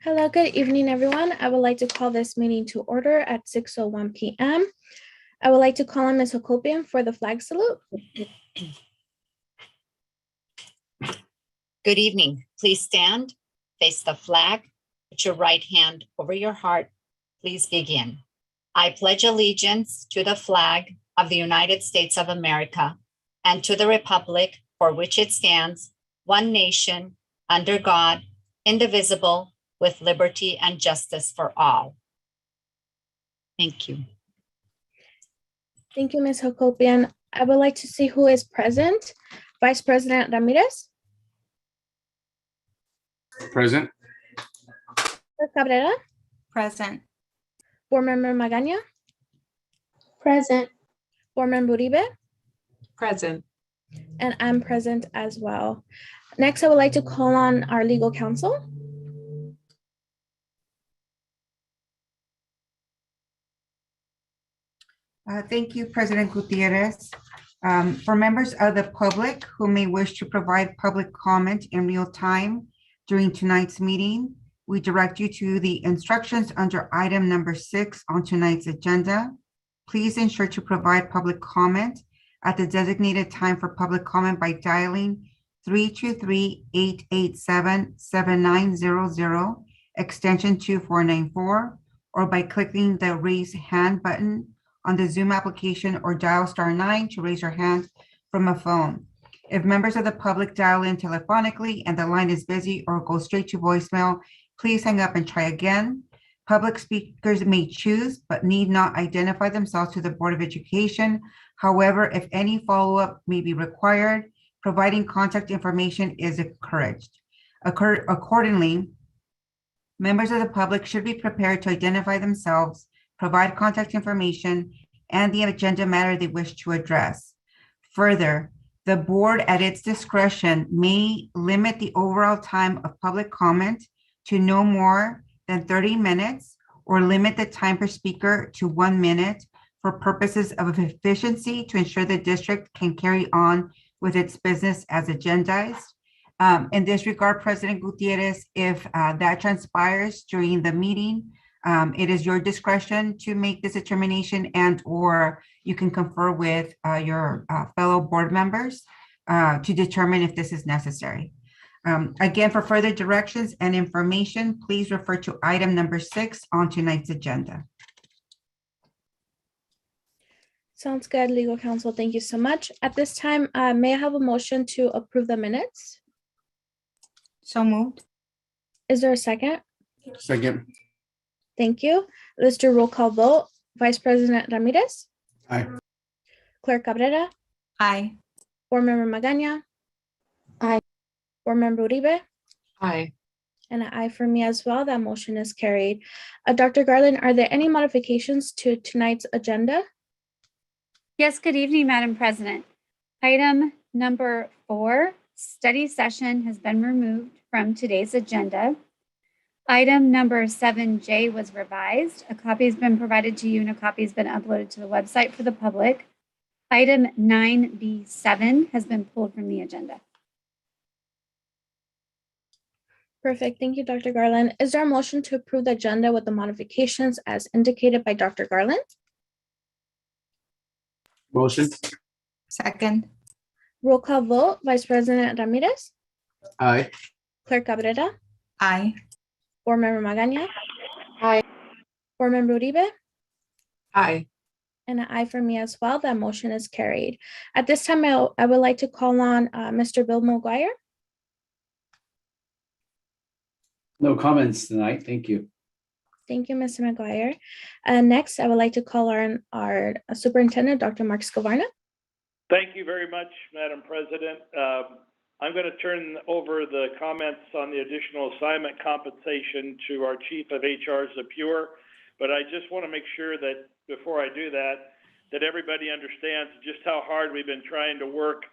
Hello, good evening, everyone. I would like to call this meeting to order at 6:01 p.m. I would like to call on Ms. Hakopian for the flag salute. Good evening. Please stand, face the flag, put your right hand over your heart. Please begin. I pledge allegiance to the flag of the United States of America and to the republic for which it stands, one nation, under God, indivisible, with liberty and justice for all. Thank you. Thank you, Ms. Hakopian. I would like to see who is present. Vice President Ramirez. Present. Cabrera. Present. Board Member Magaña. Present. Board Member Uribe. Present. And I'm present as well. Next, I would like to call on our legal counsel. Thank you, President Gutierrez. For members of the public who may wish to provide public comment in real time during tonight's meeting, we direct you to the instructions under item number 6 on tonight's agenda. Please ensure to provide public comment at the designated time for public comment by dialing 323-887-7900, extension 2494, or by clicking the raise hand button on the Zoom application, or dial *9 to raise your hand from a phone. If members of the public dial in telephonically and the line is busy or goes straight to voicemail, please hang up and try again. Public speakers may choose but need not identify themselves to the Board of Education. However, if any follow-up may be required, providing contact information is encouraged. Accordingly, members of the public should be prepared to identify themselves, provide contact information, and the agenda matter they wish to address. Further, the board at its discretion may limit the overall time of public comment to no more than 30 minutes or limit the time per speaker to 1 minute for purposes of efficiency to ensure the district can carry on with its business as agendized. In this regard, President Gutierrez, if that transpires during the meeting, it is your discretion to make this determination, and or you can confer with your fellow board members to determine if this is necessary. Again, for further directions and information, please refer to item number 6 on tonight's agenda. Sounds good, legal counsel. Thank you so much. At this time, may I have a motion to approve the minutes? So moved. Is there a second? Second. Thank you. Let's do roll call vote. Vice President Ramirez. Aye. Clerk Cabrera. Aye. Board Member Magaña. Aye. Board Member Uribe. Aye. And an aye for me as well. That motion is carried. Dr. Garland, are there any modifications to tonight's agenda? Yes, good evening, Madam President. Item number 4, study session, has been removed from today's agenda. Item number 7J was revised. A copy has been provided to you and a copy has been uploaded to the website for the public. Item 9B7 has been pulled from the agenda. Perfect. Thank you, Dr. Garland. Is there a motion to approve the agenda with the modifications as indicated by Dr. Garland? Motion. Second. Roll call vote. Vice President Ramirez. Aye. Clerk Cabrera. Aye. Board Member Magaña. Aye. Board Member Uribe. Aye. And an aye for me as well. That motion is carried. At this time, I would like to call on Mr. Bill McGuire. No comments tonight. Thank you. Thank you, Mr. McGuire. Next, I would like to call on our Superintendent, Dr. Mark Scavarna. Thank you very much, Madam President. I'm going to turn over the comments on the additional assignment compensation to our Chief of HR, Zapure, but I just want to make sure that before I do that, that everybody understands just how hard we've been trying to work,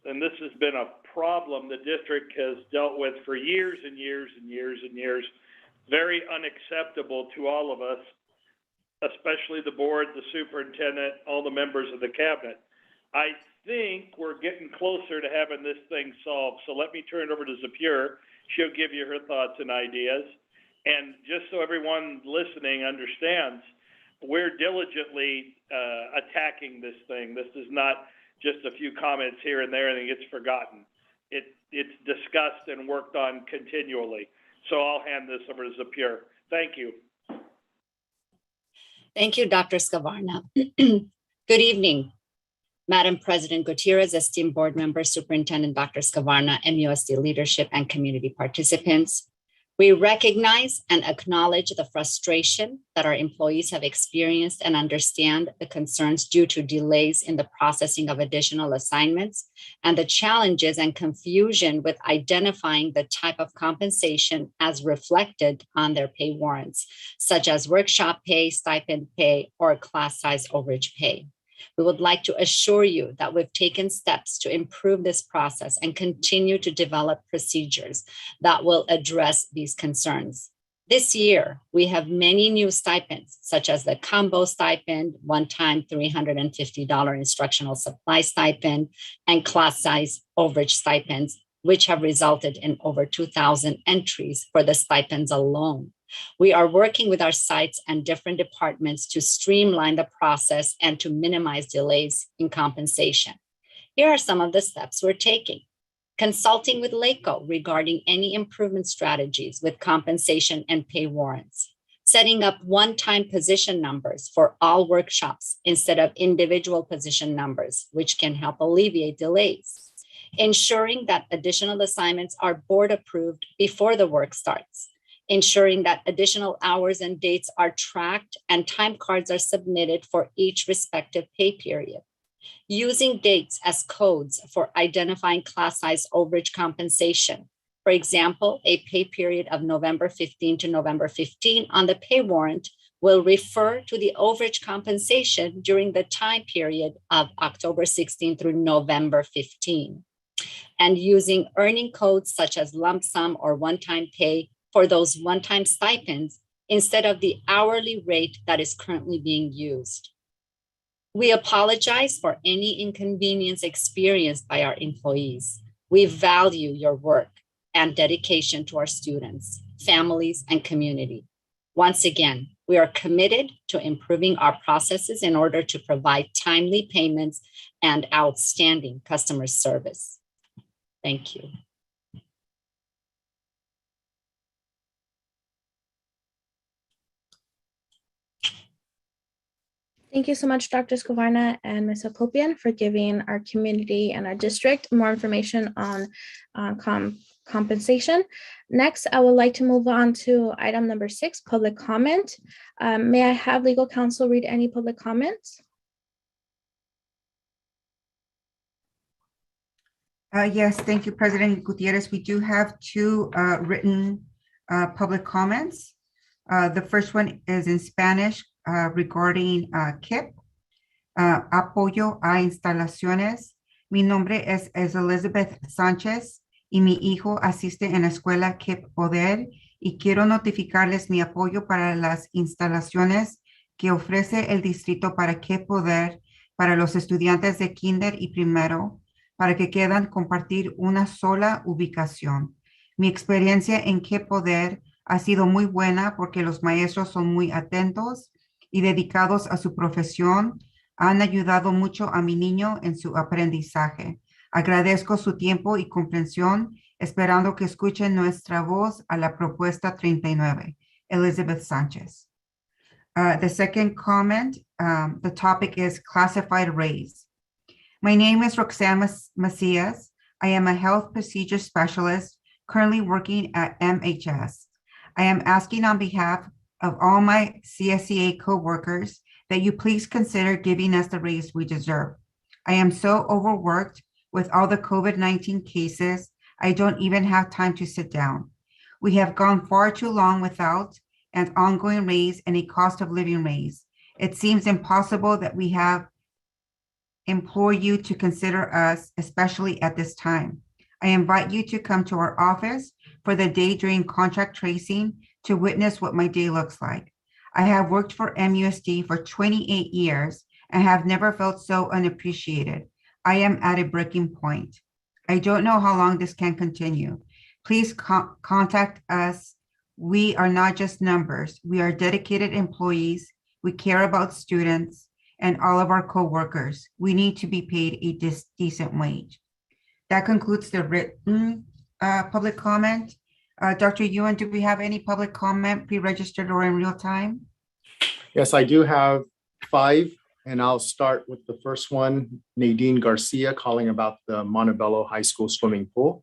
and this has been a problem the district has dealt with for years and years and years and years. Very unacceptable to all of us, especially the board, the superintendent, all the members of the cabinet. I think we're getting closer to having this thing solved. So let me turn it over to Zephyr. She'll give you her thoughts and ideas. And just so everyone listening understands, we're diligently attacking this thing. This is not just a few comments here and there and it gets forgotten. It's discussed and worked on continually. So I'll hand this over to Zephyr. Thank you. Thank you, Dr. Scavarna. Good evening, Madam President Gutierrez, esteemed board members, Superintendent Dr. Scavarna, MUSD leadership, and community participants. We recognize and acknowledge the frustration that our employees have experienced and understand the concerns due to delays in the processing of additional assignments and the challenges and confusion with identifying the type of compensation as reflected on their pay warrants, such as workshop pay, stipend pay, or class size overage pay. We would like to assure you that we've taken steps to improve this process and continue to develop procedures that will address these concerns. This year, we have many new stipends, such as the combo stipend, one-time $350 instructional supply stipend, and class size overage stipends, which have resulted in over 2,000 entries for the stipends alone. We are working with our sites and different departments to streamline the process and to minimize delays in compensation. Here are some of the steps we're taking. Consulting with LACO regarding any improvement strategies with compensation and pay warrants. Setting up one-time position numbers for all workshops instead of individual position numbers, which can help alleviate delays. Ensuring that additional assignments are board approved before the work starts. Ensuring that additional hours and dates are tracked and time cards are submitted for each respective pay period. Using dates as codes for identifying class size overage compensation. For example, a pay period of November 15 to November 15 on the pay warrant will refer to the overage compensation during the time period of October 16 through November 15. And using earning codes such as lump sum or one-time pay for those one-time stipends instead of the hourly rate that is currently being used. We apologize for any inconvenience experienced by our employees. We value your work and dedication to our students, families, and community. Once again, we are committed to improving our processes in order to provide timely payments and outstanding customer service. Thank you. Thank you so much, Dr. Scavarna and Ms. Hakopian, for giving our community and our district more information on compensation. Next, I would like to move on to item number 6, public comment. May I have legal counsel read any public comments? Yes, thank you, President Gutierrez. We do have 2 written public comments. The first one is in Spanish regarding KIPP, apoyo a instalaciones. Mi nombre es Elizabeth Sánchez y mi hijo asiste en la escuela KIPP Poder y quiero notificarles mi apoyo para las instalaciones que ofrece el distrito para KIPP Poder para los estudiantes de kinder y primero para que quieran compartir una sola ubicación. Mi experiencia en KIPP Poder ha sido muy buena porque los maestros son muy atentos y dedicados a su profesión. Han ayudado mucho a mi niño en su aprendizaje. Agradezco su tiempo y comprensión, esperando que escuchen nuestra voz a la propuesta 39. Elizabeth Sanchez. The second comment, the topic is classified raise. My name is Roxanne Macias. I am a health procedure specialist currently working at MHS. I am asking on behalf of all my CSEA co-workers that you please consider giving us the raise we deserve. I am so overworked with all the COVID-19 cases, I don't even have time to sit down. We have gone far too long without an ongoing raise and a cost of living raise. It seems impossible that we have implore you to consider us, especially at this time. I invite you to come to our office for the day during contract tracing to witness what my day looks like. I have worked for MUSD for 28 years and have never felt so unappreciated. I am at a breaking point. I don't know how long this can continue. Please contact us. We are not just numbers. We are dedicated employees. We care about students and all of our coworkers. We need to be paid a decent wage. That concludes the written public comment. Dr. Yuan, do we have any public comment pre-registered or in real time? Yes, I do have 5, and I'll start with the first one. Nadine Garcia calling about the Montebello High School swimming pool.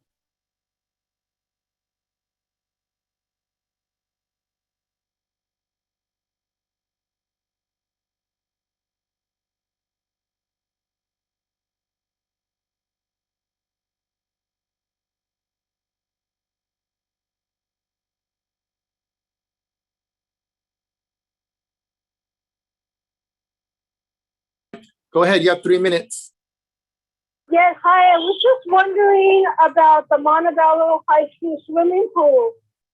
Go ahead, you have 3 minutes. Yes, hi. I was just wondering about the Montebello High School swimming pool.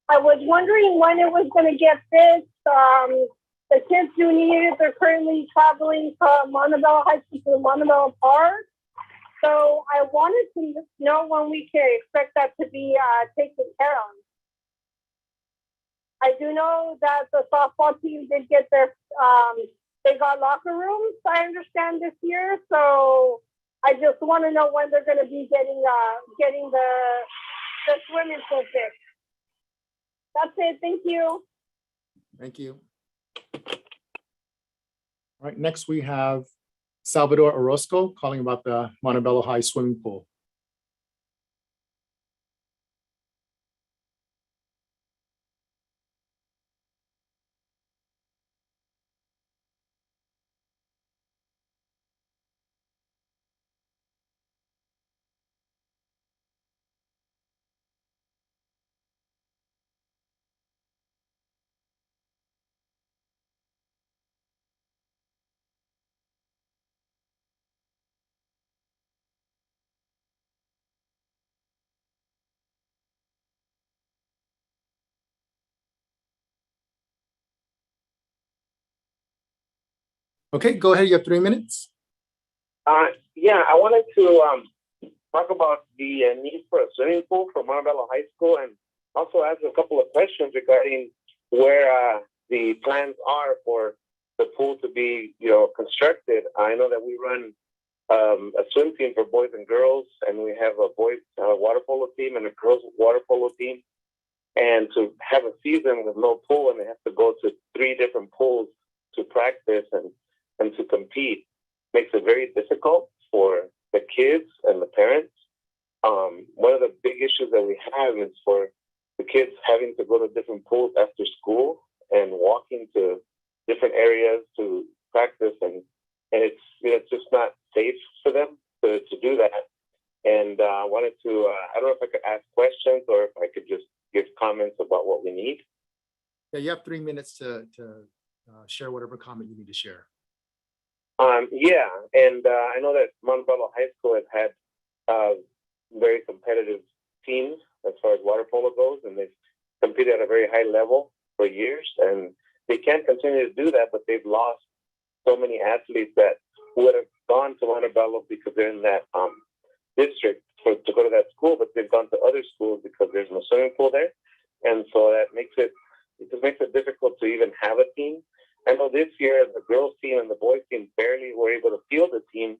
I was wondering when it was going to get fixed. The kids do need it. They're currently traveling from Montebello High School to Montebello Park. So I wanted to know when we can expect that to be taken care of. I do know that the softball team did get their, they got locker rooms, I understand, this year. So I just want to know when they're going to be getting the swimming pool fixed. That's it. Thank you. Thank you. All right, next we have Salvador Orozco calling about the Montebello High swimming pool. Okay, go ahead, you have 3 minutes. Yeah, I wanted to talk about the need for a swimming pool for Montebello High School, and also ask a couple of questions regarding where the plans are for the pool to be, constructed. I know that we run a swim team for boys and girls, and we have a boys water polo team and a girls water polo team. And to have a season with no pool, and they have to go to 3 different pools to practice and to compete, makes it very difficult for the kids and the parents. One of the big issues that we have is for the kids having to go to different pools after school and walking to different areas to practice, and it's just not safe for them to do that. And I wanted to, I don't know if I could ask questions or if I could just give comments about what we need. Yeah, you have 3 minutes to share whatever comment you need to share. Yeah, and I know that Montebello High School has had very competitive teams as far as water polo goes, and they've competed at a very high level for years, and they can't continue to do that, but they've lost so many athletes that would have gone to Montebello because they're in that district to go to that school, but they've gone to other schools because there's no swimming pool there, and so that makes it just makes it difficult to even have a team. I know this year the girls team and the boys team barely were able to field a team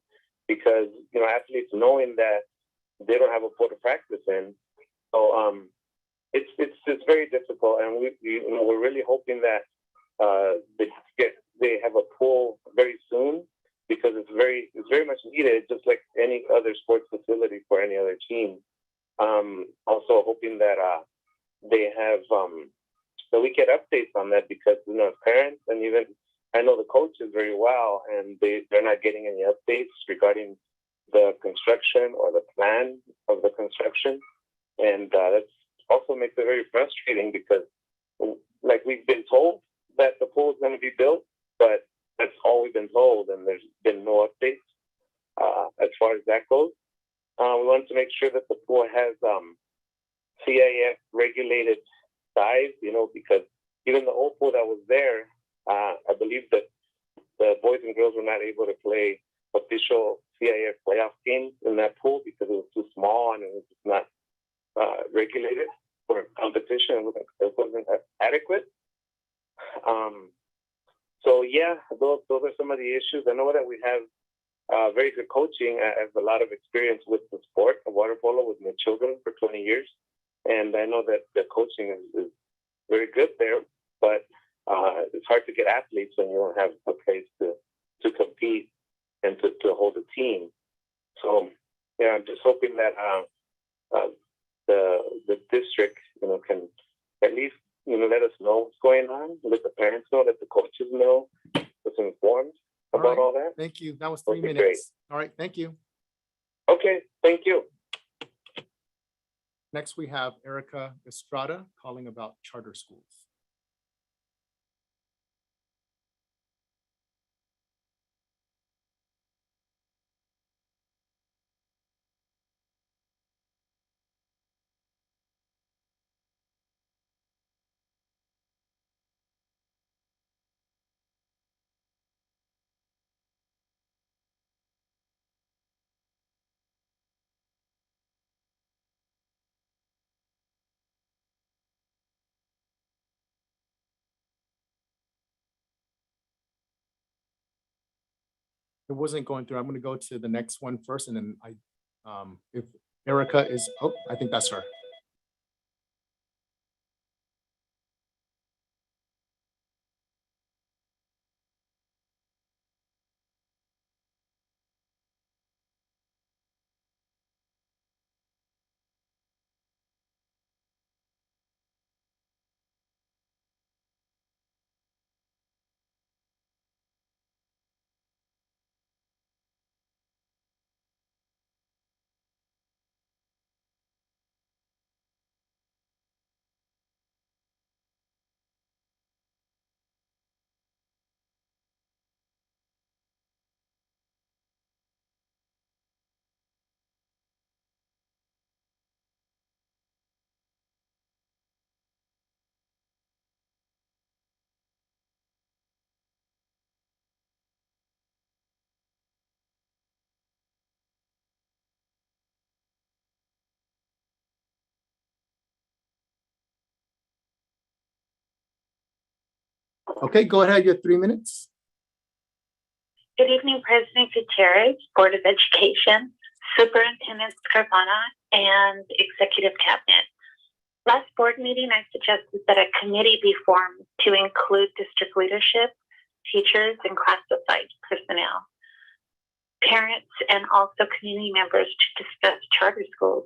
because athletes knowing that they don't have a pool to practice in. So it's very difficult, and we're really hoping that they have a pool very soon, because it's very much needed, just like any other sports facility for any other team. Also hoping that they have that we get updates on that, because parents, and even I know the coaches very well, and they're not getting any updates regarding the construction or the plan of the construction, and that also makes it very frustrating, because like we've been told that the pool is going to be built, but that's all we've been told, and there's been no updates as far as that goes. We want to make sure that the pool has CIF regulated size, because even the old pool that was there, I believe that the boys and girls were not able to play official CIF playoff games in that pool because it was too small and it was just not regulated for competition. It wasn't adequate. So yeah, those are some of the issues. I know that we have very good coaching. I have a lot of experience with the sport of water polo with my children for 20 years. And I know that the coaching is very good there, but it's hard to get athletes when you don't have a place to compete and to hold a team. So yeah, I'm just hoping that the district, can at least, let us know what's going on, let the parents know, let the coaches know, what's informed about all that. Thank you. That was That'd 3 be great. minutes. All right, thank you. Okay, thank you. Next, we have Erica Estrada calling about charter schools. It wasn't going through. I'm going to go to the next one first, and then if Erica is, I think that's her. Okay, go ahead. You have 3 minutes. Good evening, President Gutierrez, Board of Education, Superintendent Scarpana, and Executive Cabinet. Last board meeting, I suggested that a committee be formed to include district leadership, teachers, and classified personnel, parents, and also community members to discuss charter schools.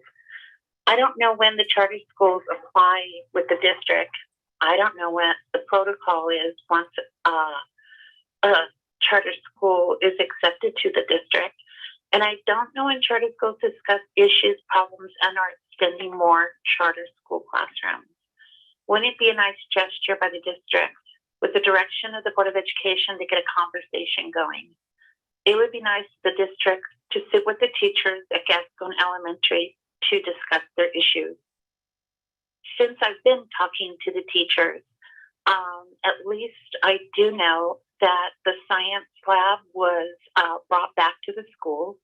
I don't know when the charter schools apply with the district. I don't know what the protocol is once a charter school is accepted to the district. And I don't know when charter schools discuss issues, problems, and are extending more charter school classrooms. Wouldn't it be a nice gesture by the district with the direction of the Board of Education to get a conversation going? It would be nice for the district to sit with the teachers at Gascon Elementary to discuss their issues. Since I've been talking to the teachers, at least I do know that the science lab was brought back to the schools.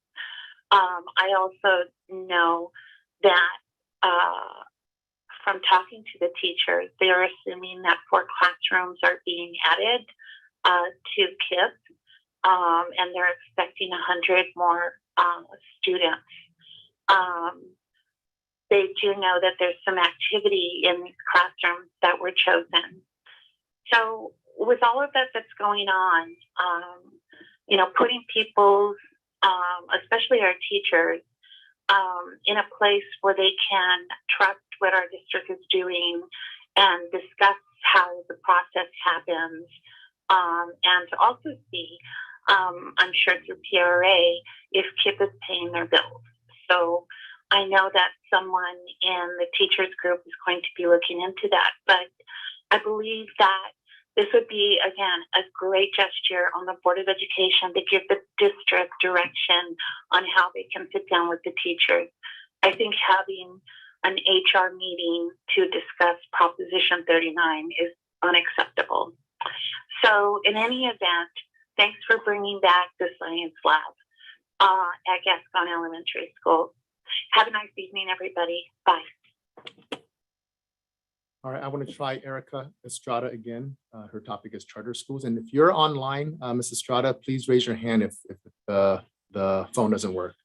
I also know that from talking to the teachers, they are assuming that 4 classrooms are being added to KIPP, and they're expecting 100 more students. They do know that there's some activity in these classrooms that were chosen. So with all of that that's going on, putting people, especially our teachers, in a place where they can trust what our district is doing and discuss how the process happens, and to also see, I'm sure through PRA, if KIPP is paying their bills. So I know that someone in the teachers group is going to be looking into that, but I believe that this would be, again, a great gesture on the Board of Education to give the district direction on how they can sit down with the teachers. I think having an HR meeting to discuss Proposition 39 is unacceptable. So in any event, thanks for bringing back the science lab. at Gascon Elementary School. Have a nice evening, everybody. Bye. All right, I want to try Erica Estrada again. Her topic is charter schools. And if you're online, Ms. Estrada, please raise your hand if the phone doesn't work.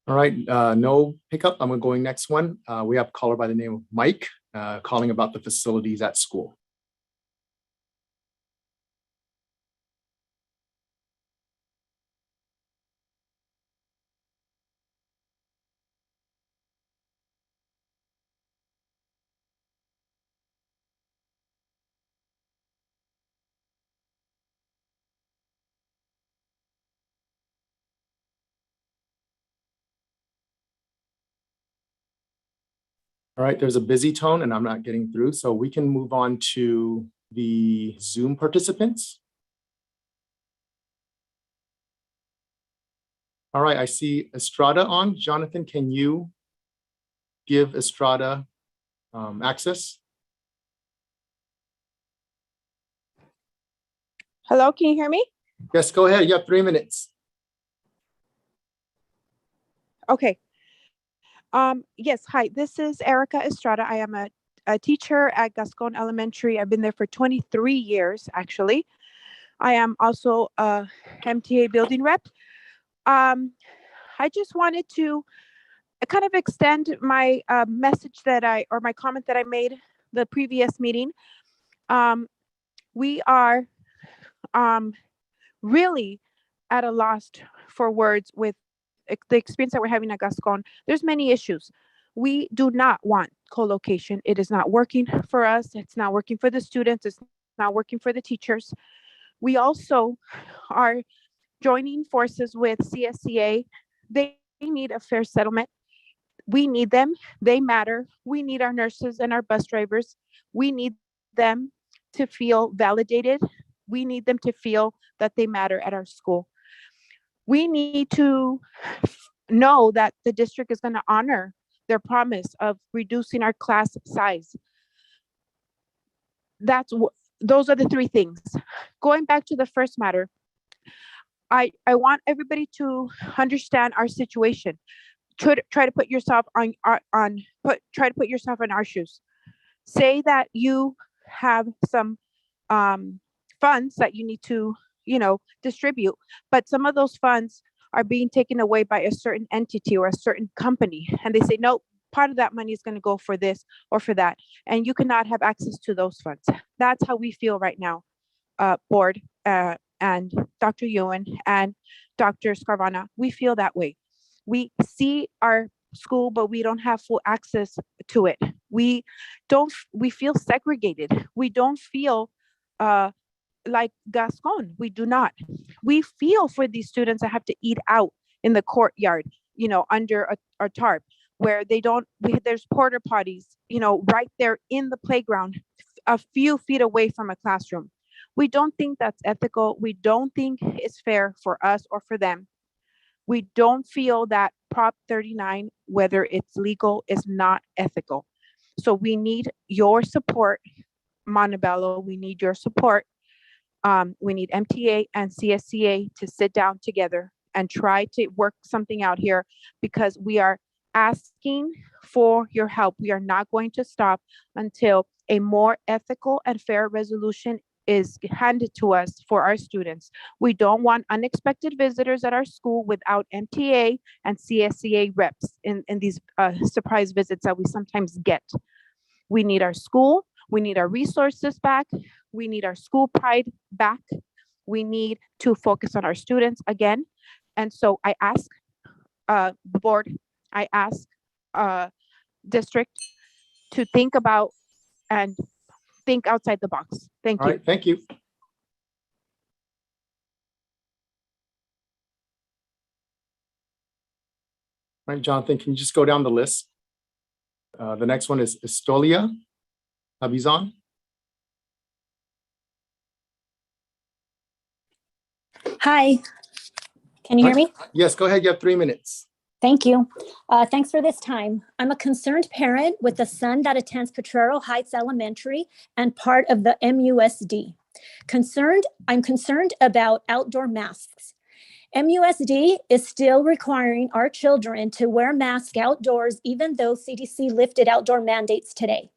All right, no pickup. I'm going next one. We have a caller by the name of Mike calling about the facilities at school. All right, there's a busy tone and I'm not getting through, so we can move on to the Zoom participants. All right, I see Estrada on. Jonathan, can you give Estrada access? Hello, can you hear me? Yes, go ahead. You have 3 minutes. Okay. Yes, hi, this is Erica Estrada. I am a teacher at Gascon Elementary. I've been there for 23 years, actually. I am also a MTA building rep. I just wanted to kind of extend my message or my comment that I made the previous meeting. We are really at a loss for words with the experience that we're having at Gascon. There's many issues. We do not want co-location. It is not working for us. It's not working for the students. It's not working for the teachers. We also are joining forces with CSCA. They need a fair settlement. We need them. They matter. We need our nurses and our bus drivers. We need them to feel validated. We need them to feel that they matter at our school. We need to know that the district is going to honor their promise of reducing our class size. Those are the three things. Going back to the first matter, I want everybody to understand our situation. Try to put yourself try to put yourself in our shoes. Say that you have some funds that you need to distribute, but some of those funds are being taken away by a certain entity or a certain company, and they say no, part of that money is going to go for this or for that, and you cannot have access to those funds. That's how we feel right now, board and Dr. Ewan and Dr. Scarvana. We feel that way. We see our school, but we don't have full access to it. We feel segregated. We don't feel like Gascon. We do not. We feel for these students that have to eat out in the courtyard, under a tarp, where there's porta potties, right there in the playground, a few feet away from a classroom. We don't think that's ethical. We don't think it's fair for us or for them. We don't feel that Prop 39, whether it's legal, is not ethical. So we need your support, Montebello. We need your support. We need MTA and CSCA to sit down together and try to work something out here, because we are asking for your help. We are not going to stop until a more ethical and fair resolution is handed to us for our students. We don't want unexpected visitors at our school without MTA and CSCA reps in these surprise visits that we sometimes get. We need our school. We need our resources back. We need our school pride back. We need to focus on our students again. And so I ask the board, I ask district to think about and think outside the box. Thank All you. right, thank you. All right, Jonathan, can you just go down the list? The next one is Estolia Abizan. Hi, can you hear me? Yes, go ahead. You have 3 minutes. Thank you. Thanks for this time. I'm a concerned parent with a son that attends Potrero Heights Elementary and part of the MUSD. I'm concerned about outdoor masks. MUSD is still requiring our children to wear masks outdoors, even though CDC lifted outdoor mandates today.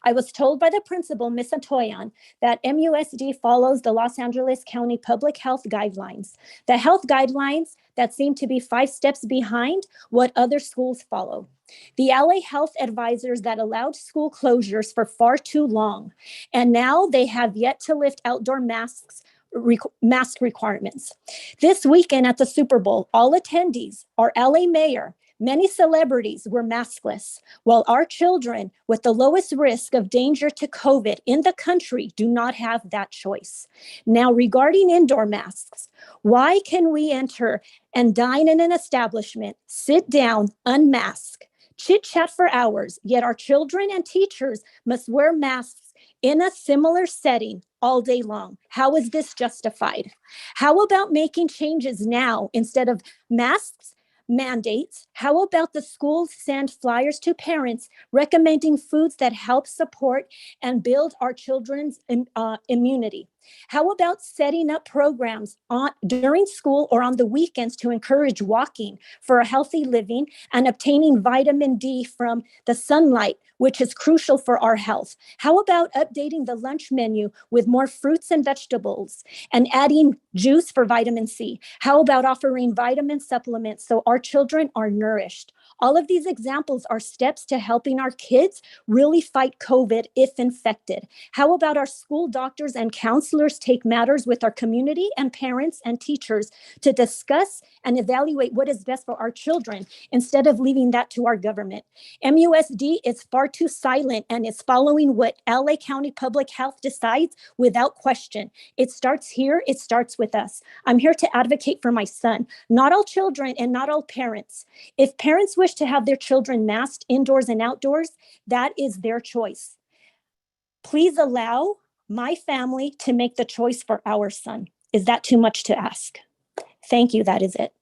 I was told by the principal, Ms. Antoyan, that MUSD follows the Los Angeles County Public Health Guidelines, the health guidelines that seem to be 5 steps behind what other schools follow. The LA health advisors that allowed school closures for far too long, and now they have yet to lift outdoor mask requirements. This weekend at the Super Bowl, all attendees, our LA mayor, many celebrities were maskless, while our children with the lowest risk of danger to COVID in the country do not have that choice. Now, regarding indoor masks, why can we enter and dine in an establishment, sit down, unmask, chit chat for hours, yet our children and teachers must wear masks in a similar setting all day long? How is this justified? How about making changes now instead of masks? Mandates. How about the schools send flyers to parents recommending foods that help support and build our children's immunity? How about setting up programs during school or on the weekends to encourage walking for a healthy living and obtaining vitamin D from the sunlight, which is crucial for our health? How about updating the lunch menu with more fruits and vegetables and adding juice for vitamin C? How about offering vitamin supplements so our children are nourished? All of these examples are steps to helping our kids really fight COVID if infected. How about our school doctors and counselors take matters with our community and parents and teachers to discuss and evaluate what is best for our children instead of leaving that to our government? MUSD is far too silent and is following what LA County Public Health decides without question. It starts here, it starts with us. I'm here to advocate for my son, not all children and not all parents. If parents wish to have their children masked indoors and outdoors, that is their choice. Please allow my family to make the choice for our son. Is that too much to ask? Thank you. That is it.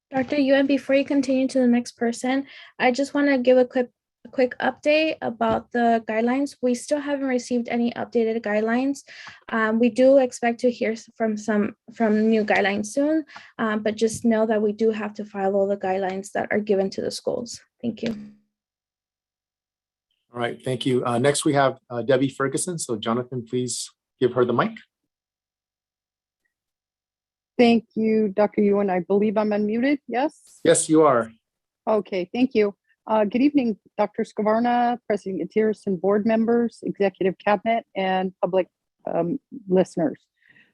Dr. Yuan, before you continue to the next person, I just want to give a quick update about the guidelines. We still haven't received any updated guidelines. We do expect to hear from new guidelines soon, but just know that we do have to follow the guidelines that are given to the schools. Thank you. All right, thank you. Next, we have Debbie Ferguson. So Jonathan, please give her the mic. Thank you, Dr. Yuan. I believe I'm unmuted, yes? Yes, you are. Okay, thank you. Good evening, Dr. Scavarna, President Gutierrez, and board members, executive cabinet, and public listeners.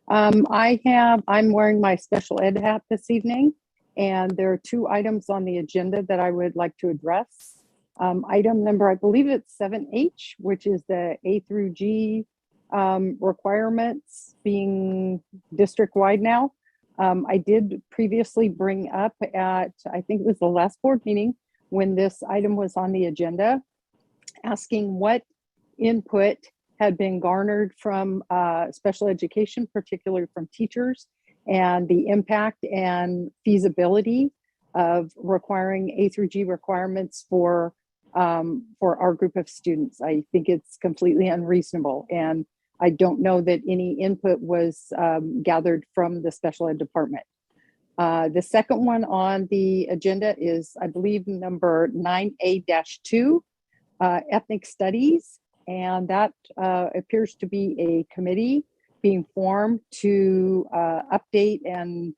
I'm wearing my special ed hat this evening, and there are 2 items on the agenda that I would like to address. Item number, I believe it's 7H, which is the A through G requirements being district-wide now. I did previously bring up at, I think it was the last board meeting, when this item was on the agenda, asking what input had been garnered from special education, particularly from teachers, and the impact and feasibility of requiring A through G requirements for our group of students. I think it's completely unreasonable, and I don't know that any input was gathered from the special ed department. The second one on the agenda is, I believe, number 9A-2, ethnic studies. And that appears to be a committee being formed to update and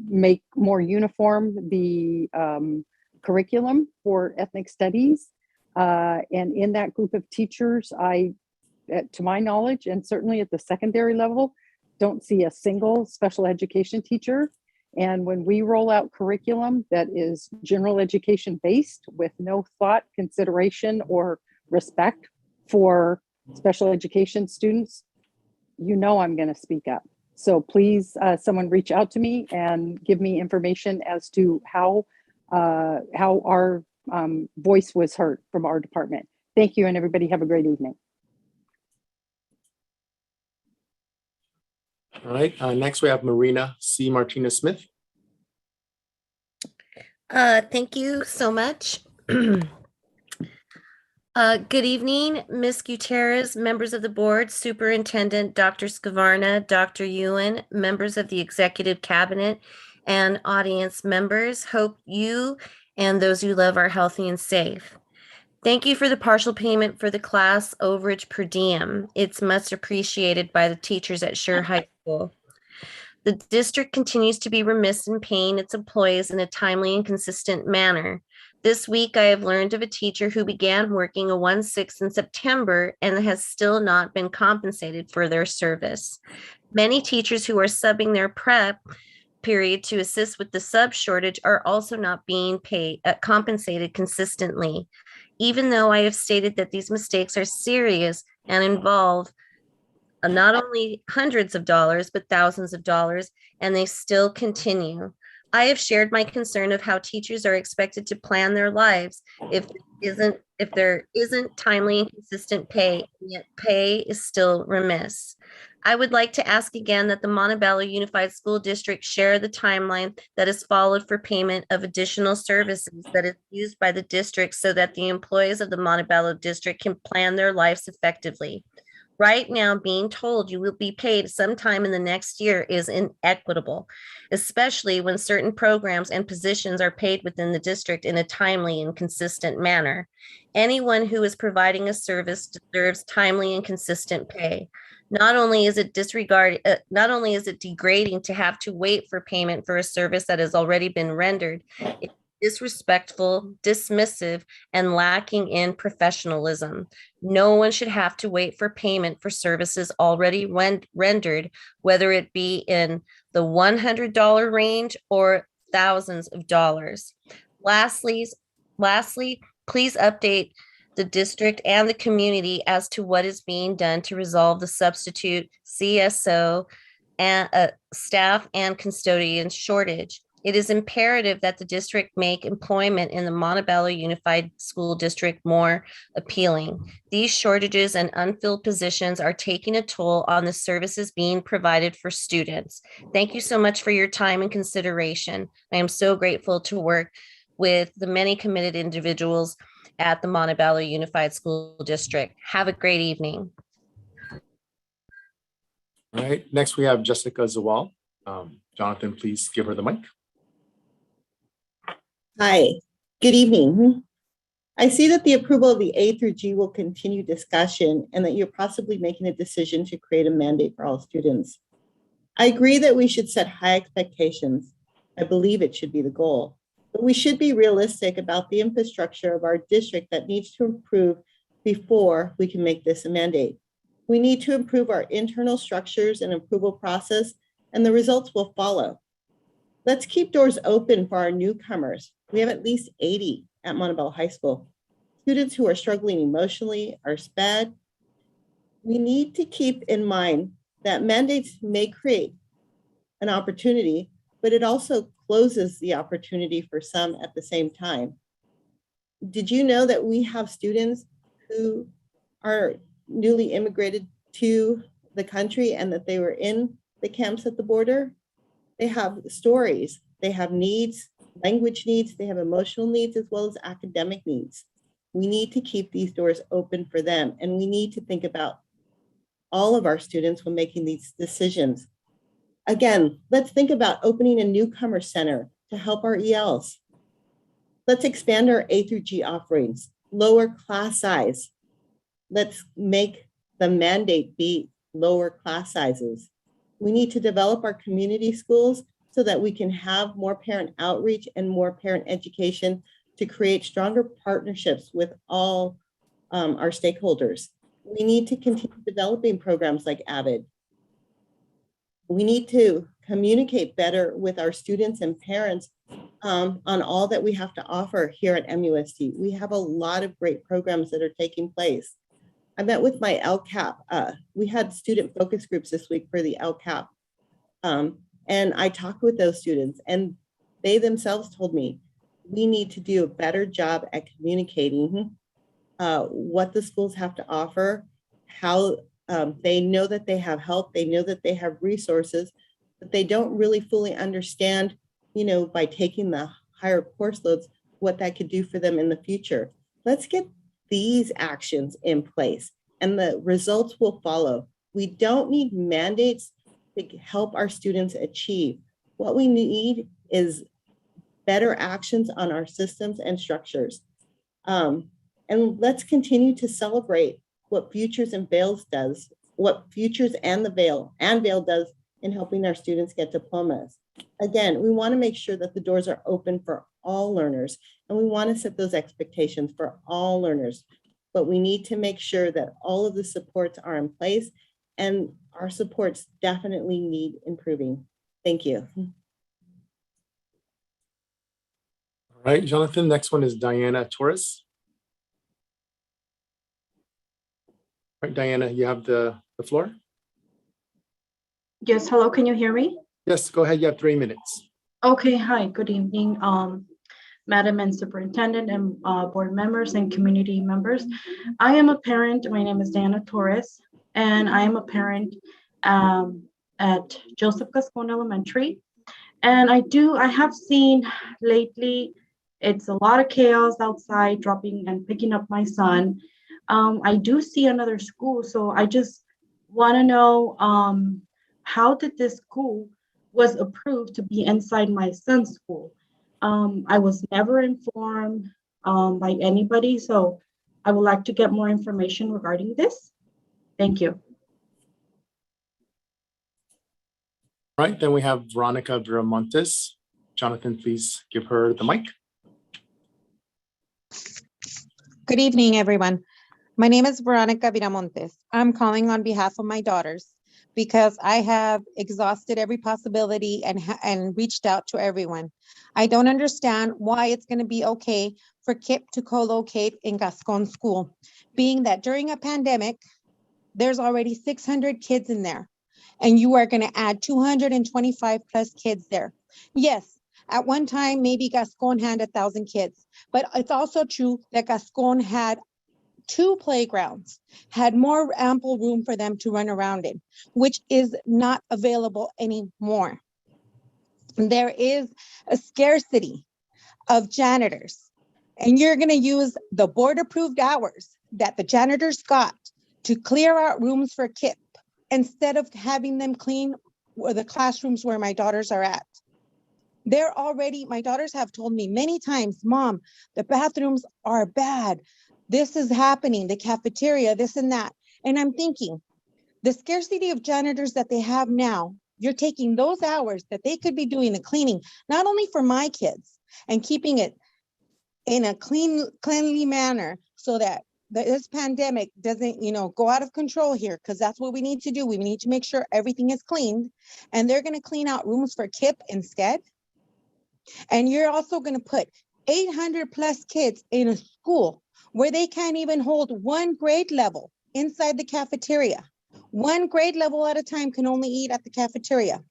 make more uniform the curriculum for ethnic studies. And in that group of teachers, to my knowledge, and certainly at the secondary level, don't see a single special education teacher. And when we roll out curriculum that is general education based with no thought, consideration, or respect for special education students, you know I'm going to speak up. So please, someone reach out to me and give me information as to how our voice was heard from our department. Thank you, and everybody have a great evening. All right, next we have Marina C. Martinez-Smith. Thank you so much. Good evening, Ms. Gutierrez, members of the board, Superintendent Dr. Scavarna, Dr. Ewan, members of the Executive Cabinet, and audience members. Hope you and those you love are healthy and safe. Thank you for the partial payment for the class overage per diem. It's much appreciated by the teachers at Scher High School. The district continues to be remiss in paying its employees in a timely and consistent manner. This week, I have learned of a teacher who began working a 1/6 in September and has still not been compensated for their service. Many teachers who are subbing their prep period to assist with the sub shortage are also not being compensated consistently. Even though I have stated that these mistakes are serious and involve not only hundreds of dollars, but thousands of dollars, and they still continue. I have shared my concern of how teachers are expected to plan their lives if there isn't timely and consistent pay, yet pay is still remiss. I would like to ask again that the Montebello Unified School District share the timeline that is followed for payment of additional services that is used by the district so that the employees of the Montebello District can plan their lives effectively. Right now, being told you will be paid sometime in the next year is inequitable, especially when certain programs and positions are paid within the district in a timely and consistent manner. Anyone who is providing a service deserves timely and consistent pay. Not only is it degrading to have to wait for payment for a service that has already been rendered, it's disrespectful, dismissive, and lacking in professionalism. No one should have to wait for payment for services already rendered, whether it be in the $100 range or thousands of dollars. Lastly, please update the district and the community as to what is being done to resolve the substitute CSO and staff and custodian shortage. It is imperative that the district make employment in the Montebello Unified School District more appealing. These shortages and unfilled positions are taking a toll on the services being provided for students. Thank you so much for your time and consideration. I am so grateful to work with the many committed individuals at the Montebello Unified School District. Have a great evening. All right, next we have Jessica Zawal. Jonathan, please give her the mic. Hi, good evening. I see that the approval of the A through G will continue discussion and that you're possibly making a decision to create a mandate for all students. I agree that we should set high expectations. I believe it should be the goal, but we should be realistic about the infrastructure of our district that needs to improve before we can make this a mandate. We need to improve our internal structures and approval process, and the results will follow. Let's keep doors open for our newcomers. We have at least 80 at Montebello High School. Students who are struggling emotionally, are SPED. We need to keep in mind that mandates may create an opportunity, but it also closes the opportunity for some at the same time. Did you know that we have students who are newly immigrated to the country and that they were in the camps at the border? They have stories, they have needs, language needs, they have emotional needs, as well as academic needs. We need to keep these doors open for them, and we need to think about all of our students when making these decisions. Again, let's think about opening a newcomer center to help our ELs. Let's expand our A through G offerings, lower class size. Let's make the mandate be lower class sizes. We need to develop our community schools so that we can have more parent outreach and more parent education to create stronger partnerships with all our stakeholders. We need to continue developing programs like AVID. We need to communicate better with our students and parents on all that we have to offer here at MUSD. We have a lot of great programs that are taking place. I met with my LCAP. We had student focus groups this week for the LCAP. And I talked with those students, and they themselves told me we need to do a better job at communicating what the schools have to offer, how they know that they have help, they know that they have resources, but they don't really fully understand, you know, by taking the higher course loads, what that could do for them in the future. Let's get these actions in place and the results will follow. We don't need mandates to help our students achieve. What we need is better actions on our systems and structures. And let's continue to celebrate what Futures and Vails does, what Futures and Vail does in helping our students get diplomas. Again, we want to make sure that the doors are open for all learners, and we want to set those expectations for all learners, but we need to make sure that all of the supports are in place, and our supports definitely need improving. Thank you. All right, Jonathan, next one is Diana Torres. All right, Diana, you have the floor. Yes, hello, can you hear me? Yes, go ahead, you have 3 minutes. Okay, hi, good evening, Madam and Superintendent and board members and community members. I am a parent, my name is Diana Torres, and I am a parent at Joseph Gascon Elementary. And I have seen lately, it's a lot of chaos outside, dropping and picking up my son. I do see another school, so I just want to know how did this school was approved to be inside my son's school? I was never informed by anybody, so I would like to get more information regarding this. Thank you. All right, then we have Veronica Viramontes. Jonathan, please give her the mic. Good evening, everyone. My name is Veronica Viramontes. I'm calling on behalf of my daughters because I have exhausted every possibility and reached out to everyone. I don't understand why it's going to be okay for KIPP to co-locate in Gascon School, being that during a pandemic, there's already 600 kids in there, and you are going to add 225 plus kids there. Yes, at one time, maybe Gascon had 1,000 kids, but it's also true that Gascon had 2 playgrounds, had more ample room for them to run around in, which is not available anymore. There is a scarcity of janitors, and you're going to use the board approved hours that the janitors got to clear out rooms for KIPP instead of having them clean the classrooms where my daughters are at. My daughters have told me many times, Mom, the bathrooms are bad. This is happening, the cafeteria, this and that. And I'm thinking, the scarcity of janitors that they have now, you're taking those hours that they could be doing the cleaning, not only for my kids and keeping it in a cleanly manner so that this pandemic doesn't, go out of control here, because that's what we need to do. We need to make sure everything is cleaned, and they're going to clean out rooms for KIPP instead. And you're also going to put 800 plus kids in a school where they can't even hold 1 grade level inside the cafeteria. 1 grade level at a time can only eat at the cafeteria.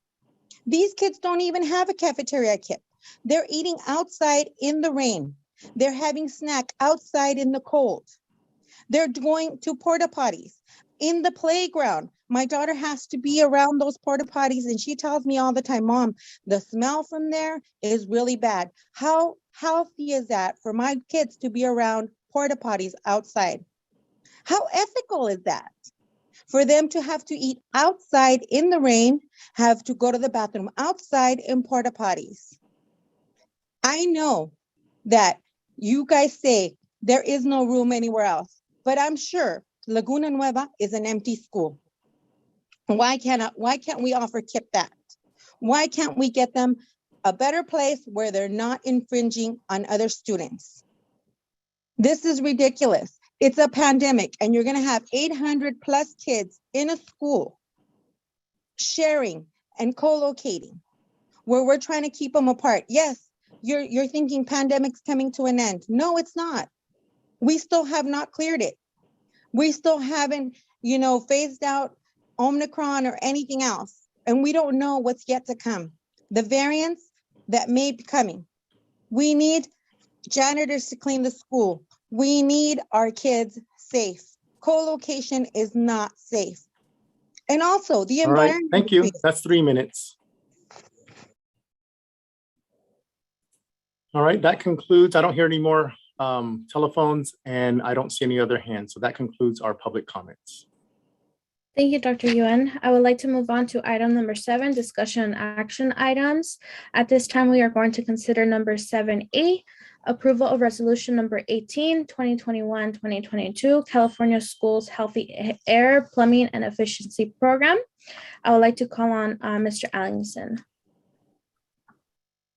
These kids don't even have a cafeteria KIPP. They're eating outside in the rain. They're having snack outside in the cold. They're going to porta potties in the playground. My daughter has to be around those porta potties, and she tells me all the time, Mom, the smell from there is really bad. How healthy is that for my kids to be around porta potties outside? How ethical is that? For them to have to eat outside in the rain, have to go to the bathroom outside in porta potties. I know that you guys say there is no room anywhere else, but I'm sure Laguna Nueva is an empty school. Why can't we offer KIPP that? Why can't we get them a better place where they're not infringing on other students. This is ridiculous. It's a pandemic and you're gonna have 800 plus kids in a school sharing and co-locating where we're trying to keep them apart. Yes, you're thinking pandemic's coming to an end. No, it's not. We still have not cleared it. We still haven't, phased out Omicron or anything else. And we don't know what's yet to come. The variants that may be coming. We need janitors to clean the school. We need our kids safe. Co-location is not safe. And also the All right, environment. thank you. That's 3 minutes. All right, that concludes. I don't hear any more telephones and I don't see any other hands. So that concludes our public comments. Thank you, Dr. Yuen. I would like to move on to item number 7, discussion and action items. At this time, we are going to consider number 7A, approval of resolution number 18, 2021-2022, California Schools Healthy Air, Plumbing, and Efficiency Program. I would like to call on Mr. Allington.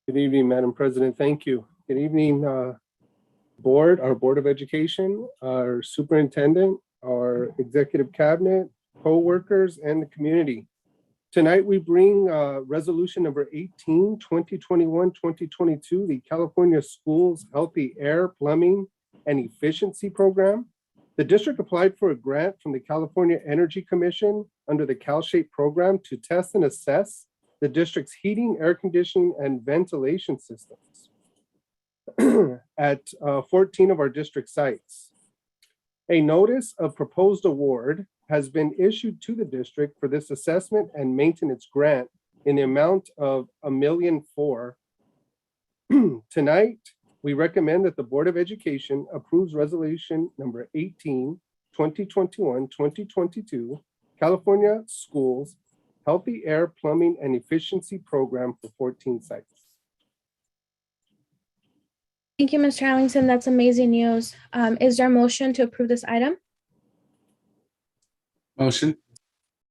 Good evening, Madam President. Thank you. Good evening, board, our Board of Education, our superintendent, our executive cabinet, co-workers, and the community. Tonight, we bring resolution number 18, 2021-2022, the California Schools Healthy Air, Plumbing, and Efficiency Program. The district applied for a grant from the California Energy Commission under the CalShape program to test and assess the district's heating, air conditioning, and ventilation systems at 14 of our district sites. A notice of proposed award has been issued to the district for this assessment and maintenance grant in the amount of $1,000,004. Tonight, we recommend that the Board of Education approves resolution number 18, 2021-2022, California Schools Healthy Air, Plumbing, and Efficiency Program for 14 sites. Thank you, Mr. Allington. That's amazing news. Is there a motion to approve this item? Motion.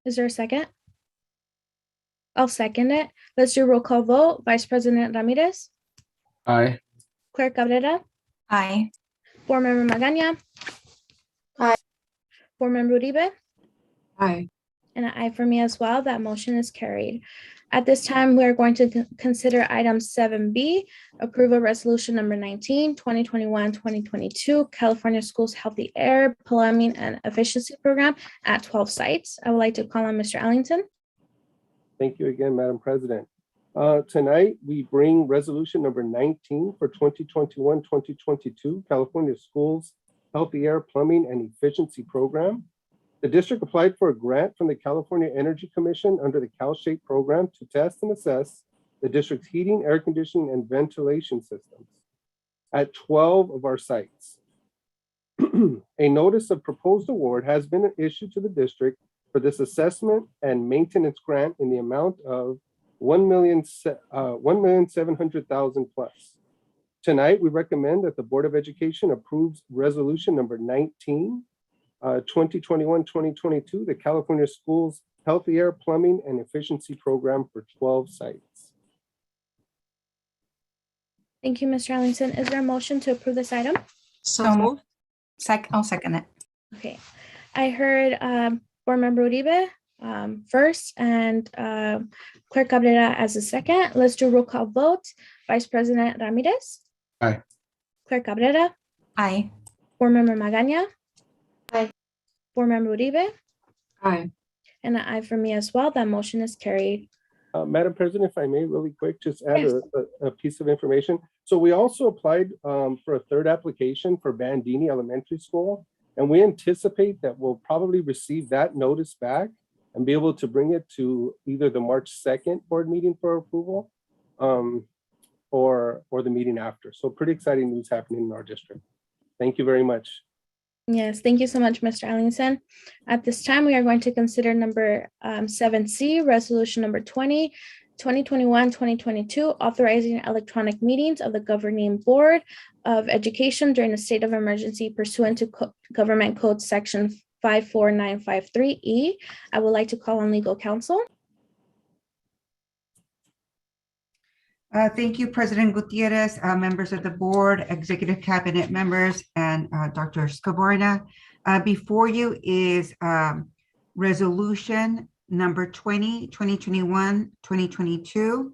Is there a second? I'll second it. Let's do roll call vote. Vice President Ramirez, Aye. Clerk Cabrera, Aye. Board Member Magaña. Aye. Board Member Uribe, Aye. and an aye for me as well. That motion is carried. At this time, we are going to consider item 7B, approval resolution number 19, 2021-2022, California Schools Healthy Air, Plumbing, and Efficiency Program at 12 sites. I would like to call on Mr. Allington. Thank you again, Madam President. Tonight, we bring resolution number 19 for 2021-2022, California Schools Healthy Air, Plumbing, and Efficiency Program. The district applied for a grant from the California Energy Commission under the CalShape program to test and assess the district's heating, air conditioning, and ventilation systems at 12 of our sites. A notice of proposed award has been issued to the district for this assessment and maintenance grant in the amount of $1,700,000 plus. Tonight, we recommend that the Board of Education approves resolution number 19, 2021-2022, the California Schools Healthy Air, Plumbing, and Efficiency Program for 12 sites. Thank you, Mr. Allington. Is there a motion to approve this item? So moved. I'll second it. Okay. I heard Board Member Uribe first and Clerk Cabrera as a second. Let's do roll call vote. Vice President Ramirez. Aye. Clerk Cabrera. Aye. Board Member Magaña. Aye. Board Member Uribe. Aye. And an aye for me as well. That motion is carried. Madam President, if I may really quick, just add Yes. a piece of information. So we also applied for a third application for Bandini Elementary School, and we anticipate that we'll probably receive that notice back and be able to bring it to either the March 2nd board meeting for approval or the meeting after. So pretty exciting news happening in our district. Thank you very much. Yes, thank you so much, Mr. Allington. At this time, we are going to consider number 7C, resolution number 20, 2021-2022, authorizing electronic meetings of the governing board of education during a state of emergency pursuant to Government Code Section 54953E. I would like to call on legal counsel. Thank you, President Gutierrez, members of the board, executive cabinet members, and Dr. Scavarna. Before you is resolution number 2021-2022.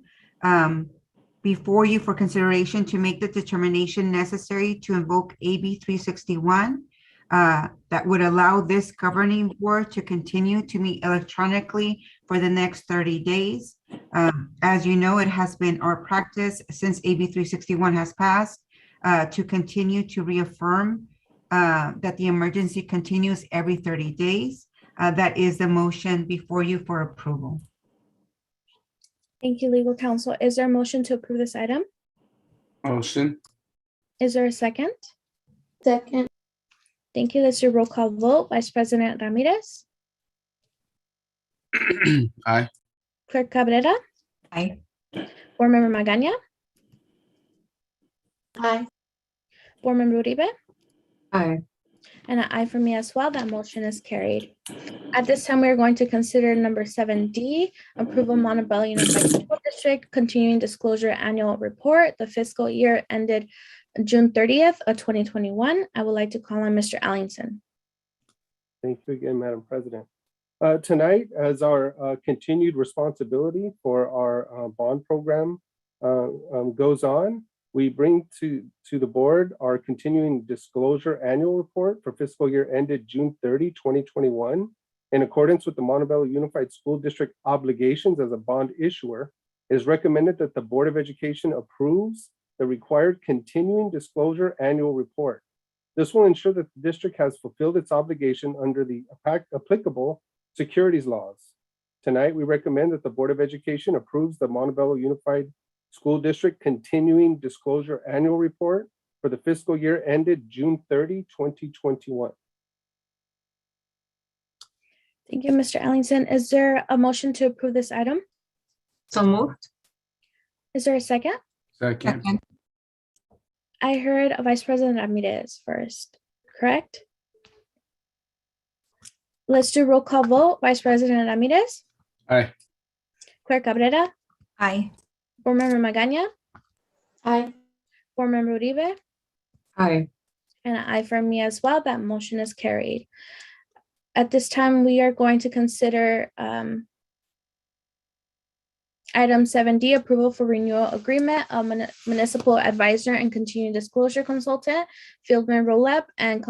Before you for consideration to make the determination necessary to invoke AB 361 that would allow this governing board to continue to meet electronically for the next 30 days. As you know, it has been our practice since AB 361 has passed to continue to reaffirm that the emergency continues every 30 days. That is the motion before you for approval. Thank you, legal counsel. Is there a motion to approve this item? Motion. Is there a second? Second. Thank you. Let's do a roll call vote. Vice President Ramirez, Aye. Clerk Cabrera, Aye. Board Member Magaña, Aye. Board Member Uribe, Aye. and an aye for me as well. That motion is carried. At this time, we are going to consider number 7D, approval Montebello Unified School District continuing disclosure annual report. The fiscal year ended June 30th of 2021. I would like to call on Mr. Allington. Thank you again, Madam President. Tonight, as our continued responsibility for our bond program goes on, we bring to the board our continuing disclosure annual report for fiscal year ended June 30, 2021. In accordance with the Montebello Unified School District obligations as a bond issuer, it is recommended that the Board of Education approves the required continuing disclosure annual report. This will ensure that the district has fulfilled its obligation under the applicable securities laws. Tonight, we recommend that the Board of Education approves the Montebello Unified School District continuing disclosure annual report for the fiscal year ended June 30, 2021. Thank you, Mr. Allington. Is there a motion to approve this item? So moved. Is there a second? Second. I heard Vice President Ramirez first, correct? Let's do roll call vote. Vice President Ramirez, Aye. Clerk Cabrera, Aye. Board Member Magaña, Aye. Board Member Uribe, Aye. and an aye for me as well. That motion is carried. At this time, we are going to consider item 7D, approval for renewal agreement of municipal advisor and continuing disclosure consultant, Fieldman Rolep and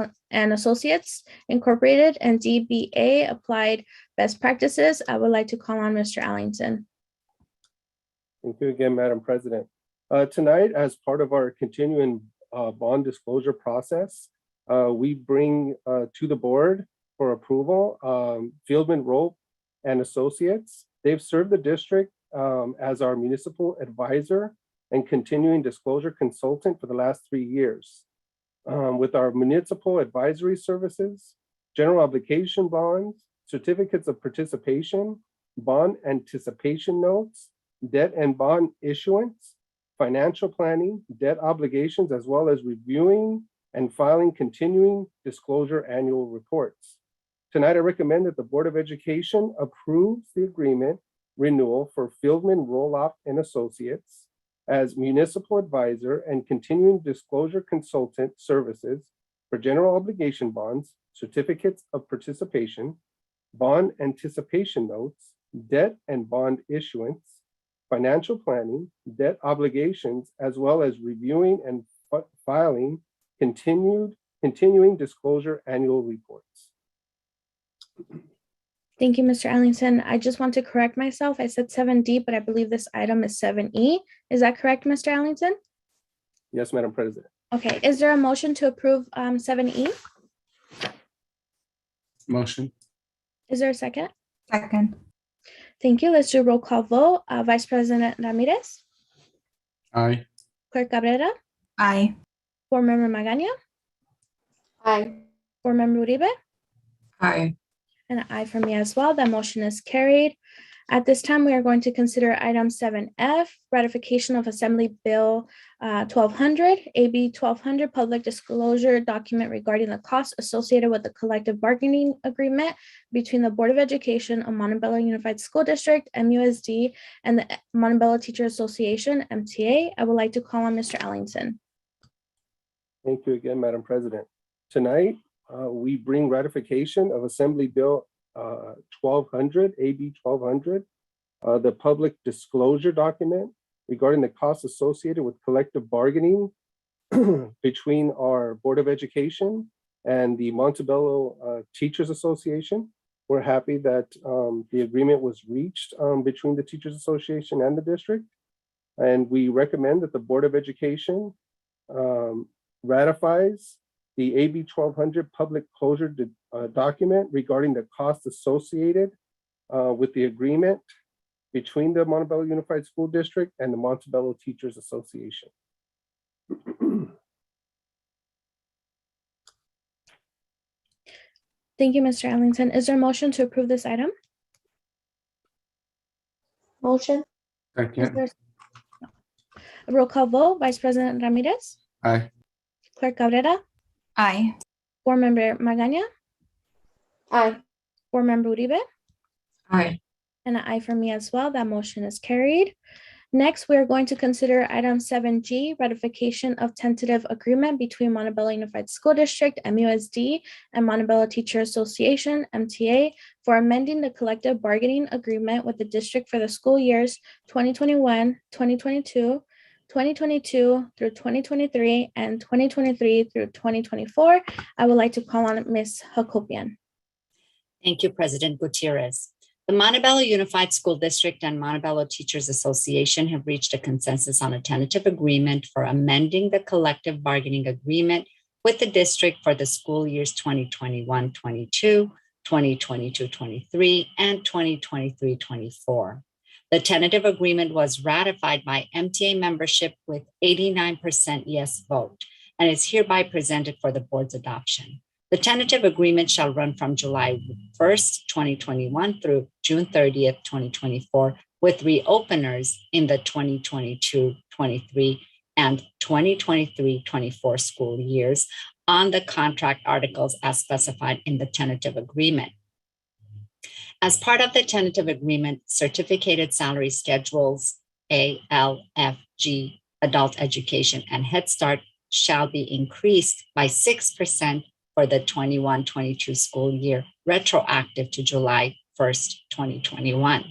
Associates Incorporated, and DBA Applied Best Practices. I would like to call on Mr. Allington. Thank you again, Madam President. Tonight, as part of our continuing bond disclosure process, we bring to the board for approval Fieldman Rolep and Associates. They've served the district as our municipal advisor and continuing disclosure consultant for the last 3 years. With our municipal advisory services, general obligation bonds, certificates of participation, bond anticipation notes, debt and bond issuance, financial planning, debt obligations, as well as reviewing and filing continuing disclosure annual reports. Tonight, I recommend that the Board of Education approves the agreement renewal for Fieldman Rolep and Associates as municipal advisor and continuing disclosure consultant services for general obligation bonds, certificates of participation, bond anticipation notes, debt and bond issuance, financial planning, debt obligations, as well as reviewing and filing continuing disclosure annual reports. Thank you, Mr. Allington. I just want to correct myself. I said 7D, but I believe this item is 7E. Is that correct, Mr. Allington? Yes, Madam President. Okay, is there a motion to approve 7E? Motion. Is there a second? Second. Thank you. Let's do a roll call vote. Vice President Ramirez, Aye. Clerk Cabrera, Aye. Board Member Magaña, Aye. Board Member Uribe, Aye. and an aye for me as well. That motion is carried. At this time, we are going to consider item 7F, ratification of Assembly Bill 1200, AB 1200, public disclosure document regarding the costs associated with the collective bargaining agreement between the Board of Education of Montebello Unified School District, MUSD, and the Montebello Teacher Association, MTA. I would like to call on Mr. Ellingson. Thank you again, Madam President. Tonight, we bring ratification of Assembly Bill 1200, AB 1200, the public disclosure document regarding the costs associated with collective bargaining between our Board of Education and the Montebello Teachers Association. We're happy that the agreement was reached between the Teachers Association and the district. And we recommend that the Board of Education ratifies the AB 1200 public closure document regarding the costs associated with the agreement between the Montebello Unified School District and the Montebello Teachers Association. Thank you, Mr. Ellingson. Is there a motion to approve this item? Motion. Second. A roll call vote. Vice President Ramirez, Aye. Clerk Cabrera, Aye. Board Member Magaña, Aye. Board Member Uribe, Aye. and an aye for me as well. That motion is carried. Next, we are going to consider item 7G, ratification of tentative agreement between Montebello Unified School District, MUSD, and Montebello Teacher Association, MTA, for amending the collective bargaining agreement with the district for the school years 2021, 2022, 2022 through 2023, and 2023 through 2024. I would like to call on Ms. Hakopian. Thank you, President Gutierrez. The Montebello Unified School District and Montebello Teachers Association have reached a consensus on a tentative agreement for amending the collective bargaining agreement with the district for the school years 2021-22, 2022-23, and 2023-24. The tentative agreement was ratified by MTA membership with 89% yes vote and is hereby presented for the board's adoption. The tentative agreement shall run from July 1st, 2021 through June 30th, 2024, with reopeners in the 2022-23 and 2023-24 school years on the contract articles as specified in the tentative agreement. As part of the tentative agreement, certificated salary schedules A, L, F, G, adult education, and Head Start shall be increased by 6% for the 21-22 school year, retroactive to July 1st, 2021.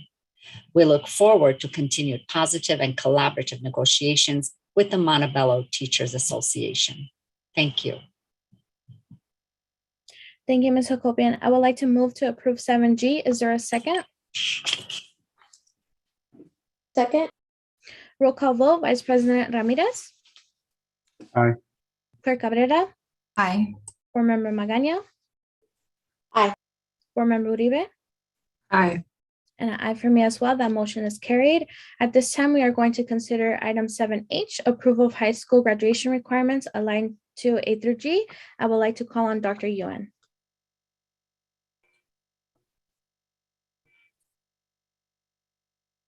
We look forward to continued positive and collaborative negotiations with the Montebello Teachers Association. Thank you. Thank you, Ms. Hakopian. I would like to move to approve 7G. Is there a second? Second. Roll call vote. Vice President Ramirez, Aye. Clerk Cabrera, Aye. Board Member Magaña, Aye. Board Member Uribe, Aye. and an aye for me as well. That motion is carried. At this time, we are going to consider item 7H, approval of high school graduation requirements aligned to A through G. I would like to call on Dr. Yuan.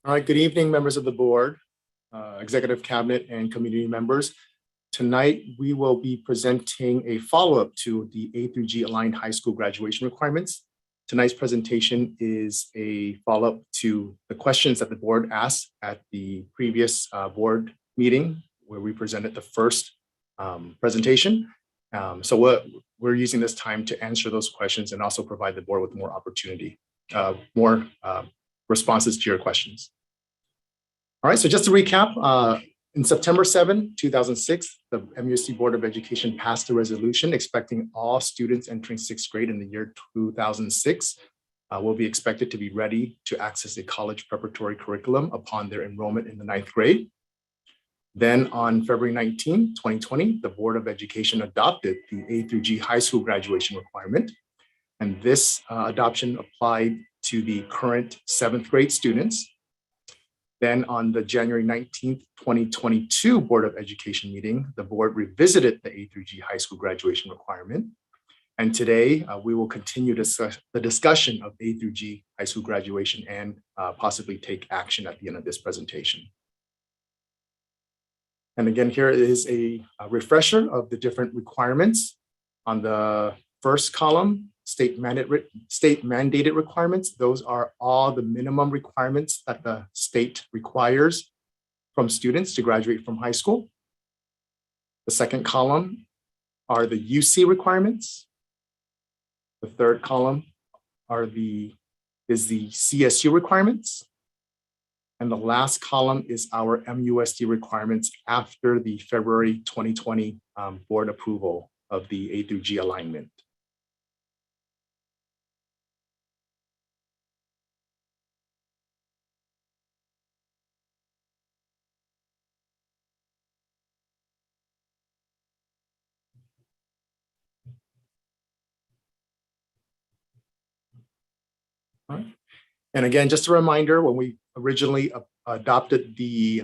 All right, good evening, members of the board, executive cabinet, and community members. Tonight, we will be presenting a follow-up to the A through G aligned high school graduation requirements. Tonight's presentation is a follow-up to the questions that the board asked at the previous board meeting, where we presented the first presentation. So we're using this time to answer those questions and also provide the board with more opportunity, more responses to your questions. All right, so just to recap, in September 7, 2006, the MUSD Board of Education passed a resolution expecting all students entering sixth grade in the year 2006 will be expected to be ready to access a college preparatory curriculum upon their enrollment in the ninth grade. Then on February 19, 2020, the Board of Education adopted the A through G high school graduation requirement. And this adoption applied to the current seventh grade students. Then on the January 19th, 2022 Board of Education meeting, the board revisited the A through G high school graduation requirement. And today, we will continue the discussion of A through G high school graduation and possibly take action at the end of this presentation. And again, here is a refresher of the different requirements. On the first column, state mandated requirements. Those are all the minimum requirements that the state requires from students to graduate from high school. The second column are the UC requirements. The third column is the CSU requirements. And the last column is our MUSD requirements after the February 2020 board approval of the A through G alignment. All right. And again, just a reminder, when we originally adopted the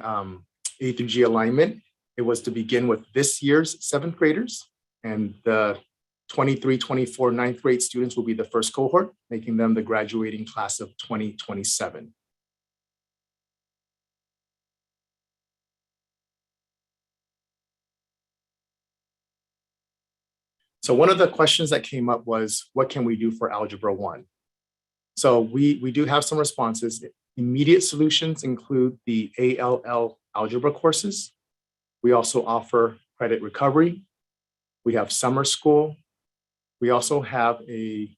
A through G alignment, it was to begin with this year's 7th graders, and the 23-24 ninth grade students will be the first cohort, making them the graduating class of 2027. So one of the questions that came up was, what can we do for Algebra 1? So we do have some responses. Immediate solutions include the ALL algebra courses. We also offer credit recovery. We have summer school. We also have a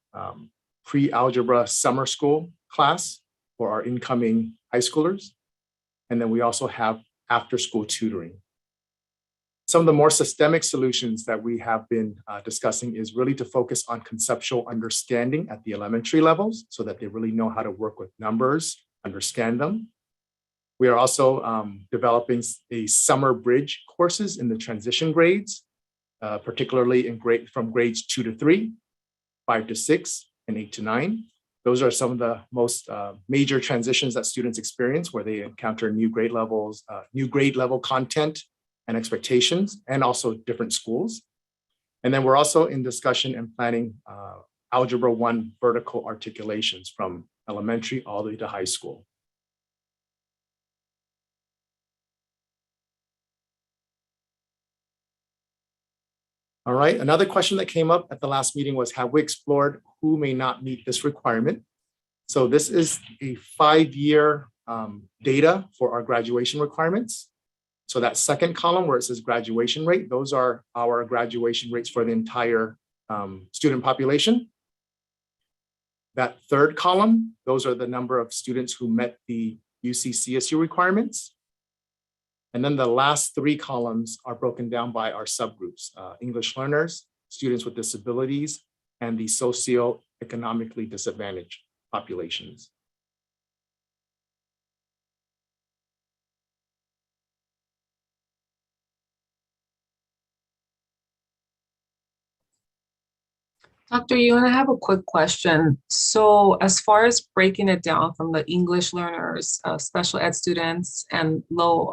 pre-algebra summer school class for our incoming high schoolers. And then we also have after-school tutoring. Some of the more systemic solutions that we have been discussing is really to focus on conceptual understanding at the elementary levels so that they really know how to work with numbers, understand them. We are also developing a summer bridge courses in the transition grades, particularly from grades 2 to 3, 5 to 6, and 8 to 9. Those are some of the most major transitions that students experience, where they encounter new grade levels, new grade level content and expectations, and also different schools. And then we're also in discussion and planning Algebra 1 vertical articulations from elementary all the way to high school. All right, another question that came up at the last meeting was, have we explored who may not meet this requirement? So this is a 5-year data for our graduation requirements. So that second column where it says graduation rate, those are our graduation rates for the entire student population. That third column, those are the number of students who met the UC-CSU requirements. And then the last 3 columns are broken down by our subgroups, English learners, students with disabilities, and the socioeconomically disadvantaged populations. Dr. Yuan, I have a quick question. So as far as breaking it down from the English learners, special ed students, and low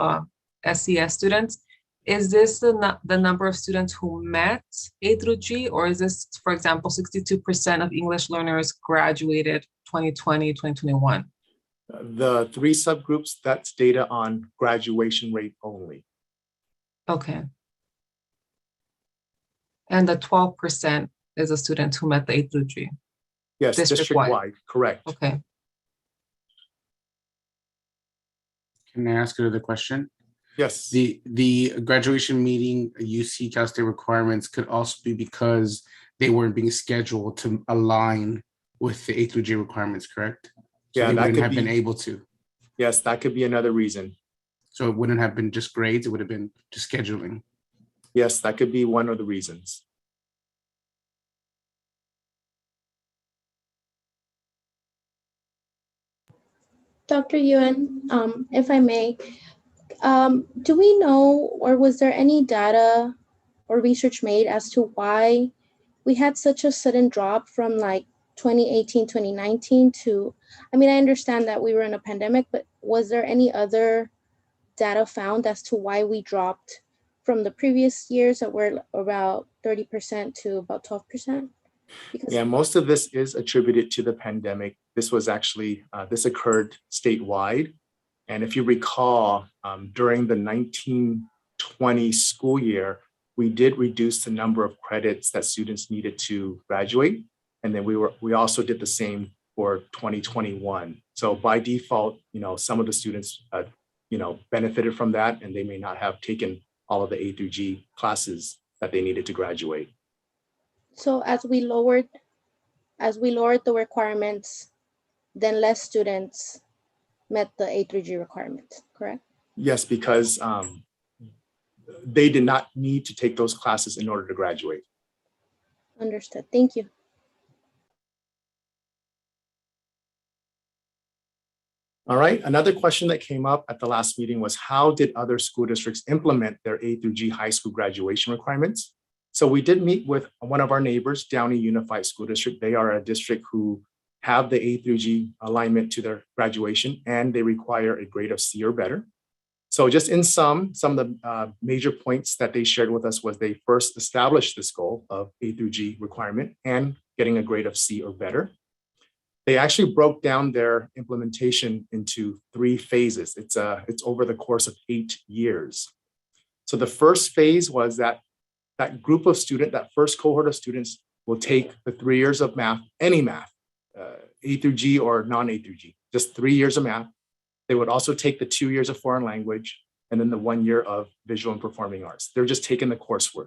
SES students, is this the number of students who met A through G, or is this, for example, 62% of English learners graduated 2020, 2021? The 3 subgroups, that's data on graduation rate only. Okay. And the 12% is a student who met the A through G? Yes, district-wide, correct. Okay. Can I ask another question? Yes. The graduation meeting UC Cal State requirements could also be because they weren't being scheduled to align with the A through G requirements, correct? So Yeah, they that wouldn't could have be, been able to. Yes, that could be another reason. So it wouldn't have been just grades, it would have been just scheduling. Yes, that could be one of the reasons. Dr. Yuan, if I may, do we know, or was there any data or research made as to why we had such a sudden drop from like 2018, 2019 to, I mean, I understand that we were in a pandemic, but was there any other data found as to why we dropped from the previous years that were about 30% to about 12%? Yeah, most of this is attributed to the pandemic. This was actually, this occurred statewide. And if you recall, during the 1920 school year, we did reduce the number of credits that students needed to graduate. And then we also did the same for 2021. So by default, some of the students, benefited from that, and they may not have taken all of the A through G classes that they needed to graduate. So as we lowered the requirements, then less students met the A through G requirements, correct? Yes, because they did not need to take those classes in order to graduate. Understood. Thank you. All right, another question that came up at the last meeting was, how did other school districts implement their A through G high school graduation requirements? So we did meet with one of our neighbors, Downey Unified School District. They are a district who have the A through G alignment to their graduation, and they require a grade of C or better. So just in some of the major points that they shared with us was they first established this goal of A through G requirement and getting a grade of C or better. They actually broke down their implementation into 3 phases. It's over the course of 8 years. So the first phase was that group of students, that first cohort of students will take the 3 years of math, any math, A through G or non-A through G, just 3 years of math. They would also take the 2 years of foreign language and then the 1 year of visual and performing arts. They're just taking the coursework.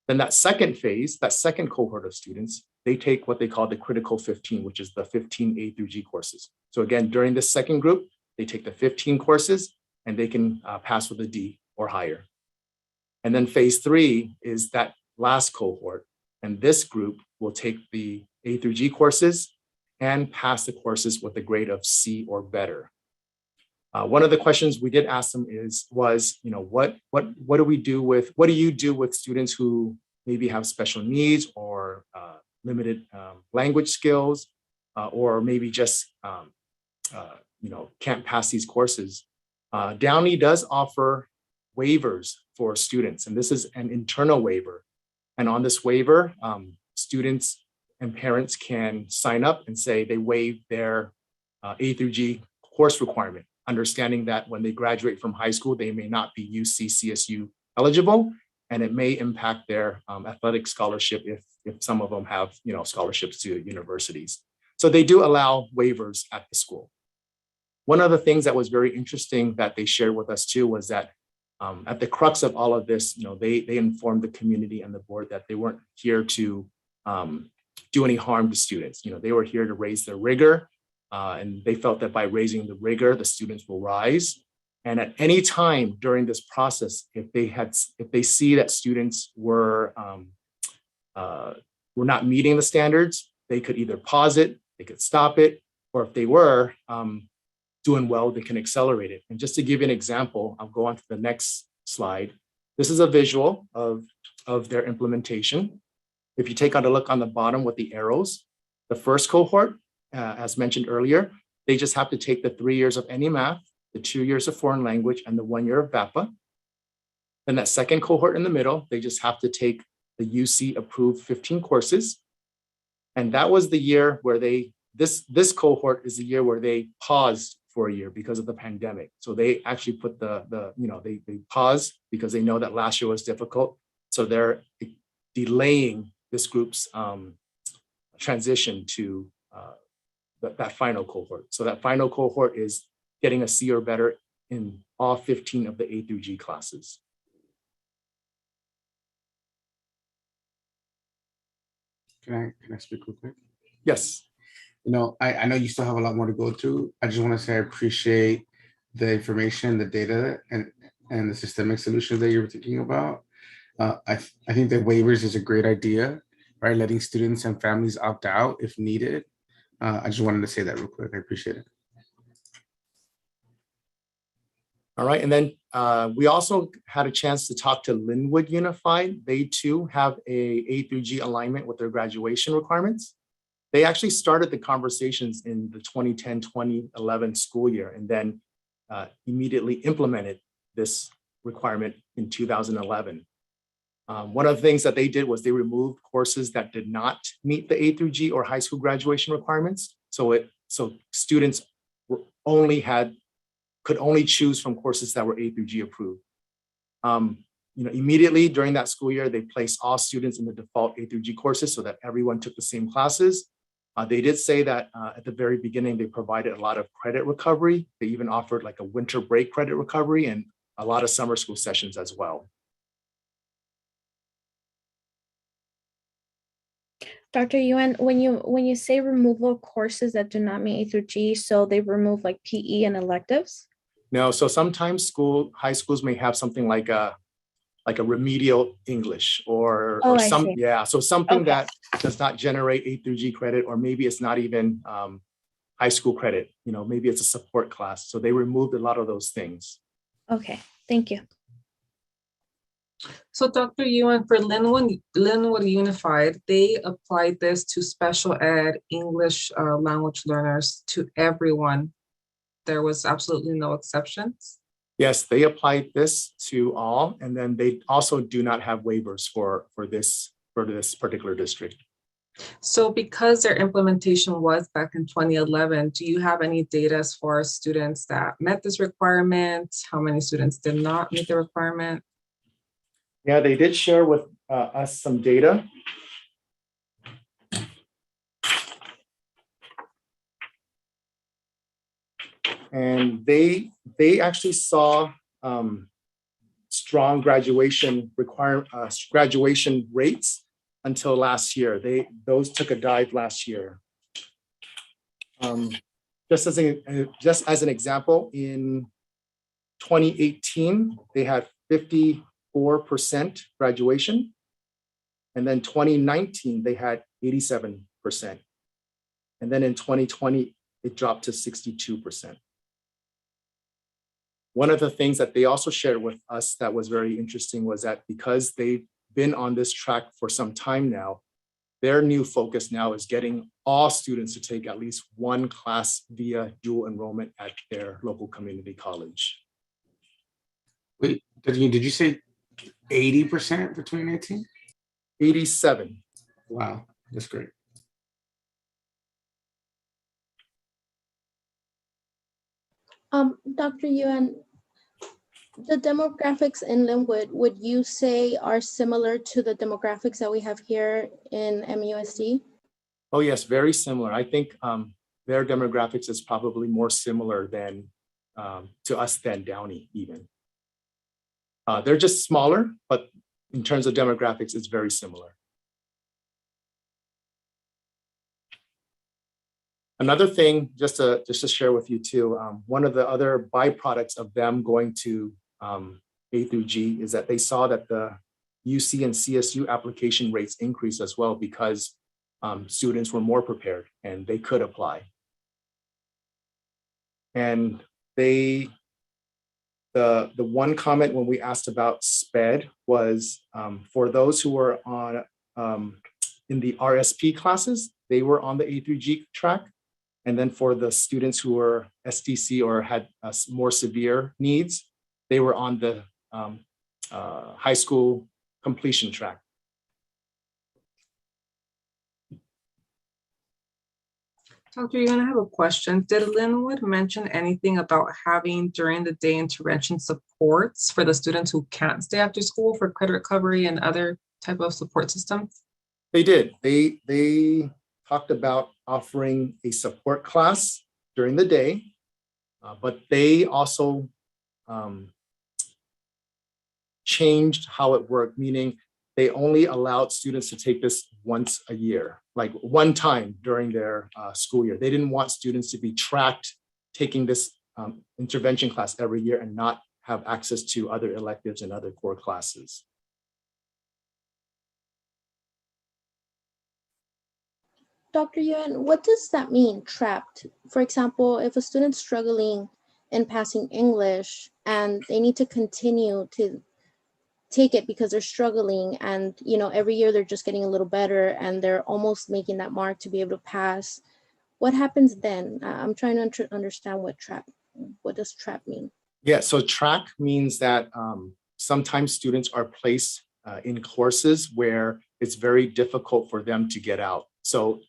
Then that second phase, that second cohort of students, they take what they call the critical 15, which is the 15 A through G courses. So again, during the second group, they take the 15 courses and they can pass with a D or higher. And then phase 3 is that last cohort. And this group will take the A through G courses and pass the courses with a grade of C or better. One of the questions we did ask them was, what do you do with students who maybe have special needs or limited language skills, or maybe just can't pass these courses? Downey does offer waivers for students, and this is an internal waiver. And on this waiver, students and parents can sign up and say they waive their A through G course requirement, understanding that when they graduate from high school, they may not be UC CSU eligible, and it may impact their athletic scholarship if some of them have scholarships to universities. So they do allow waivers at the school. One of the things that was very interesting that they shared with us too was that at the crux of all of this, they informed the community and the board that they weren't here to do any harm to students. They were here to raise their rigor, and they felt that by raising the rigor, the students will rise. And at any time during this process, if they see that students were not meeting the standards, they could either pause it, they could stop it, or if they were doing well, they can accelerate it. And just to give you an example, I'll go on to the next slide. This is a visual of their implementation. If you take a look on the bottom with the arrows, the first cohort, as mentioned earlier, they just have to take the 3 years of any math, the 2 years of foreign language, and the 1 year of VAPA. Then that second cohort in the middle, they just have to take the UC approved 15 courses. And that was the year where this cohort is the year where they paused for a year because of the pandemic. So they actually put they paused because they know that last year was difficult. So they're delaying this group's transition to that final cohort. So that final cohort is getting a C or better in all 15 of the A through G classes. Can I speak real quick? Yes. I know you still have a lot more to go through. I just want to say I appreciate the information, the data, and the systemic solutions that you were thinking about. I think that waivers is a great idea, right? Letting students and families opt out if needed. I just wanted to say that real quick. I appreciate it. All right, and then we also had a chance to talk to Linwood Unified. They too have A through G alignment with their graduation requirements. They actually started the conversations in the 2010-2011 school year and then immediately implemented this requirement in 2011. One of the things that they did was they removed courses that did not meet the A through G or high school graduation requirements. So students could only choose from courses that were A through G approved. Immediately during that school year, they placed all students in the default A through G courses so that everyone took the same classes. They did say that at the very beginning, they provided a lot of credit recovery. They even offered like a winter break credit recovery and a lot of summer school sessions as well. Dr. Yuan, when you say removal of courses that do not meet A through G, so they remove like PE and electives? No, so sometimes high schools may have something like a remedial English or something that does not generate A through G credit, or maybe it's not even high school credit. Maybe it's a support class. So they removed a lot of those things. Okay, thank you. So Dr. Yuan, for Linwood Unified, they applied this to special ed English language learners, to everyone. There was absolutely no exceptions. Yes, they applied this to all, and then they also do not have waivers for this particular district. So because their implementation was back in 2011, do you have any data as far as students that met this requirement? How many students did not meet the requirement? Yeah, they did share with us some data. And they actually saw strong graduation rates until last year. Those took a dive last year. Just as an example, in 2018, they had 54% graduation. And then 2019, they had 87%. And then in 2020, it dropped to 62%. One of the things that they also shared with us that was very interesting was that because they've been on this track for some time now, their new focus now is getting all students to take at least one class via dual enrollment at their local community college. Wait, did you say 80% for 2019? 87. Wow, that's great. Dr. Yuan, the demographics in Linwood, would you say are similar to the demographics that we have here in MUSD? Oh yes, very similar. I think their demographics is probably more similar than to us than Downey even. They're just smaller, but in terms of demographics, it's very similar. Another thing, just to share with you too, one of the other byproducts of them going to A through G is that they saw that the UC and CSU application rates increased as well because students were more prepared and they could apply. And the one comment when we asked about SPED was for those who were on in the RSP classes, they were on the A through G track. And then for the students who were SDC or had more severe needs, they were on the high school completion track. Dr. Yuan, I have a question. Did Linwood mention anything about having during the day intervention supports for the students who can't stay after school for credit recovery and other type of support systems? They did. They talked about offering a support class during the day, but they also changed how it worked, meaning they only allowed students to take this once a year, like one time during their school year. They didn't want students to be tracked taking this intervention class every year and not have access to other electives and other core classes. Dr. Yuan, what does that mean, trapped? For example, if a student's struggling in passing English and they need to continue to take it because they're struggling and, you know, every year they're just getting a little better and they're almost making that mark to be able to pass, what happens then? I'm trying to understand what does trap mean? Yeah, so track means that sometimes students are placed in courses where it's very difficult for them to get out. So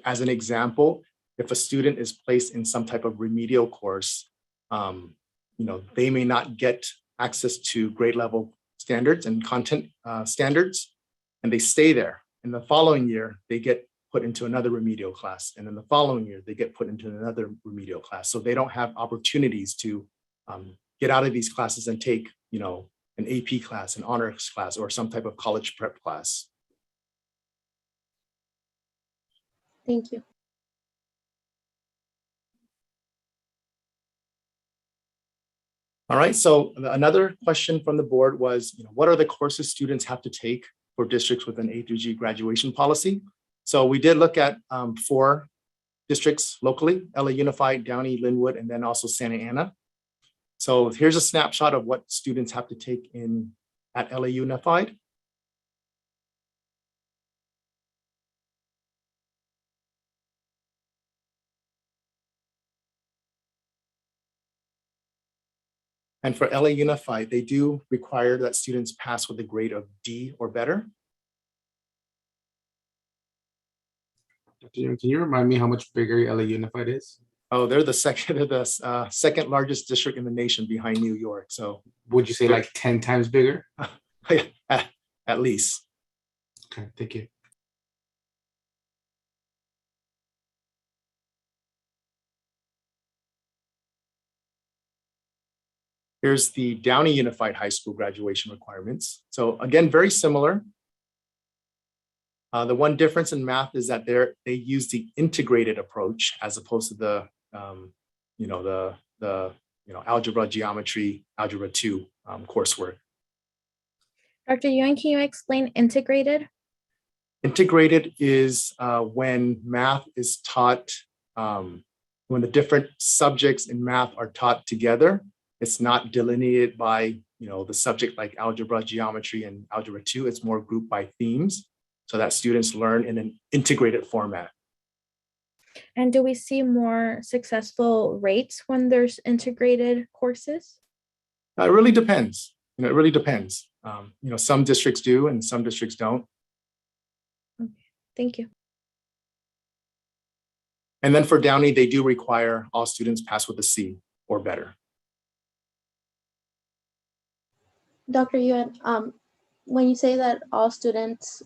as an example, if a student is placed in some type of remedial course, they may not get access to grade level standards and content standards, and they stay there. In the following year, they get put into another remedial class. And then the following year, they get put into another remedial class. So they don't have opportunities to get out of these classes and take, an AP class, an honors class, or some type of college prep class. Thank you. All right, so another question from the board was, what are the courses students have to take for districts with an A through G graduation policy? So we did look at 4 districts locally, LA Unified, Downey, Linwood, and then also Santa Ana. So here's a snapshot of what students have to take at LA Unified. And for LA Unified, they do require that students pass with a grade of D or better. Can you remind me how much bigger LA Unified is? Oh, they're the second largest district in the nation behind New York. So would you say like 10 times bigger? At least. Okay, thank you. Here's the Downey Unified High School graduation requirements. So again, very similar. The one difference in math is that they use the integrated approach as opposed to the algebra, geometry, algebra 2 coursework. Dr. Yuan, can you explain integrated? Integrated is when math is taught, when the different subjects in math are taught together. It's not delineated by, the subject like algebra, geometry, and algebra 2. It's more grouped by themes so that students learn in an integrated format. And do we see more successful rates when there's integrated courses? It really depends. It really depends. Some districts do and some districts don't. Okay, thank you. And then for Downey, they do require all students pass with a C or better. Dr. Yuan, when you say that all students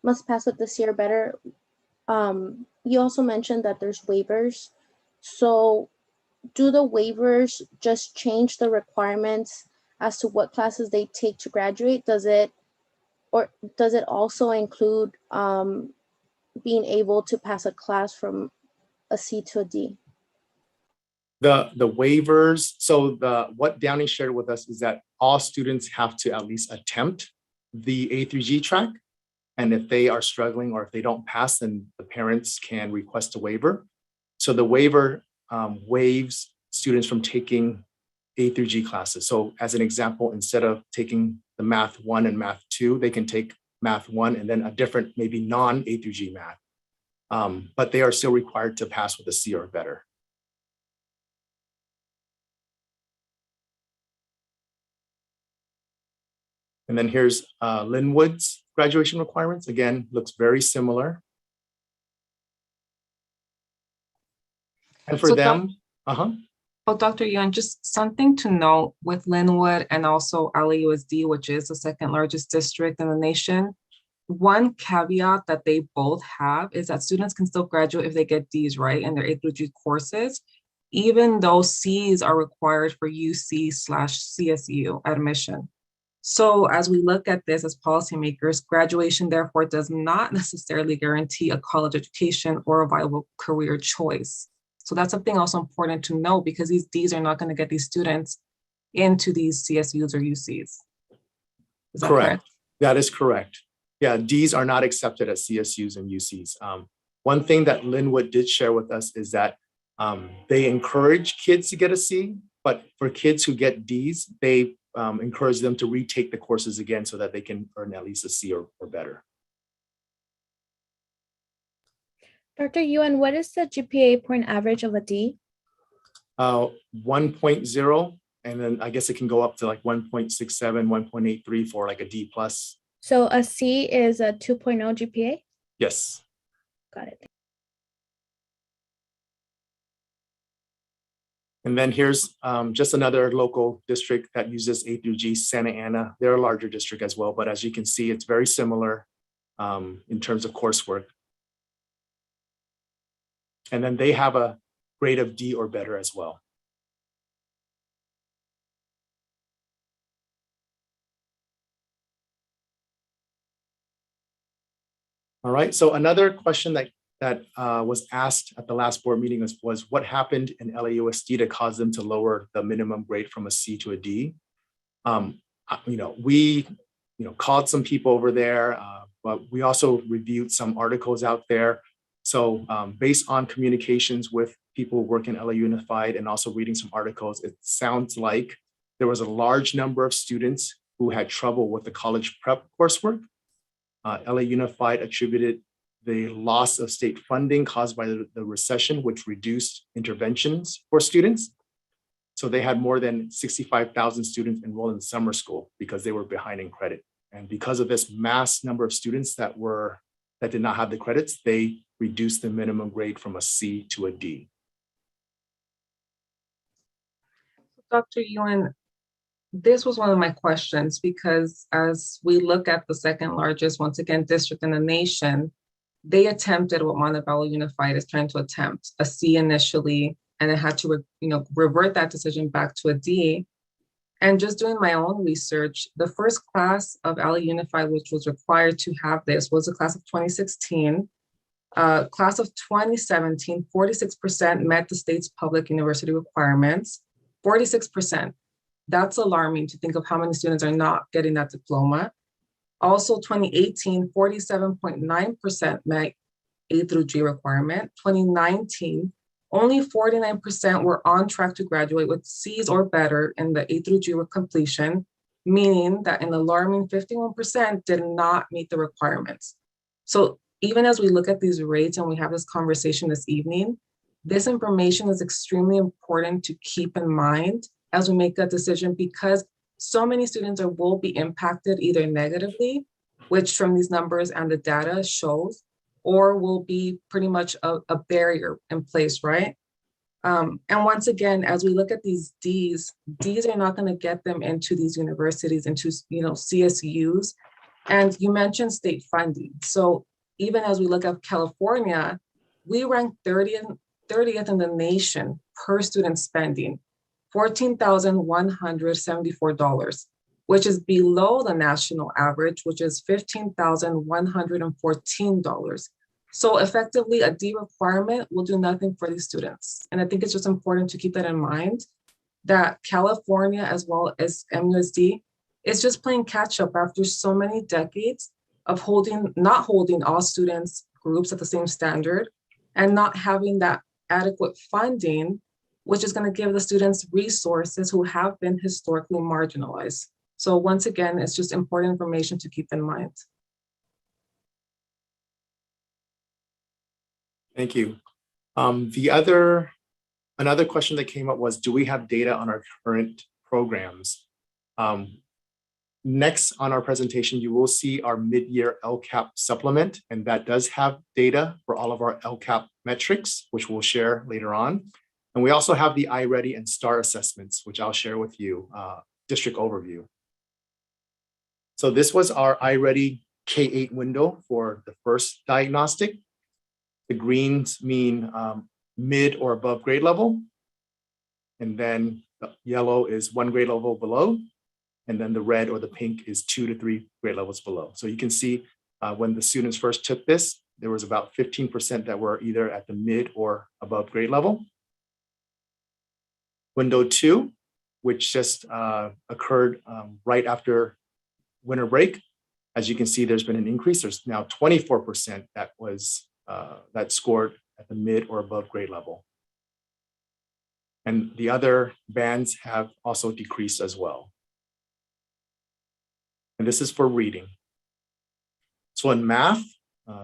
must pass with the C or better, you also mentioned that there's waivers. So do the waivers just change the requirements as to what classes they take to graduate? Does it also include being able to pass a class from a C to a D? The waivers, so what Downey shared with us is that all students have to at least attempt the A through G track. And if they are struggling or if they don't pass, then the parents can request a waiver. So the waiver waives students from taking A through G classes. So as an example, instead of taking the Math 1 and Math 2, they can take Math 1 and then a different, maybe non-A through G math. But they are still required to pass with a C or better. And then here's Linwood's graduation requirements. Again, looks very similar. And for So them, Oh, Dr. Yuan, just something to note with Linwood and also LAUSD, which is the second largest district in the nation. One caveat that they both have is that students can still graduate if they get Ds, right, in their A through G courses, even though Cs are required for UC/CSU admission. So as we look at this as policymakers, graduation therefore does not necessarily guarantee a college education or a viable career choice. So that's something also important to know because these Ds are not going to get these students into these CSUs or UCs. Is that correct? That is correct. Yeah, Ds are not accepted at CSUs and UCs. One thing that Linwood did share with us is that they encourage kids to get a C, but for kids who get Ds, they encourage them to retake the courses again so that they can earn at least a C or better. Dr. Yuan, what is the GPA point average of a D? 1.0 And then I guess it can go up to like 1.67, 1.83 for like a D plus. So a C is a 2.0 GPA? Yes. Got it. And then here's just another local district that uses A through G, Santa Ana. They're a larger district as well, but as you can see, it's very similar in terms of coursework. And then they have a grade of D or better as well. All right, so another question that was asked at the last board meeting was what happened in LAUSD to cause them to lower the minimum grade from a C to a D? We called some people over there, but we also reviewed some articles out there. So based on communications with people who work in LA Unified and also reading some articles, it sounds like there was a large number of students who had trouble with the college prep coursework. LA Unified attributed the loss of state funding caused by the recession, which reduced interventions for students. So they had more than 65,000 students enrolled in summer school because they were behind in credit. And because of this mass number of students that did not have the credits, they reduced the minimum grade from a C to a D. Dr. Yuen, this was one of my questions because as we look at the second largest, once again, district in the nation, they attempted what Montebello Unified is trying to attempt, a C initially, and it had to revert that decision back to a D. And just doing my own research, the first class of LA Unified, which was required to have this, was the class of 2016. Class of 2017, 46% met the state's public university requirements, 46%. That's alarming to think of how many students are not getting that diploma. Also 2018, 47.9% met A through G requirement. 2019, only 49% were on track to graduate with C's or better in the A through G completion, meaning that an alarming 51% did not meet the requirements. So even as we look at these rates and we have this conversation this evening, this information is extremely important to keep in mind as we make that decision, because so many students will be impacted either negatively, which from these numbers and the data shows, or will be pretty much a barrier in place, right? And once again, as we look at these Ds are not going to get them into these universities, into CSUs. And you mentioned state funding. So even as we look at California, we rank 30th in the nation per student spending, $14,174, which is below the national average, which is $15,114. So effectively, a D requirement will do nothing for these students. And I think it's just important to keep that in mind, that California, as well as MUSD, is just playing catch up after so many decades of not holding all students groups at the same standard and not having that adequate funding, which is going to give the students resources who have been historically marginalized. So once again, it's just important information to keep in mind. Thank you. Another question that came up was, do we have data on our current programs? Next on our presentation, you will see our mid-year LCAP supplement, and that does have data for all of our LCAP metrics, which we'll share later on. And we also have the iReady and STAR assessments, which I'll share with you, district overview. So this was our iReady K-8 window for the first diagnostic. The greens mean mid or above grade level. And then the yellow is 1 grade level below. And then the red or the pink is 2 to 3 grade levels below. So you can see when the students first took this, there was about 15% that were either at the mid or above grade level. Window 2, which just occurred right after winter break. As you can see, there's been an increase. There's now 24% that scored at the mid or above grade level. And the other bands have also decreased as well. And this is for reading. So in math,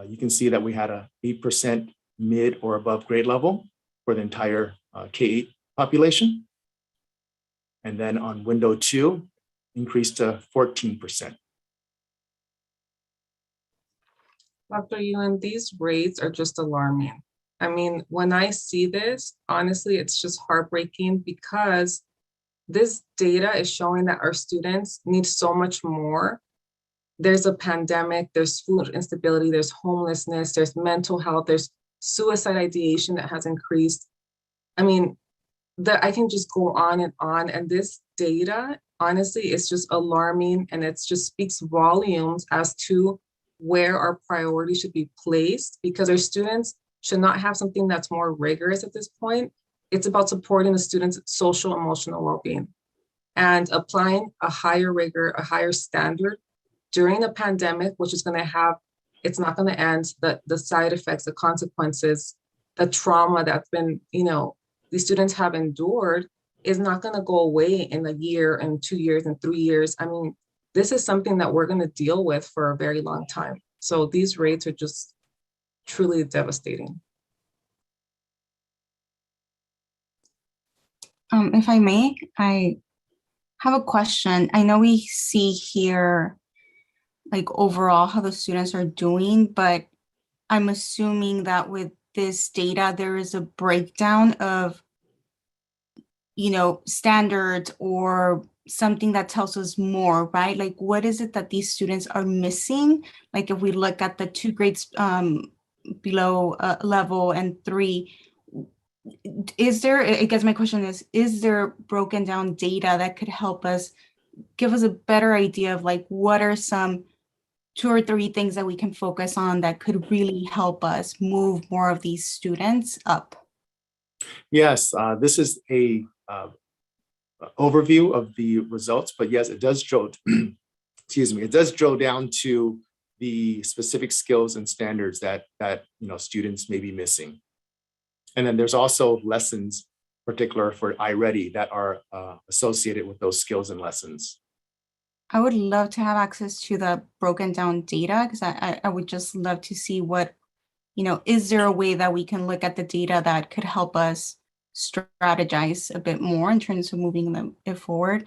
you can see that we had a 8% mid or above grade level for the entire K-8 population. And then on window 2, increased to 14%. Dr. Ewan, these rates are just alarming. I mean, when I see this, honestly, it's just heartbreaking because this data is showing that our students need so much more. There's a pandemic, there's food instability, there's homelessness, there's mental health, there's suicide ideation that has increased. I mean, I can just go on. And this data, honestly, is just alarming, and it just speaks volumes as to where our priorities should be placed, because our students should not have something that's more rigorous at this point. It's about supporting the students' social emotional well-being and applying a higher rigor, a higher standard during the pandemic, which is going to have, it's not going to end, the side effects, the consequences, the trauma that's been, these students have endured is not going to go away in a year and 2 years and 3 years. I mean, this is something that we're going to deal with for a very long time. So these rates are just truly devastating. If I may, I have a question. I know we see here, like overall how the students are doing, but I'm assuming that with this data, there is a breakdown of, standards or something that tells us more, right? Like, what is it that these students are missing? Like, if we look at the 2 grades below level and 3, is there, I guess my question is there broken down data that could help us, give us a better idea of like, what are some 2 or 3 things that we can focus on that could really help us move more of these students up? Yes, this is a overview of the results, but yes, it does drill, excuse me, it does drill down to the specific skills and standards that students may be missing. And then there's also lessons particular for iReady that are associated with those skills and lessons. I would love to have access to the broken down data, because I would just love to see what, is there a way that we can look at the data that could help us strategize a bit more in terms of moving it forward.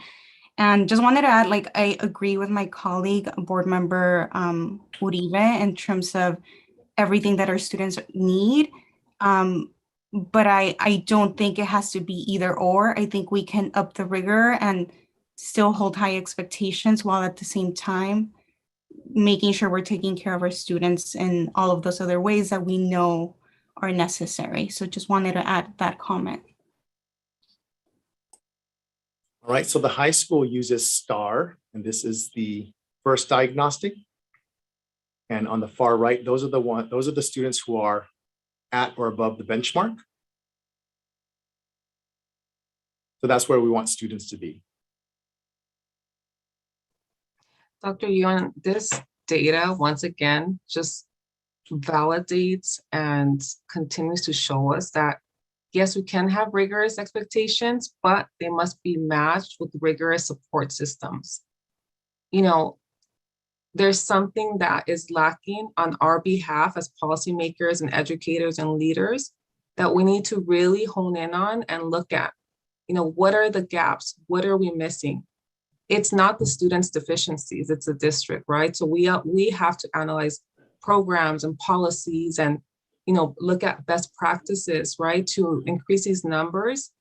And just wanted to add, like, I agree with my colleague, board member Uribe, in terms of everything that our students need. But I don't think it has to be either or. I think we can up the rigor and still hold high expectations while at the same time making sure we're taking care of our students in all of those other ways that we know are necessary. So just wanted to add that comment. All right, so the high school uses STAR, and this is the first diagnostic. And on the far right, those are the students who are at or above the benchmark. So that's where we want students to be. Dr. Yuan, this data, once again, just validates and continues to show us that, yes, we can have rigorous expectations, but they must be matched with rigorous support systems. There's something that is lacking on our behalf as policymakers and educators and leaders that we need to really hone in on and look at. What are the gaps? What are we missing? It's not the students' deficiencies, it's the district, right? So we have to analyze programs and policies and, look at best practices, right? To increase these numbers.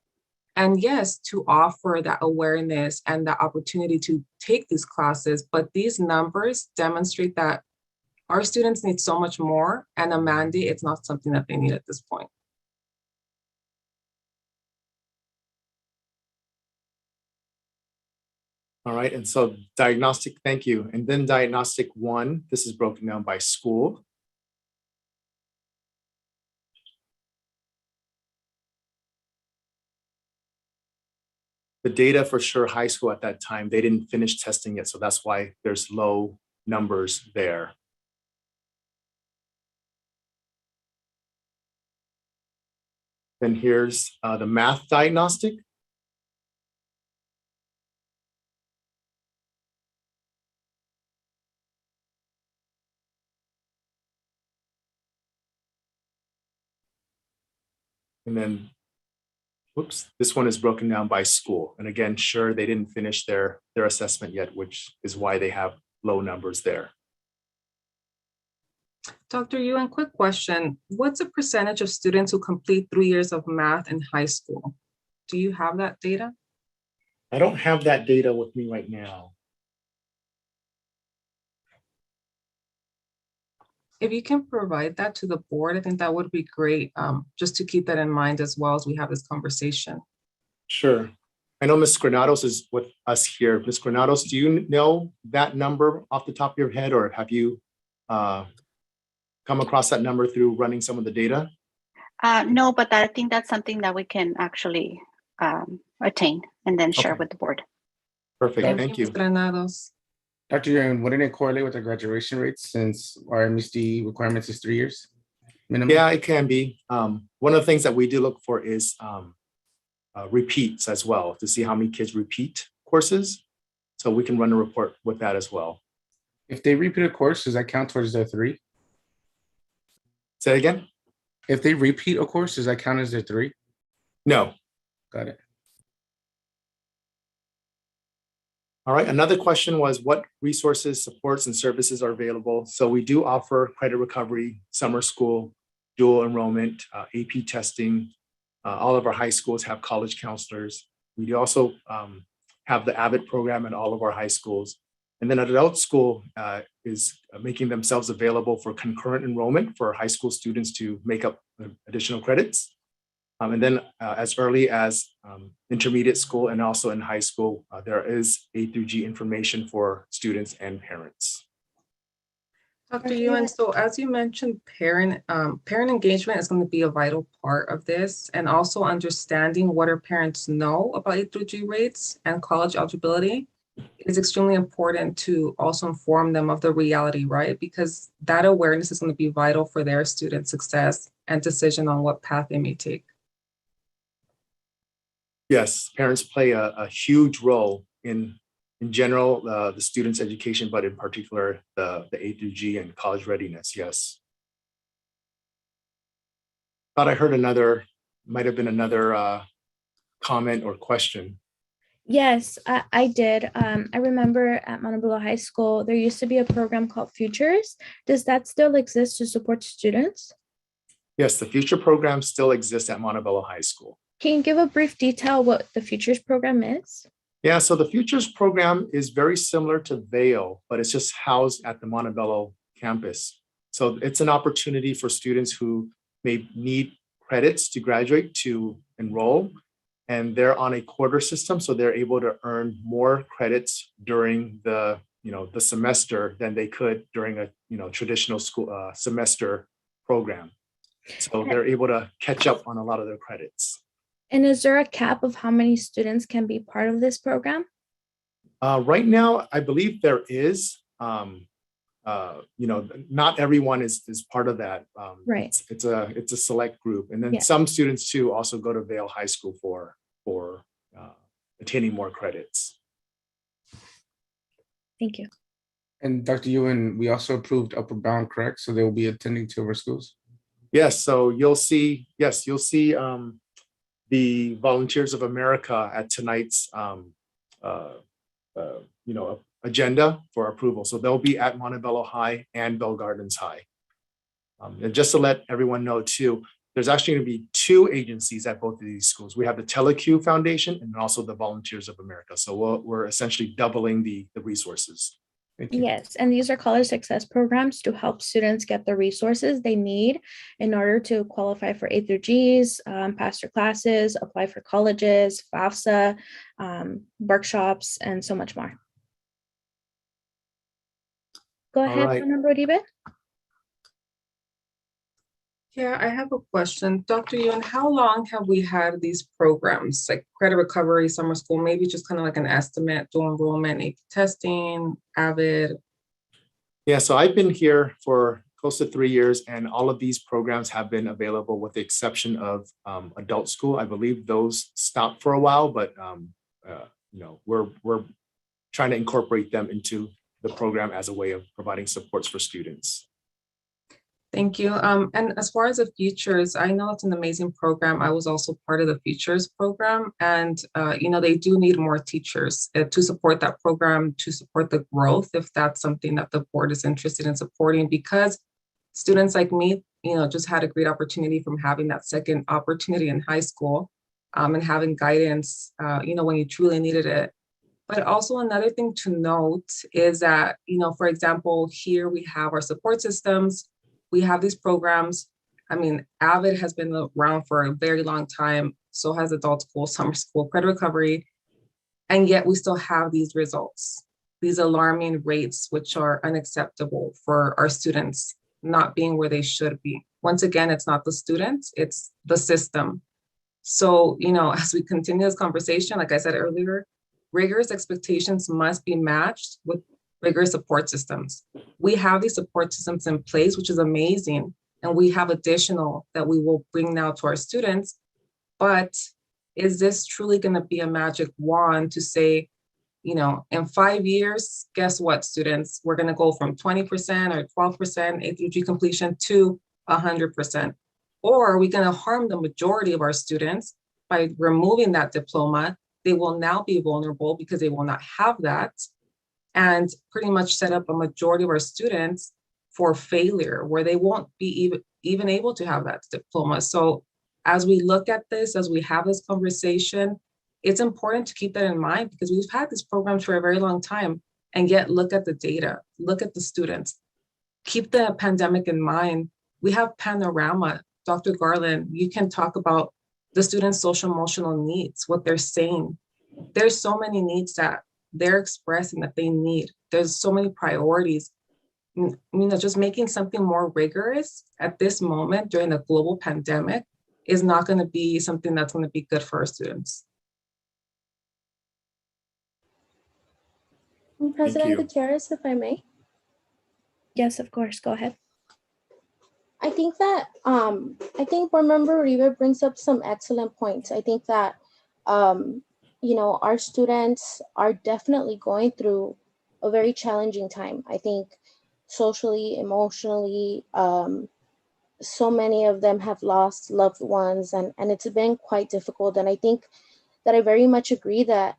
And yes, to offer that awareness and the opportunity to take these classes, but these numbers demonstrate that our students need so much more, and a mandate, it's not something that they need at this point. All right, and so diagnostic, thank you. And then diagnostic 1, this is broken down by school. The data for Sure High School at that time, they didn't finish testing yet, so that's why there's low numbers there. Then here's the math diagnostic. And then Whoops, this one is broken down by school. And again, sure, they didn't finish their assessment yet, which is why they have low numbers there. Dr. Yuan, quick question. What's the percentage of students who complete 3 years of math in high school? Do you have that data? I don't have that data with me right now. If you can provide that to the board, I think that would be great, just to keep that in mind as well as we have this conversation. Sure. I know Ms. Granados is with us here. Ms. Granados, do you know that number off the top of your head, or have you come across that number through running some of the data? No, but I think that's something that we can actually attain and then share with the board. Perfect, thank you. Ms. Granados. Dr. Yuan, wouldn't it correlate with the graduation rates since our MSD requirements is 3 years minimum? Yeah, it can be. One of the things that we do look for is repeats as well, to see how many kids repeat courses. So we can run a report with that as well. If they repeat a course, does that count towards their 3? Say again? If they repeat a course, does that count as their 3? No. Got it. All right, another question was what resources, supports, and services are available? So we do offer credit recovery, summer school, dual enrollment, AP testing. All of our high schools have college counselors. We do also have the AVID program in all of our high schools. And then adult school is making themselves available for concurrent enrollment for high school students to make up additional credits. And then as early as intermediate school and also in high school, there is A through G information for students and parents. Dr. Yuan, so as you mentioned, parent engagement is going to be a vital part of this, and also understanding what our parents know about A through G rates and college eligibility is extremely important to also inform them of the reality, right? Because that awareness is going to be vital for their student success and decision on what path they may take. Yes, parents play a huge role in general, the student's education, but in particular, the A through G and college readiness, yes. Thought I heard might have been another comment or question. Yes, I did. I remember at Montebello High School, there used to be a program called Futures. Does that still exist to support students? Yes, the Future program still exists at Montebello High School. Can you give a brief detail what the Futures program is? Yeah, so the Futures program is very similar to Vail, but it's just housed at the Montebello campus. So it's an opportunity for students who may need credits to graduate to enroll, and they're on a quarter system, so they're able to earn more credits during the semester than they could during a traditional school semester program. So they're able to catch up on a lot of their credits. And is there a cap of how many students can be part of this program? Right now, I believe there is. Not everyone is part of that. Right. It's a select group, and then Yeah. some students too also go to Vail High School for attaining more credits. Thank you. And Dr. Yuan, we also approved Upward Bound, correct? So they will be attending two of our schools? Yes, so you'll see the Volunteers of America at tonight's agenda for approval. So they'll be at Montebello High and Bell Gardens High. And just to let everyone know too, there's actually going to be two agencies at both of these schools. We have the TeleQ Foundation and also the Volunteers of America. So we're essentially doubling the resources. Yes, and these are college success programs to help students get the resources they need in order to qualify for A through Gs, pass their classes, apply for colleges, FAFSA, workshops, and so much more. Go ahead, right. Member Uribe. Yeah, I have a question. Dr. Yuan, how long have we had these programs, like credit recovery, summer school, maybe just kind of like an estimate, dual enrollment, AP testing, AVID? Yeah, so I've been here for close to 3 years, and all of these programs have been available with the exception of adult school. I believe those stopped for a while, but we're trying to incorporate them into the program as a way of providing supports for students. Thank you. And as far as the Futures, I know it's an amazing program. I was also part of the Futures program, and they do need more teachers to support that program, to support the growth, if that's something that the board is interested in supporting, because students like me, just had a great opportunity from having that second opportunity in high school, and having guidance, when you truly needed it. But also another thing to note is that, for example, here we have our support systems. We have these programs. I mean, AVID has been around for a very long time. So has adult school, summer school, credit recovery. And yet we still have these results, these alarming rates, which are unacceptable for our students not being where they should be. Once again, it's not the students, it's the system. So, as we continue this conversation, like I said earlier, rigorous expectations must be matched with rigorous support systems. We have these support systems in place, which is amazing. And we have additional that we will bring now to our students. But is this truly going to be a magic wand to say, in 5 years, guess what, students, we're going to go from 20% or 12% A through G completion to 100%. Or are we going to harm the majority of our students by removing that diploma? They will now be vulnerable because they will not have that, and pretty much set up a majority of our students for failure, where they won't be even able to have that diploma. So as we look at this, as we have this conversation, it's important to keep that in mind, because we've had these programs for a very long time, and yet look at the data, look at the students, keep the pandemic in mind. We have Panorama. Dr. Garland, you can talk about the students' social emotional needs, what they're saying. There's so many needs that they're expressing that they need. There's so many priorities. Just making something more rigorous at this moment during the global pandemic is not going to be something that's going to be good for our students. President Gutierrez, if I may. Yes, of course. Go ahead. I think that Board Member Uribe brings up some excellent points. I think that our students are definitely going through a very challenging time. I think socially, emotionally, so many of them have lost loved ones, and it's been quite difficult. And I think that I very much agree that,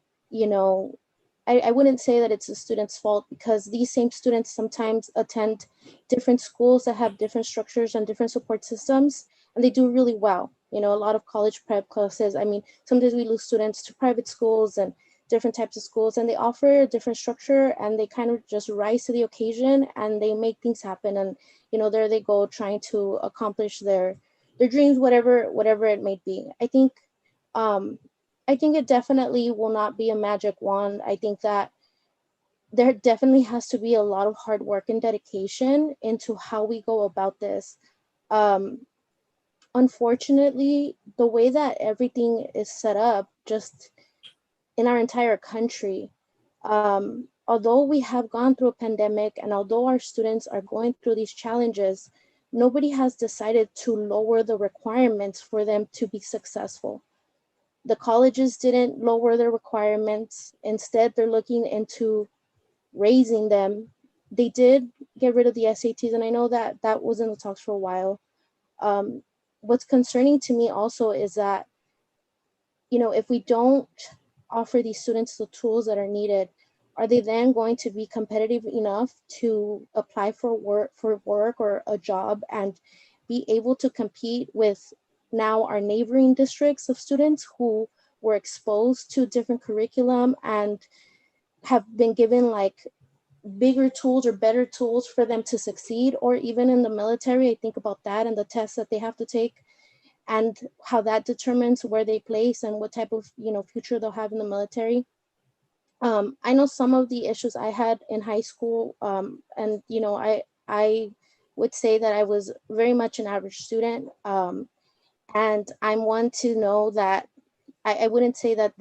I wouldn't say that it's the students' fault, because these same students sometimes attend different schools that have different structures and different support systems, and they do really well. A lot of college prep classes. I mean, sometimes we lose students to private schools and different types of schools, and they offer a different structure, and they kind of just rise to the occasion, and they make things happen. And, there they go trying to accomplish their dreams, whatever it may be. I think it definitely will not be a magic wand. I think that there definitely has to be a lot of hard work and dedication into how we go about this. Unfortunately, the way that everything is set up just in our entire country, although we have gone through a pandemic, and although our students are going through these challenges, nobody has decided to lower the requirements for them to be successful. The colleges didn't lower their requirements. Instead, they're looking into raising them. They did get rid of the SATs, and I know that that was in the talks for a while. What's concerning to me also is that, if we don't offer these students the tools that are needed, are they then going to be competitive enough to apply for work or a job and be able to compete with now our neighboring districts of students who were exposed to different curriculum and have been given like bigger tools or better tools for them to succeed? Or even in the military, I think about that and the tests that they have to take and how that determines where they place and what type of future they'll have in the military. I know some of the issues I had in high school, and I would say that I was very much an average student. And I'm one to know that I wouldn't say that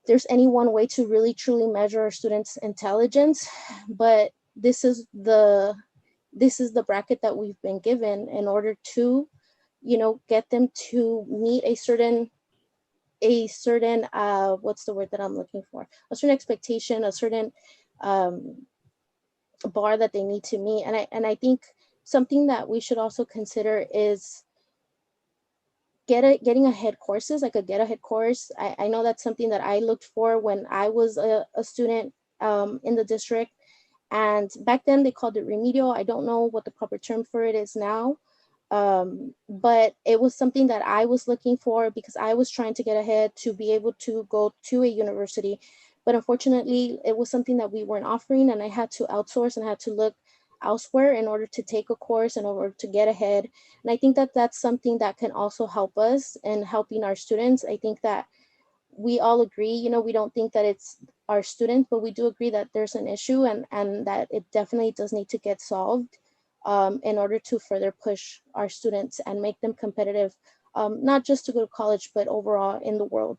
there's any one way to really truly measure our students' intelligence, but this is the bracket that we've been given in order to, get them to meet a certain what's the word that I'm looking for? A certain expectation, a certain bar that they need to meet. And I think something that we should also consider is getting ahead courses, like a get ahead course. I know that's something that I looked for when I was a student in the district. And back then they called it remedial. I don't know what the proper term for it is now. But it was something that I was looking for because I was trying to get ahead to be able to go to a university. But unfortunately, it was something that we weren't offering, and I had to outsource and had to look elsewhere in order to take a course in order to get ahead. And I think that that's something that can also help us in helping our students. I think that we all agree, you know, we don't think that it's our students, but we do agree that there's an issue and that it definitely does need to get solved in order to further push our students and make them competitive, not just to go to college, but overall in the world.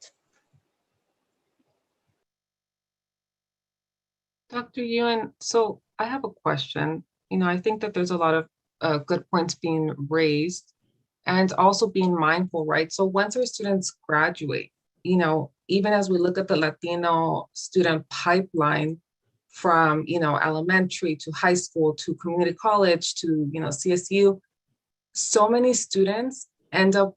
Dr. Ewan, so I have a question. You know, I think that there's a lot of good points being raised and also being mindful, right? So once our students graduate, you know, even as we look at the Latino student pipeline from, you know, elementary to high school to community college to, you know, CSU, so many students end up,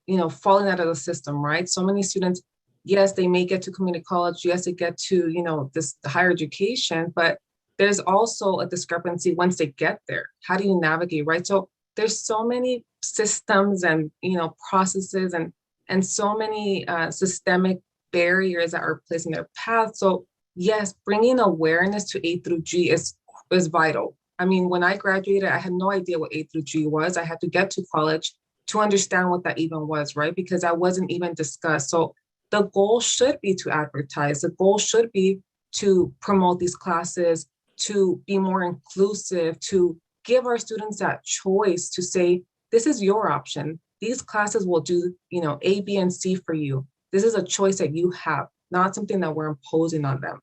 you know, falling out of the system, right? So many students, yes, they may get to community college, yes, they get to, you know, this higher education, but there's also a discrepancy once they get there. How do you navigate, right? So there's so many systems and, you know, processes and so many systemic barriers that are placed in their path. So yes, bringing awareness to A through G is vital. I mean, when I graduated, I had no idea what A through G was. I had to get to college to understand what that even was, right? Because that wasn't even discussed. So the goal should be to advertise. The goal should be to promote these classes, to be more inclusive, to give our students that choice to say, this is your option. These classes will do, you know, A, B, and C for you. This is a choice that you have, not something that we're imposing on them.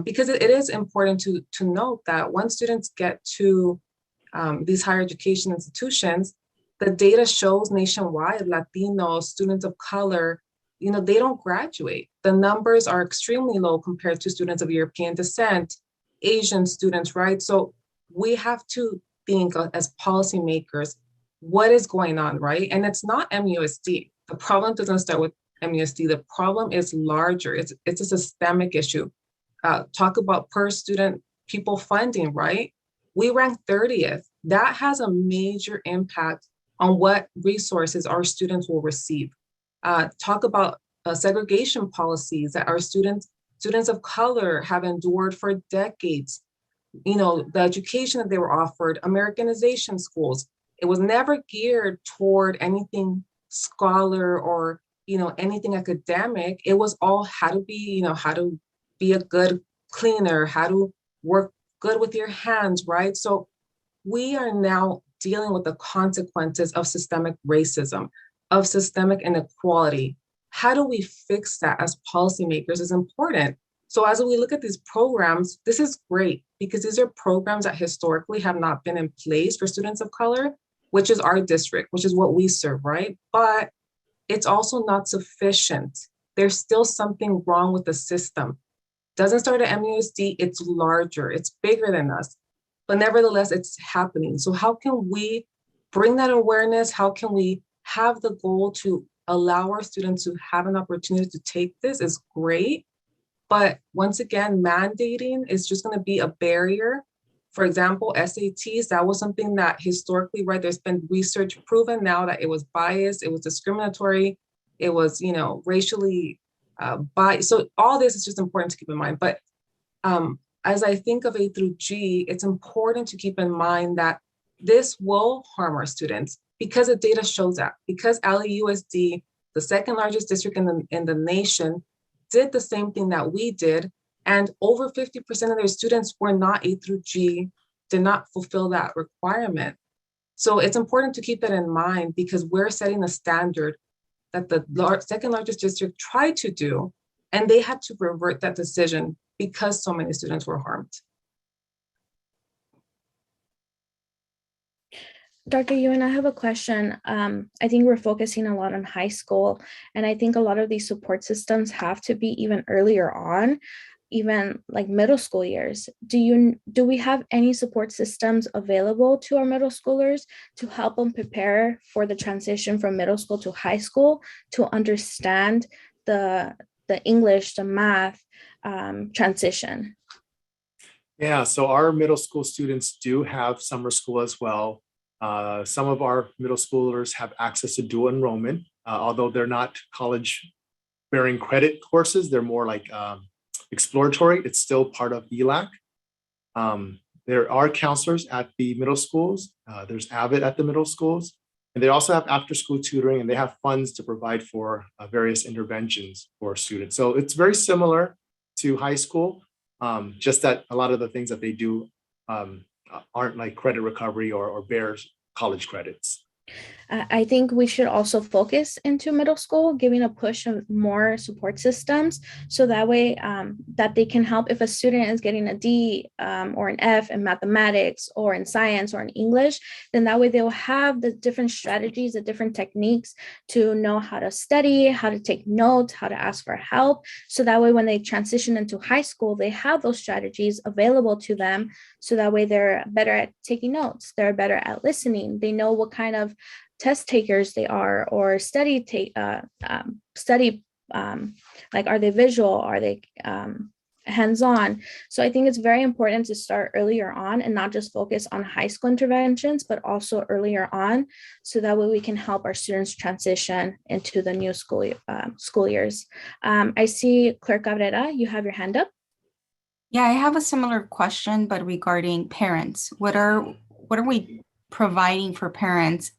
Because it is important to note that once students get to these higher education institutions, the data shows nationwide, Latino students of color, you know, they don't graduate. The numbers are extremely low compared to students of European descent, Asian students, right? So we have to think as policymakers, what is going on, right? And it's not MUSD. The problem doesn't start with MUSD. The problem is larger. It's a systemic issue. Talk about per student people funding, right? We rank 30th. That has a major impact on what resources our students will receive. Talk about segregation policies that our students of color have endured for decades. You know, the education that they were offered, Americanization schools, it was never geared toward anything scholar or, you know, anything academic. It was all how to be, you know, how to be a good cleaner, how to work good with your hands, right? So we are now dealing with the consequences of systemic racism, of systemic inequality. How do we fix that as policymakers is important. So as we look at these programs, this is great because these are programs that historically have not been in place for students of color, which is our district, which is what we serve, right? But it's also not sufficient. There's still something wrong with the system. Doesn't start at MUSD, it's larger, it's bigger than us, but nevertheless, it's happening. So how can we bring that awareness? How can we have the goal to allow our students to have an opportunity to take this is great. But once again, mandating is just going to be a barrier. For example, SATs, that was something that historically, right, there's been research proven now that it was biased, it was discriminatory, it was, you know, racially biased. So all this is just important to keep in mind. But as I think of A through G, it's important to keep in mind that this will harm our students because the data shows that. Because LAUSD, the second largest district in the nation, did the same thing that we did, and over 50% of their students were not A through G, did not fulfill that requirement. So it's important to keep that in mind because we're setting a standard that the second largest district tried to do, and they had to revert that decision because so many students were harmed. Dr. Ewan, I have a question. I think we're focusing a lot on high school, and I think a lot of these support systems have to be even earlier on. even like middle school years. Do we have any support systems available to our middle schoolers to help them prepare for the transition from middle school to high school, to understand the English, the math transition? Yeah, so our middle school students do have summer school as well. Some of our middle schoolers have access to dual enrollment, although they're not college bearing credit courses. They're more like exploratory. It's still part of ELAC. There are counselors at the middle schools. There's AVID at the middle schools. And they also have after school tutoring, and they have funds to provide for various interventions for students. So it's very similar to high school, just that a lot of the things that they do aren't like credit recovery or bears college credits. I think we should also focus into middle school, giving a push of more support systems, so that way that they can help if a student is getting a D or an F in mathematics or in science or in English, then that way they will have the different strategies, the different techniques to know how to study, how to take notes, how to ask for help. So that way when they transition into high school, they have those strategies available to them. So that way they're better at taking notes, they're better at listening, they know what kind of test takers they are, or like, are they visual, are they hands-on? So I think it's very important to start earlier on and not just focus on high school interventions, but also earlier on, so that way we can help our students transition into the new school years. I see Clerk Cabrera, you have your hand up. Yeah, I have a similar question, but regarding parents. What are we providing for parents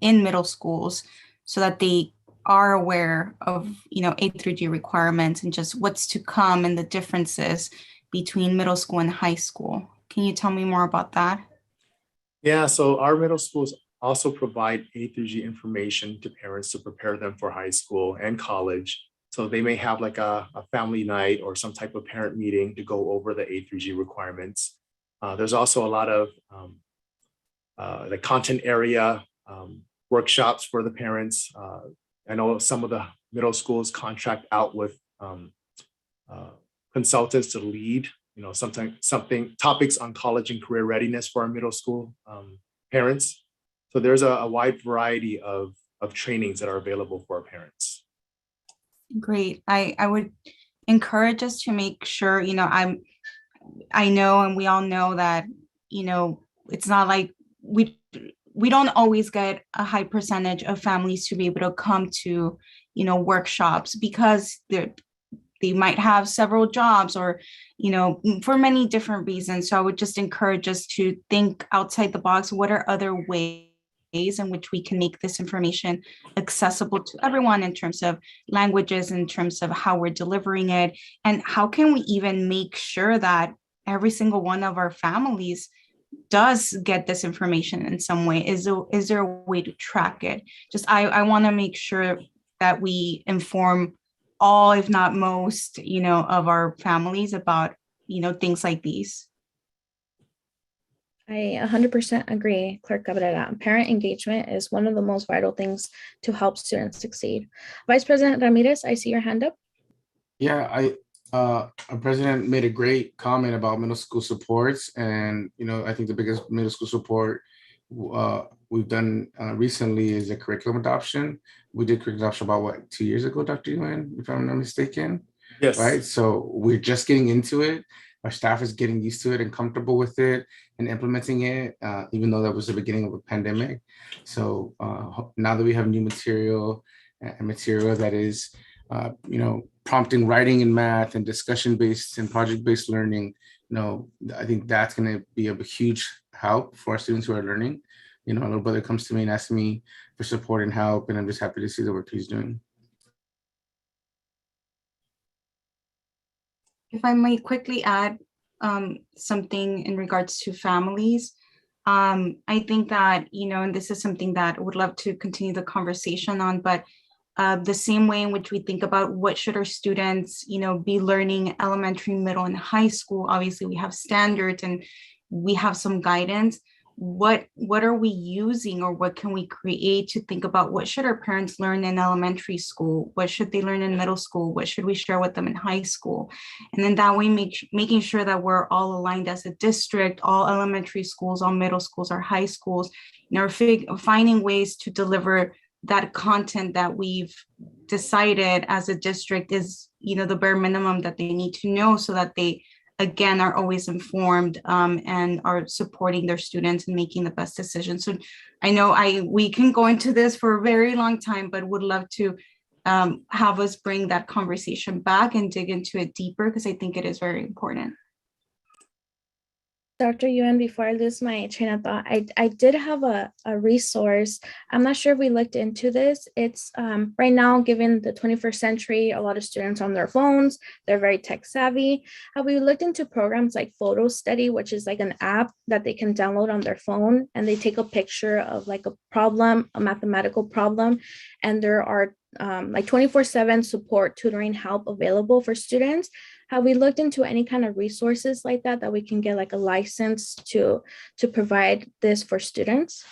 in middle schools so that they are aware of, A through G requirements and just what's to come and the differences between middle school and high school? Can you tell me more about that? Yeah, so our middle schools also provide A through G information to parents to prepare them for high school and college. So they may have like a family night or some type of parent meeting to go over the A through G requirements. There's also a lot of the content area workshops for the parents. I know some of the middle schools contract out with consultants to lead, topics on college and career readiness for our middle school parents. So there's a wide variety of trainings that are available for our parents. Great. I would encourage us to make sure, I know, and we all know that, it's not like we don't always get a high percentage of families to be able to come to, workshops, because they might have several jobs or, for many different reasons. So I would just encourage us to think outside the box. What are other ways in which we can make this information accessible to everyone in terms of languages, in terms of how we're delivering it, and how can we even make sure that every single one of our families does get this information in some way? Is there a way to track it? I want to make sure that we inform all, if not most, of our families about, things like these. I 100% agree, Clerk Cabrera. Parent engagement is one of the most vital things to help students succeed. Vice President Ramirez, I see your hand up. Yeah, our president made a great comment about middle school supports, and I think the biggest middle school support we've done recently is a curriculum adoption. We did curriculum adoption about 2 years ago, Dr. Yuan, if I'm not mistaken. Yes. Right. So we're just getting into it. Our staff is getting used to it and comfortable with it and implementing it, even though that was the beginning of a pandemic. So now that we have new material and material that is, prompting writing and math and discussion-based and project-based learning, I think that's going to be a huge help for our students who are learning. A little brother comes to me and asks me for support and help, and I'm just happy to see the work he's doing. If I may quickly add something in regards to families, I think that, and this is something that I would love to continue the conversation on, but the same way in which we think about what should our students, be learning elementary, middle, and high school. Obviously, we have standards and we have some guidance. what are we using, or what can we create to think about what should our parents learn in elementary school? What should they learn in middle school? What should we share with them in high school? And then that way making sure that we're all aligned as a district, all elementary schools, all middle schools, our high schools, finding ways to deliver that content that we've decided as a district is, the bare minimum that they need to know, so that they, again, are always informed and are supporting their students and making the best decisions. So I know we can go into this for a very long time, but would love to have us bring that conversation back and dig into it deeper, because I think it is very important. Dr. Yuan, before I lose my train of thought, I did have a resource. I'm not sure if we looked into this. It's right now, given the 21st century, a lot of students on their phones, they're very tech savvy. We looked into programs like Photo Study, which is like an app that they can download on their phone, and they take a picture of like a problem, a mathematical problem, and there are like 24/7 support, tutoring help available for students. Have we looked into any kind of resources like that we can get like a license to provide this for students?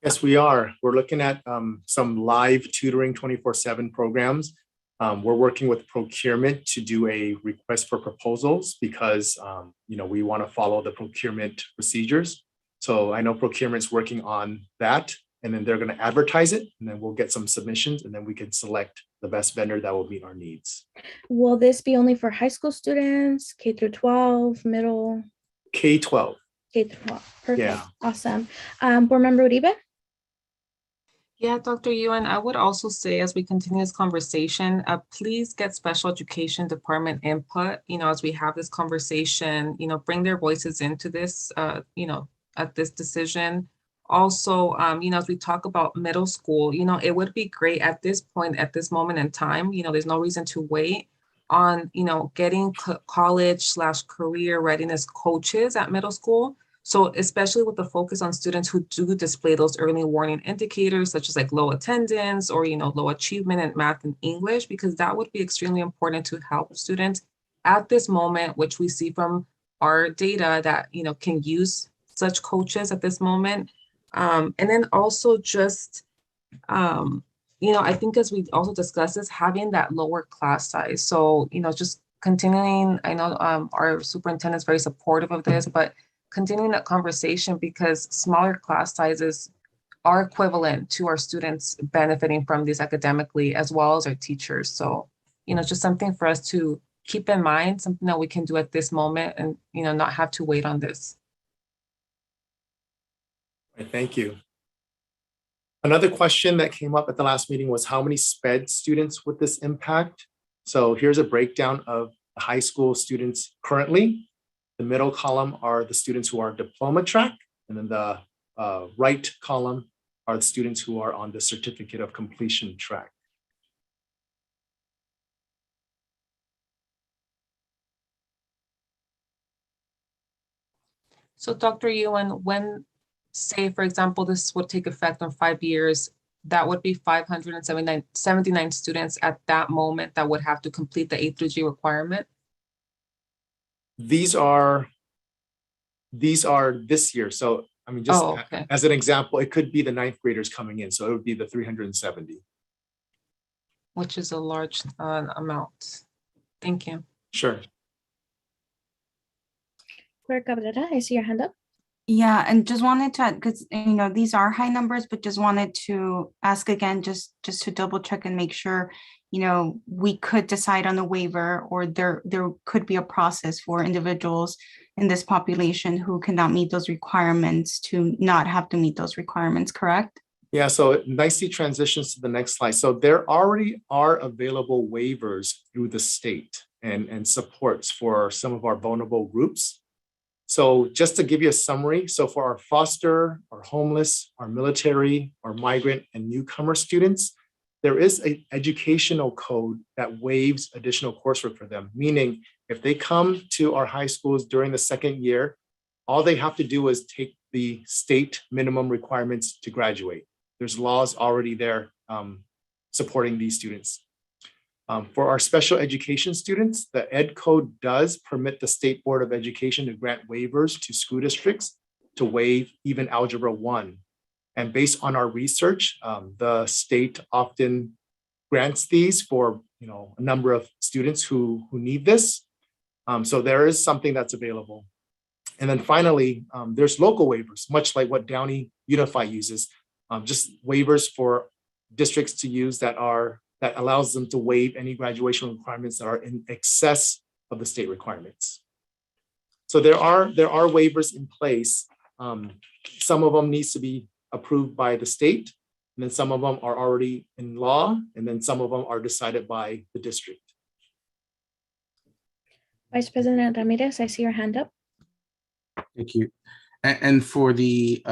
Yes, we are. We're looking at some live tutoring 24/7 programs. We're working with procurement to do a request for proposals because we want to follow the procurement procedures. So I know procurement's working on that, and then they're going to advertise it, and then we'll get some submissions, and then we can select the best vendor that will meet our needs. Will this be only for high school students, K through 12, middle? K-12. K-12, perfect, Yeah. awesome. Board Member Uribe? Yeah, Dr. Yuan, I would also say as we continue this conversation, please get special education department input, as we have this conversation, bring their voices into this, at this decision. Also, as we talk about middle school, it would be great at this point, at this moment in time, there's no reason to wait on, getting college/career readiness coaches at middle school. So especially with the focus on students who do display those early warning indicators, such as like low attendance or, low achievement in math and English, because that would be extremely important to help students at this moment, which we see from our data that, can use such coaches at this moment. And then also just, I think as we also discussed is having that lower class size. So, just continuing, I know our superintendent is very supportive of this, but continuing that conversation because smaller class sizes are equivalent to our students benefiting from this academically as well as our teachers. So, just something for us to keep in mind, something that we can do at this moment and, not have to wait on this. Thank you. Another question that came up at the last meeting was how many SPED students would this impact? So here's a breakdown of the high school students currently. The middle column are the students who are diploma track, and then the right column are the students who are on the certificate of completion track. So Dr. Yuan, when say, for example, this would take effect on 5 years, that would be 579 students at that moment that would have to complete the A through G requirement? These are this year. So, I mean, just as an example, it could be the 9th graders coming in. So it would be the 370. Which is a large amount. Thank you. Sure. Clerk Cabrera, I see your hand up. Yeah, and just wanted to, because these are high numbers, but just wanted to ask again, just to double check and make sure, we could decide on a waiver, or there could be a process for individuals in this population who cannot meet those requirements to not have to meet those requirements, correct? Yeah, so it nicely transitions to the next slide. So there already are available waivers through the state and supports for some of our vulnerable groups. So just to give you a summary, so for our foster, our homeless, our military, our migrant and newcomer students, there is an educational code that waives additional coursework for them, meaning if they come to our high schools during the 2nd year, all they have to do is take the state minimum requirements to graduate. There's laws already there supporting these students. For our special education students, the Ed Code does permit the State Board of Education to grant waivers to school districts to waive even Algebra 1. And based on our research, the state often grants these for a number of students who need this. So there is something that's available. And then finally, there's local waivers, much like what Downey Unify uses, just waivers for districts to use that allows them to waive any graduation requirements that are in excess of the state requirements. So there are waivers in place. Some of them needs to be approved by the state, and then some of them are already in law, and then some of them are decided by the district. Vice President Ramirez, I see your hand up. Thank you. And for the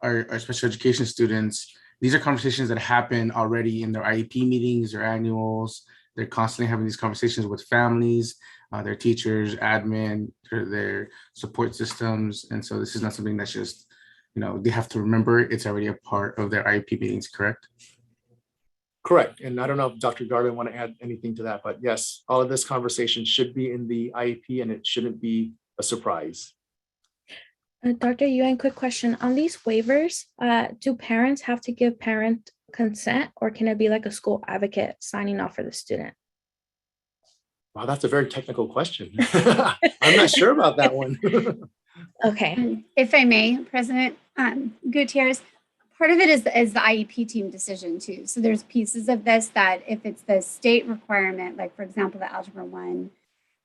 our special education students, these are conversations that happen already in their IEP meetings, their annuals. They're constantly having these conversations with families, their teachers, admin, their support systems. And so this is not something that's just, they have to remember it's already a part of their IEP meetings, correct? Correct. And I don't know if Dr. Garland want to add anything to that, but yes, all of this conversation should be in the IEP and it shouldn't be a surprise. Dr. Yuan, quick question. On these waivers, do parents have to give parent consent, or can it be like a school advocate signing off for the student? Wow, that's a very technical question. I'm not sure about that one. Okay. If I may, President Gutierrez, part of it is the IEP team decision too. So there's pieces of this that if it's the state requirement, like for example, the Algebra 1,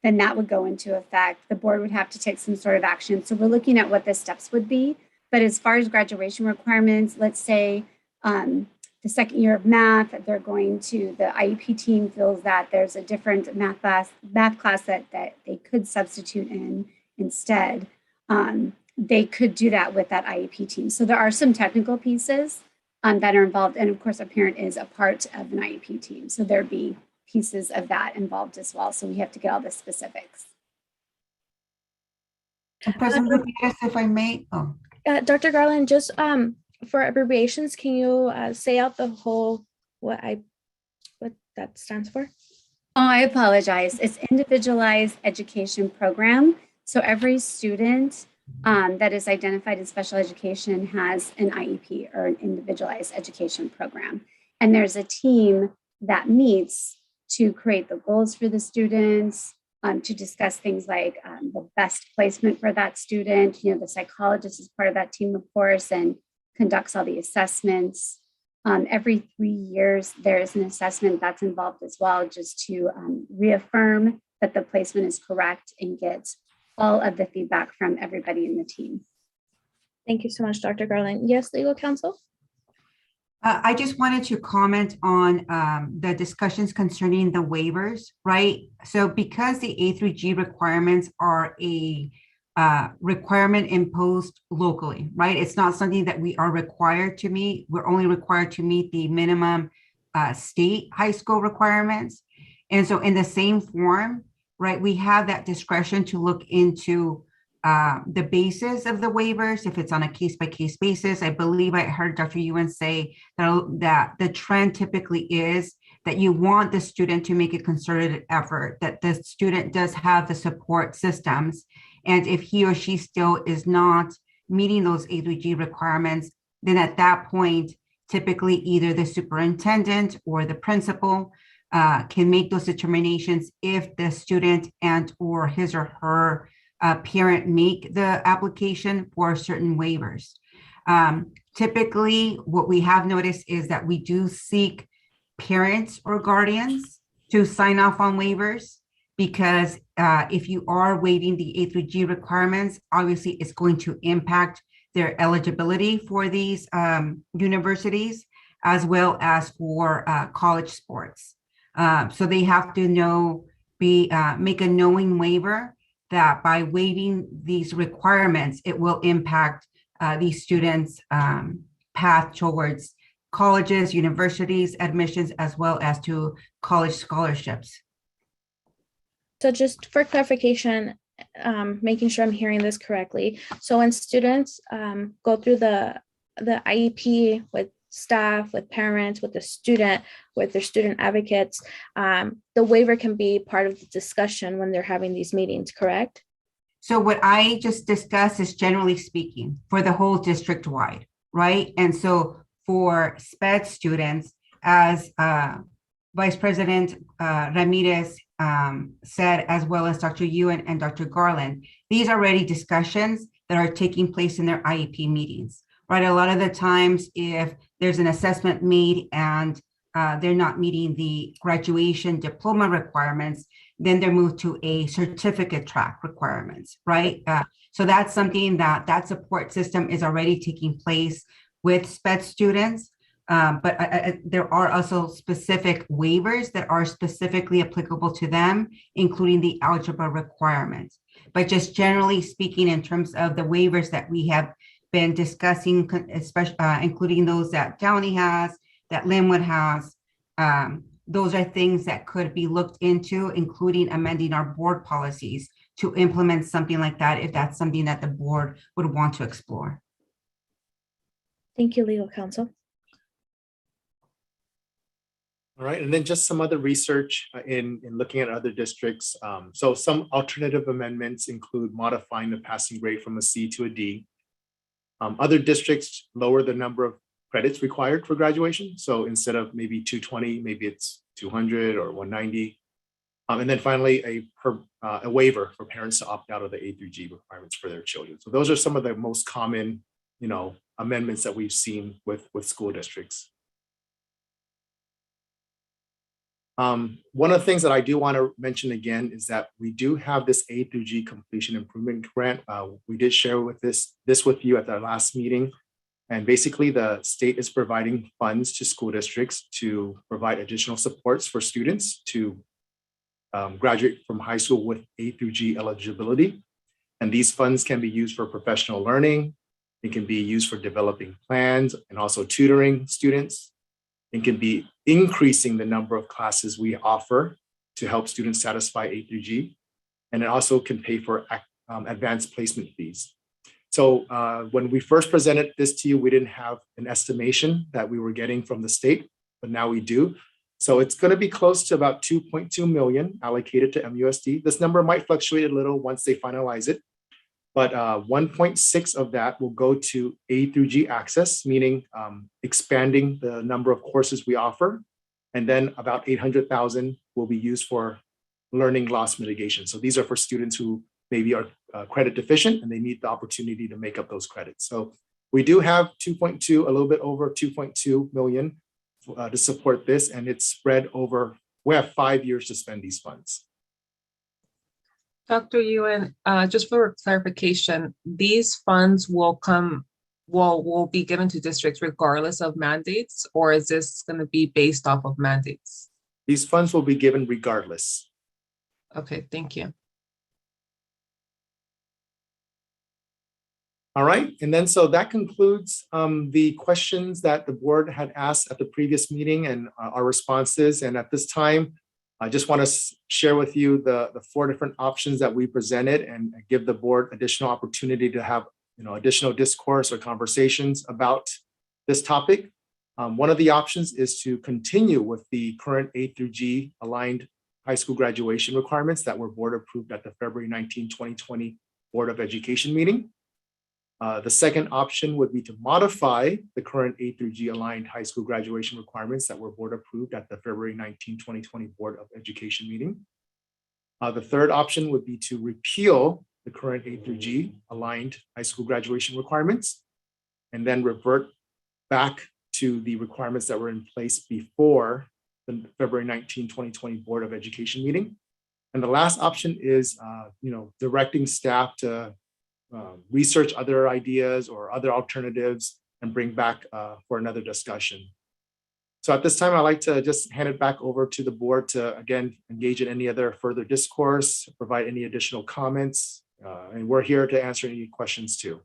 then that would go into effect. The board would have to take some sort of action. So we're looking at what the steps would be. But as far as graduation requirements, let's say the second year of math, they're going to, the IEP team feels that there's a different math class that they could substitute in instead. They could do that with that IEP team. So there are some technical pieces that are involved. And of course, a parent is a part of an IEP team. So there'd be pieces of that involved as well. So we have to get all the specifics. President Gutierrez, if I may. Oh. Dr. Garland, just for abbreviations, can you say out the whole, what that stands for? Oh, I apologize. It's Individualized Education Program. So every student that is identified in special education has an IEP or an Individualized Education Program. And there's a team that meets to create the goals for the students, to discuss things like the best placement for that student. The psychologist is part of that team, of course, and conducts all the assessments. Every 3 years, there is an assessment that's involved as well, just to reaffirm that the placement is correct and get all of the feedback from everybody in the team. Thank you so much, Dr. Garland. Yes, legal counsel? I just wanted to comment on the discussions concerning the waivers, right? So because the A through G requirements are a requirement imposed locally, right? It's not something that we are required to meet. We're only required to meet the minimum state high school requirements. And so in the same form, right, we have that discretion to look into the basis of the waivers, if it's on a case-by-case basis. I believe I heard Dr. Yuan say that the trend typically is that you want the student to make a concerted effort, that the student does have the support systems. And if he or she still is not meeting those A through G requirements, then at that point, typically either the superintendent or the principal can make those determinations if the student and or his or her parent make the application for certain waivers. Typically, what we have noticed is that we do seek parents or guardians to sign off on waivers, because if you are waiving the A through G requirements, obviously it's going to impact their eligibility for these universities, as well as for college sports. So they have to make a knowing waiver that by waiving these requirements, it will impact these students' path towards colleges, universities, admissions, as well as to college scholarships. So just for clarification, making sure I'm hearing this correctly. So when students go through the IEP with staff, with parents, with the student, with their student advocates, the waiver can be part of the discussion when they're having these meetings, correct? So what I just discussed is generally speaking for the whole district wide, right? And so for SPED students, as Vice President Ramirez said, as well as Dr. Ewan and Dr. Garland, these are already discussions that are taking place in their IEP meetings, right? A lot of the times, if there's an assessment made and they're not meeting the graduation diploma requirements, then they're moved to a certificate track requirements, right? So that's something that support system is already taking place with SPED students. But there are also specific waivers that are specifically applicable to them, including the algebra requirements. But just generally speaking, in terms of the waivers that we have been discussing, especially including those that Downey has, that Linwood has, those are things that could be looked into, including amending our board policies to implement something like that, if that's something that the board would want to explore. Thank you, legal counsel. All right, and then just some other research in looking at other districts. So some alternative amendments include modifying the passing grade from a C to a D. Other districts lower the number of credits required for graduation. So instead of maybe 220, maybe it's 200 or 190. And then finally, a waiver for parents to opt out of the A through G requirements for their children. So those are some of the most common, amendments that we've seen with school districts. One of the things that I do want to mention again is that we do have this A through G completion improvement grant. We did share with this with you at the last meeting. And basically the state is providing funds to school districts to provide additional supports for students to graduate from high school with A through G eligibility. And these funds can be used for professional learning. It can be used for developing plans and also tutoring students. It can be increasing the number of classes we offer to help students satisfy A through G. And it also can pay for advanced placement fees. So when we first presented this to you, we didn't have an estimation that we were getting from the state, but now we do. So it's going to be close to about 2.2 million allocated to MUSD. This number might fluctuate a little once they finalize it, but 1.6 of that will go to A through G access, meaning expanding the number of courses we offer. And then about 800,000 will be used for learning loss mitigation. So these are for students who maybe are credit deficient and they need the opportunity to make up those credits. So we do have 2.2, a little bit over 2.2 million to support this, and it's spread over, we have 5 years to spend these funds. Dr. Ewan, just for clarification, these funds will be given to districts regardless of mandates, or is this going to be based off of mandates? These funds will be given regardless. Okay, thank you. All right, and then so that concludes the questions that the board had asked at the previous meeting and our responses. And at this time, I just want to share with you the 4 different options that we presented and give the board additional opportunity to have additional discourse or conversations about this topic. One of the options is to continue with the current A through G aligned high school graduation requirements that were board approved at the February 19, 2020 Board of Education meeting. The second option would be to modify the current A through G aligned high school graduation requirements that were board approved at the February 19, 2020 Board of Education meeting. The third option would be to repeal the current A through G aligned high school graduation requirements and then revert back to the requirements that were in place before the February 19, 2020 Board of Education meeting. And the last option is, directing staff to research other ideas or other alternatives and bring back for another discussion. So at this time, I'd like to just hand it back over to the board to, again, engage in any other further discourse, provide any additional comments, and we're here to answer any questions too.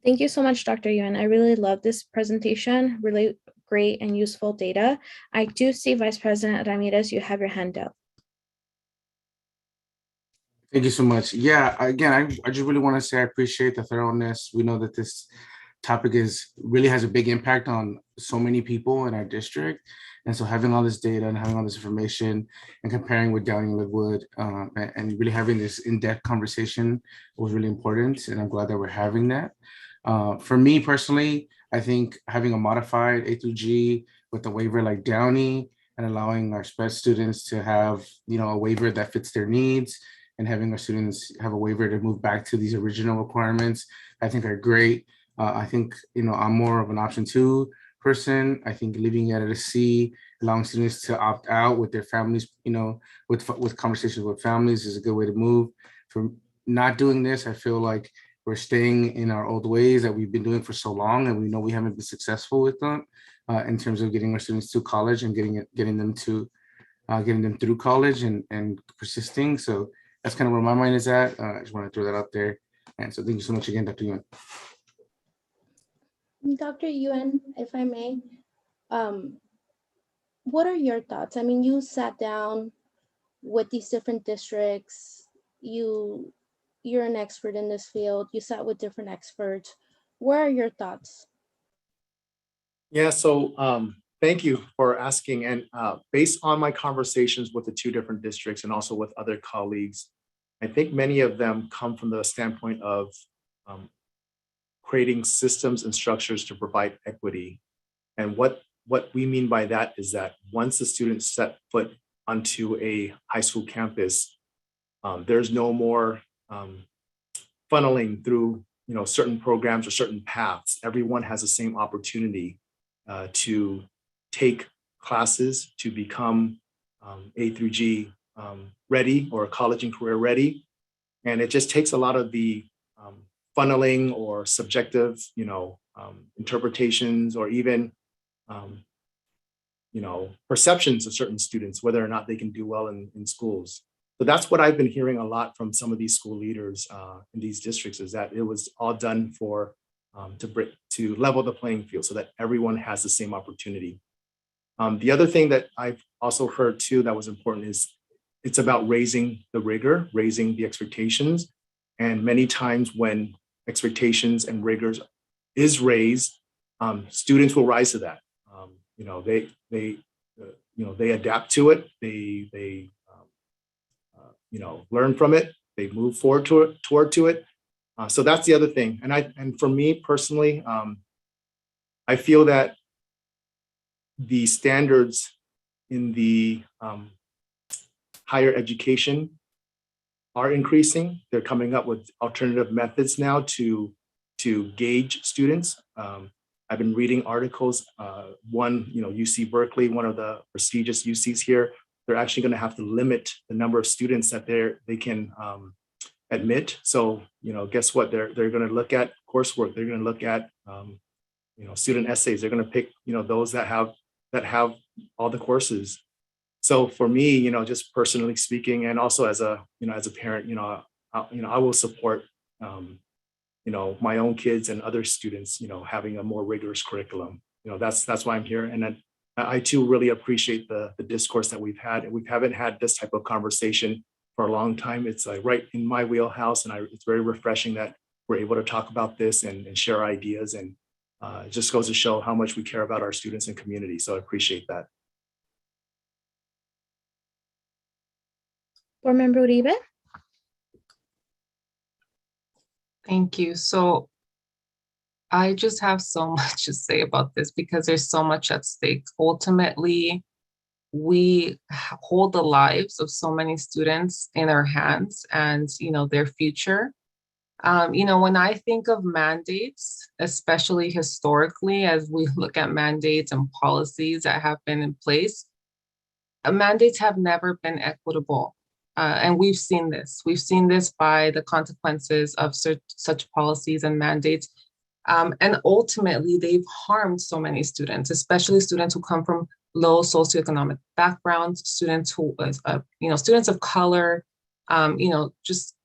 Thank you so much, Dr. Yuan. I really love this presentation, really great and useful data. I do see Vice President Ramirez, you have your hand up. Thank you so much. Yeah, again, I just really want to say I appreciate the thoroughness. We know that this topic really has a big impact on so many people in our district. And so having all this data and having all this information and comparing with Downey and Littlewood and really having this in-depth conversation was really important. And I'm glad that we're having that. For me personally, I think having a modified A through G with a waiver like Downey and allowing our SPED students to have, a waiver that fits their needs and having our students have a waiver to move back to these original requirements, I think are great. I think, I'm more of an option 2 person. I think leaving it at a C, allowing students to opt out with their families, with conversations with families is a good way to move. For not doing this, I feel like we're staying in our old ways that we've been doing for so long, and we know we haven't been successful with them in terms of getting our students to college and getting them through college and persisting. So that's kind of where my mind is at. I just want to throw that out there. And so thank you so much again, Dr. Yuan. Dr. Yuan, if I may, what are your thoughts? I mean, you sat down with these different districts. You're an expert in this field. You sat with different experts. What are your thoughts? Yeah, so thank you for asking. And based on my conversations with the 2 different districts and also with other colleagues, I think many of them come from the standpoint of creating systems and structures to provide equity. And what we mean by that is that once the students set foot onto a high school campus, there's no more funneling through certain programs or certain paths. Everyone has the same opportunity to take classes to become A through G ready or college and career ready. And it just takes a lot of the funneling or subjective, interpretations or even, perceptions of certain students, whether or not they can do well in schools. So that's what I've been hearing a lot from some of these school leaders in these districts, is that it was all done for to level the playing field so that everyone has the same opportunity. The other thing that I've also heard too that was important is it's about raising the rigor, raising the expectations. And many times when expectations and rigors is raised, students will rise to that. They adapt to it. They learn from it. They move forward toward it. So that's the other thing. And for me personally, I feel that the standards in the higher education are increasing. They're coming up with alternative methods now to gauge students. I've been reading articles. One, UC Berkeley, one of the prestigious UCs here, they're actually going to have to limit the number of students that they can admit. So, guess what? They're going to look at coursework. They're going to look at, student essays. They're going to pick, those that have all the courses. So for me, just personally speaking, and also as a parent, I will support, my own kids and other students, having a more rigorous curriculum. That's why I'm here. And I too really appreciate the discourse that we've had. We haven't had this type of conversation for a long time. It's like right in my wheelhouse, and it's very refreshing that we're able to talk about this and share ideas. And it just goes to show how much we care about our students and community. So I appreciate that. Board Member Uribe. Thank you. So I just have so much to say about this because there's so much at stake. Ultimately, we hold the lives of so many students in our hands and, their future. When I think of mandates, especially historically, as we look at mandates and policies that have been in place, mandates have never been equitable. And we've seen this. We've seen this by the consequences of such policies and mandates. And ultimately, they've harmed so many students, especially students who come from low socioeconomic backgrounds, students who, students of color, just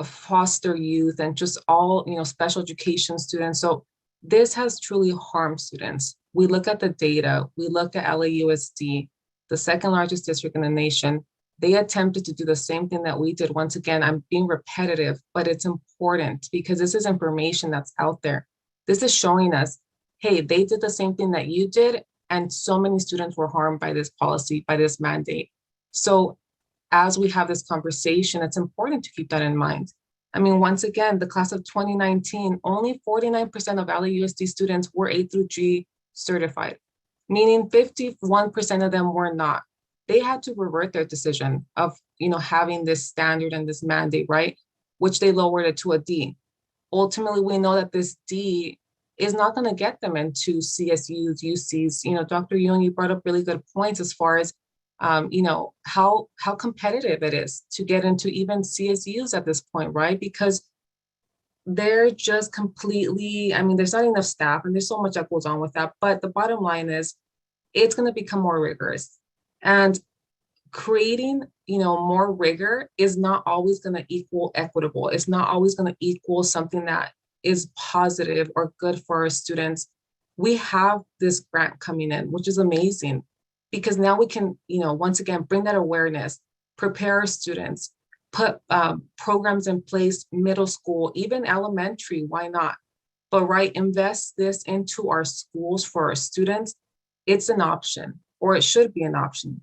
foster youth and just all, special education students. So this has truly harmed students. We look at the data, we look at LAUSD, the second largest district in the nation. They attempted to do the same thing that we did. Once again, I'm being repetitive, but it's important because this is information that's out there. This is showing us, hey, they did the same thing that you did, And so many students were harmed by this policy, by this mandate. So as we have this conversation, it's important to keep that in mind. I mean, once again, the class of 2019, only 49% of LAUSD students were A through G certified, meaning 51% of them were not. They had to revert their decision of, having this standard and this mandate, right? Which they lowered it to a D. Ultimately, we know that this D is not going to get them into CSUs, UCs. Dr. Yun, you brought up really good points as far as, how competitive it is to get into even CSUs at this point, right? Because they're just completely, there's not enough staff and there's so much that goes on with that. But the bottom line is it's going to become more rigorous. And creating, more rigor is not always going to equal equitable. It's not always going to equal something that is positive or good for our students. We have this grant coming in, which is amazing, because now we can, once again, bring that awareness, prepare our students, put programs in place, middle school, even elementary, why not? But invest this into our schools for our students. It's an option, or it should be an option,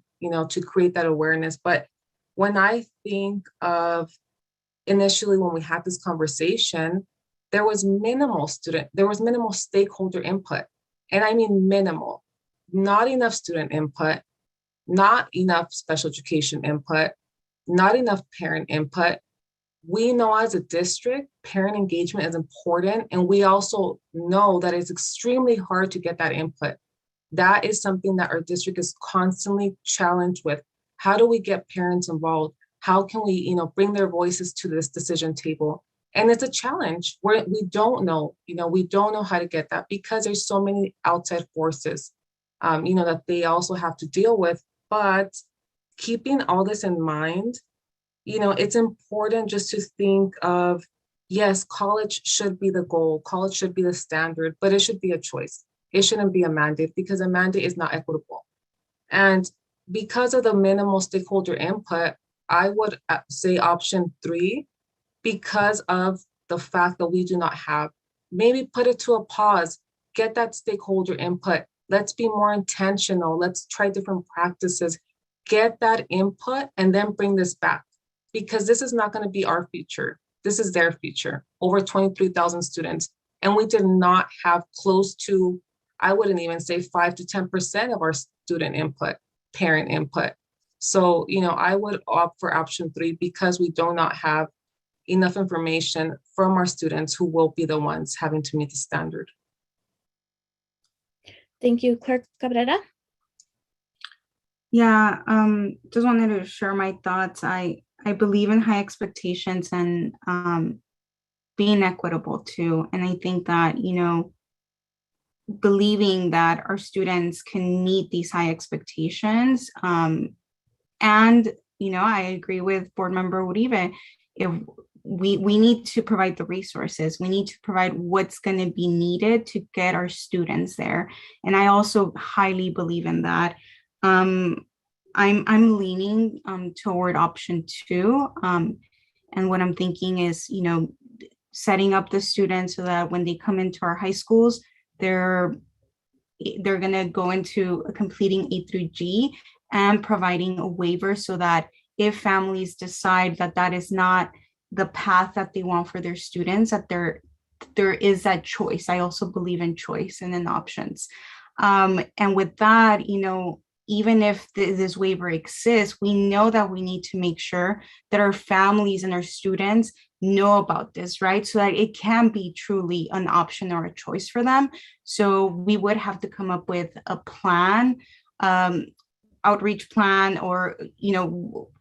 to create that awareness. But when I think of initially when we had this conversation, there was minimal stakeholder input. And I mean minimal, not enough student input, not enough special education input, not enough parent input. We know as a district, parent engagement is important. And we also know that it's extremely hard to get that input. That is something that our district is constantly challenged with. How do we get parents involved? How can we, bring their voices to this decision table? And it's a challenge where we don't know, we don't know how to get that because there's so many outside forces, that they also have to deal with. But keeping all this in mind, it's important just to think of, yes, college should be the goal. College should be the standard, but it should be a choice. It shouldn't be a mandate because a mandate is not equitable. And because of the minimal stakeholder input, I would say option 3, because of the fact that we do not have, maybe put it to a pause, get that stakeholder input. Let's be more intentional. Let's try different practices, get that input, and then bring this back, because this is not going to be our future. This is their future. Over 23,000 students. And we did not have close to, I wouldn't even say 5 to 10% of our student input, parent input. So, I would opt for option 3 because we do not have enough information from our students who will be the ones having to meet the standard. Thank you, Clerk Cabrera. Yeah, just wanted to share my thoughts. I believe in high expectations and being equitable too. And I think that, believing that our students can meet these high expectations. And, I agree with Board Member Uribe. If we need to provide the resources, we need to provide what's going to be needed to get our students there. And I also highly believe in that. I'm leaning toward option 2. And what I'm thinking is, setting up the students so that when they come into our high schools, they're going to go into completing A through G and providing a waiver so that if families decide that that is not the path that they want for their students, that there is that choice. I also believe in choice and in options. And with that, even if this waiver exists, we know that we need to make sure that our families and our students know about this, right? So that it can be truly an option or a choice for them. So we would have to come up with a plan, outreach plan, or,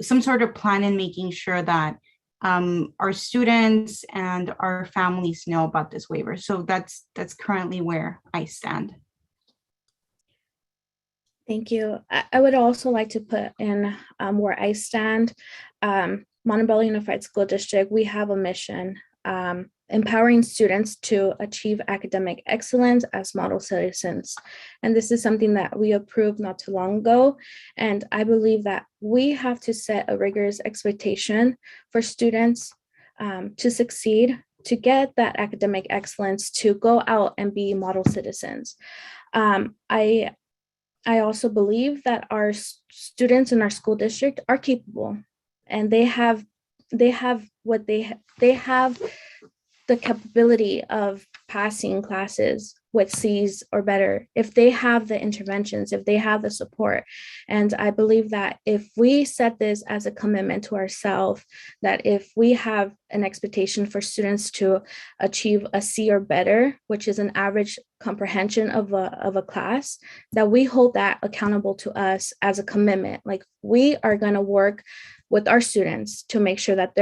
some sort of plan in making sure that our students and our families know about this waiver. So that's currently where I stand. Thank you. I would also like to put in where I stand. Montebello Unified School District, we have a mission, empowering students to achieve academic excellence as model citizens. And this is something that we approved not too long ago. And I believe that we have to set a rigorous expectation for students to succeed, to get that academic excellence, to go out and be model citizens. I also believe that our students in our school district are capable, and they have what they have the capability of passing classes with C's or better if they have the interventions, if they have the support. And I believe that if we set this as a commitment to ourselves, that if we have an expectation for students to achieve a C or better, which is an average comprehension of a class, that we hold that accountable to us as a commitment. Like, we are going to work with our students to make sure that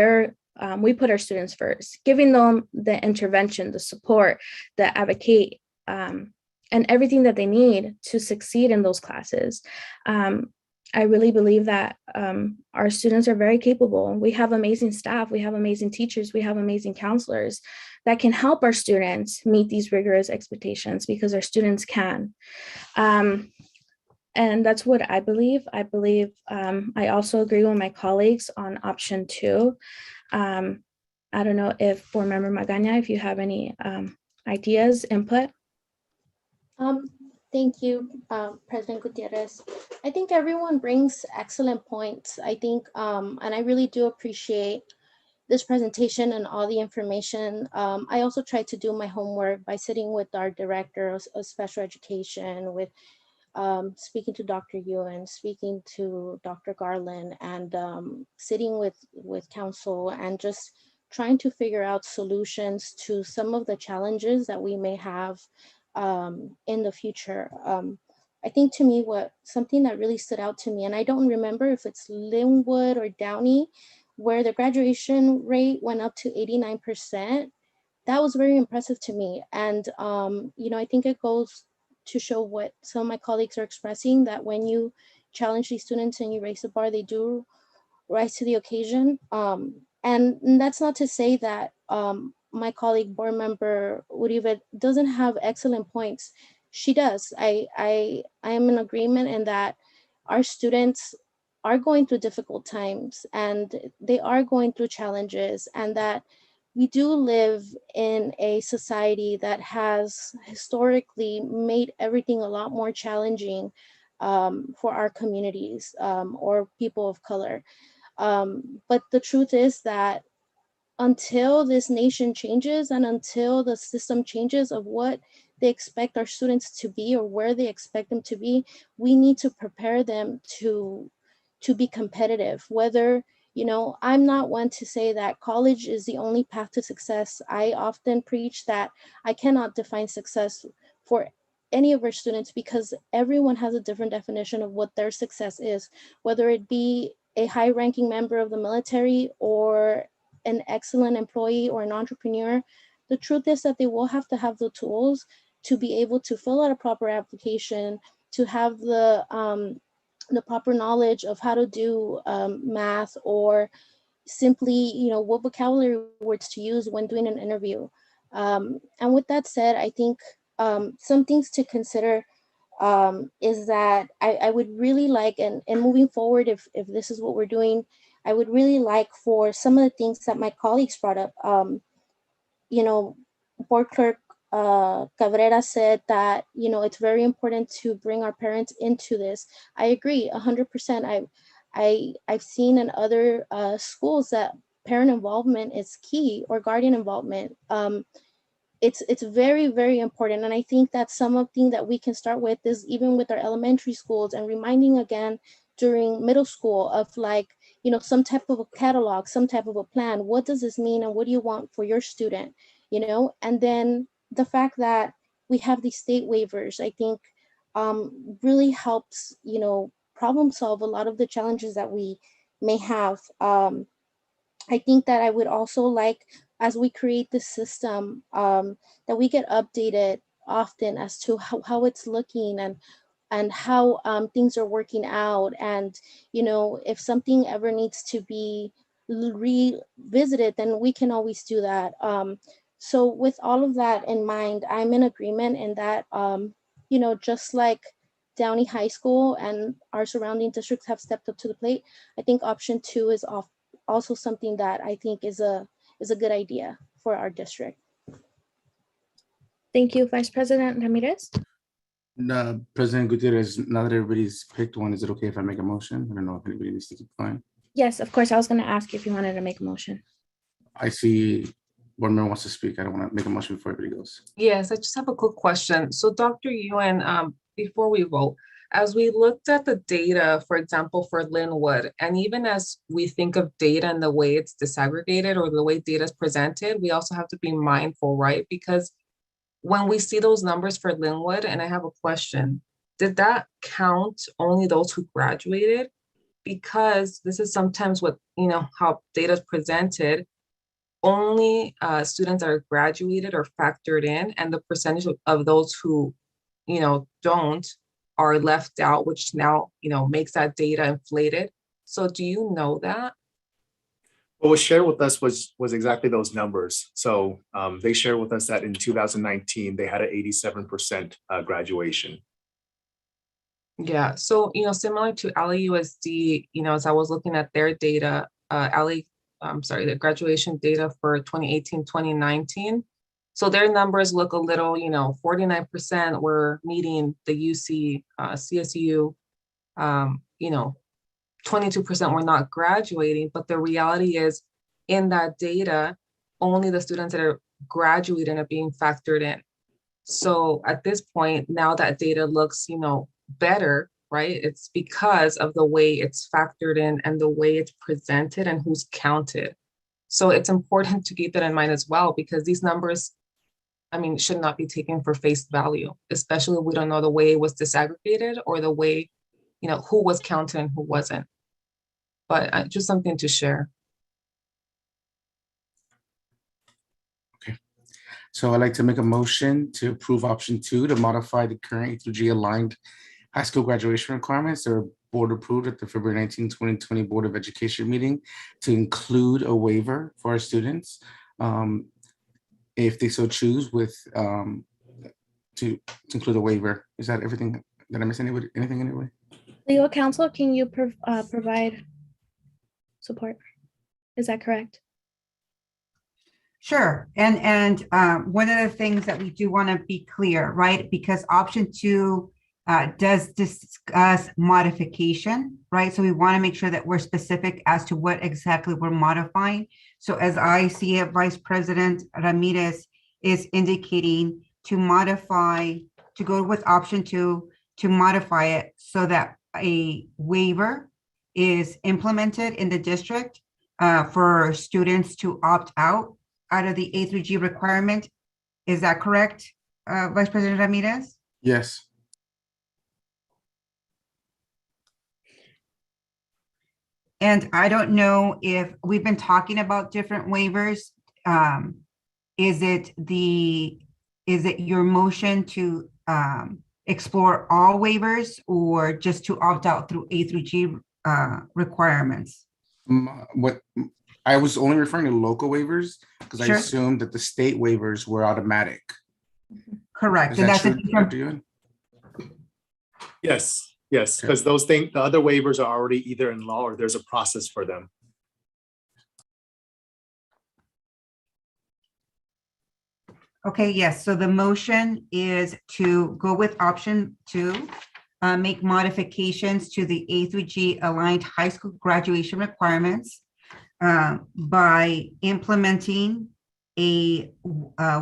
we put our students first, giving them the intervention, the support, the advocate, and everything that they need to succeed in those classes. I really believe that our students are very capable. We have amazing staff, we have amazing teachers, we have amazing counselors that can help our students meet these rigorous expectations, because our students can. And that's what I believe. I believe I also agree with my colleagues on option 2. I don't know if Board Member Magaña, if you have any ideas, input. Thank you, President Gutierrez. I think everyone brings excellent points. I think, and I really do appreciate this presentation and all the information. I also tried to do my homework by sitting with our director of special education, with speaking to Dr. Ewan, speaking to Dr. Garland, and sitting with council, and just trying to figure out solutions to some of the challenges that we may have in the future. I think, to me, something that really stood out to me, and I don't remember if it's Linwood or Downey, where the graduation rate went up to 89%. That was very impressive to me. And, I think it goes to show what some of my colleagues are expressing, that when you challenge these students and you raise the bar, they do rise to the occasion. And that's not to say that my colleague, Board Member Uribe, doesn't have excellent points. She does. I am in agreement in that our students are going through difficult times, and they are going through challenges, and that we do live in a society that has historically made everything a lot more challenging for our communities or people of color. But the truth is that until this nation changes, and until the system changes of what they expect our students to be or where they expect them to be, we need to prepare them to be competitive. Whether, I'm not one to say that college is the only path to success. I often preach that I cannot define success for any of our students, because everyone has a different definition of what their success is, whether it be a high-ranking member of the military or an excellent employee or an entrepreneur. The truth is that they will have to have the tools to be able to fill out a proper application, to have the proper knowledge of how to do math, or simply, what vocabulary words to use when doing an interview. And with that said, I think some things to consider is that I would really like, and moving forward, if this is what we're doing, I would really like for some of the things that my colleagues brought up. Board Clerk Cabrera said that, it's very important to bring our parents into this. I agree 100%. I've seen in other schools that parent involvement is key, or guardian involvement. It's very, very important. And I think that's something that we can start with, is even with our elementary schools, and reminding again during middle school of, like, some type of a catalog, some type of a plan. What does this mean, and what do you want for your student? And then the fact that we have these state waivers, I think really helps, problem solve a lot of the challenges that we may have. I think that I would also like, as we create this system, that we get updated often as to how it's looking, and how things are working out. And, if something ever needs to be revisited, then we can always do that. So with all of that in mind, I'm in agreement in that, just like Downey High School and our surrounding districts have stepped up to the plate, I think option 2 is also something that I think is a good idea for our district. Thank you, Vice President Ramirez. No, President Gutierrez, now that everybody's picked one, is it okay if I make a motion? I don't know if anybody needs to keep going. Yes, of course. I was going to ask you if you wanted to make a motion. I see one member wants to speak. I don't want to make a motion before everybody goes. Yes, I just have a quick question. So Dr. Ewan, before we vote, as we looked at the data, for example, for Linwood, and even as we think of data and the way it's disaggregated or the way data is presented, we also have to be mindful, right? Because when we see those numbers for Linwood, and I have a question, did that count only those who graduated? Because this is sometimes what, how data is presented, only students that are graduated are factored in, and the percentage of those who, don't are left out, which now, makes that data inflated. So do you know that? What was shared with us was exactly those numbers. So they shared with us that in 2019, they had an 87% graduation. Yeah, so, similar to ALLY-USD, as I was looking at their data, the graduation data for 2018, 2019. So their numbers look a little, 49% were meeting the UC, CSU, 22% were not graduating, but the reality is in that data, only the students that are graduating are being factored in. So at this point, now that data looks, better, right? It's because of the way it's factored in and the way it's presented and who's counted. So it's important to keep that in mind as well, because these numbers, should not be taken for face value, especially if we don't know the way it was disaggregated or the way, who was counted and who wasn't. But just something to share. Okay. So I'd like to make a motion to approve option 2 to modify the current A through G aligned high school graduation requirements that are board approved at the February 19, 2020 Board of Education meeting to include a waiver for our students, if they so choose, with to include a waiver. Is that everything? Did I miss anything anyway? Legal counsel, can you provide support? Is that correct? Sure. And one of the things that we do want to be clear, right? Because option 2 does discuss modification, right? So we want to make sure that we're specific as to what exactly we're modifying. So as I see it, Vice President Ramirez is indicating to modify, to go with option 2, to modify it so that a waiver is implemented in the district for students to opt out of the A through G requirement. Is that correct, Vice President Ramirez? Yes. And I don't know if we've been talking about different waivers. Is it your motion to explore all waivers or just to opt out through A through G requirements? What I was only referring to local waivers because I Sure. assumed that the state waivers were automatic. Correct. Is And that that's a true, different, Dr. Ewan? Yes, because the other waivers are already either in law or there's a process for them. okay, yes. So the motion is to go with option 2, make modifications to the A through G aligned high school graduation requirements by implementing a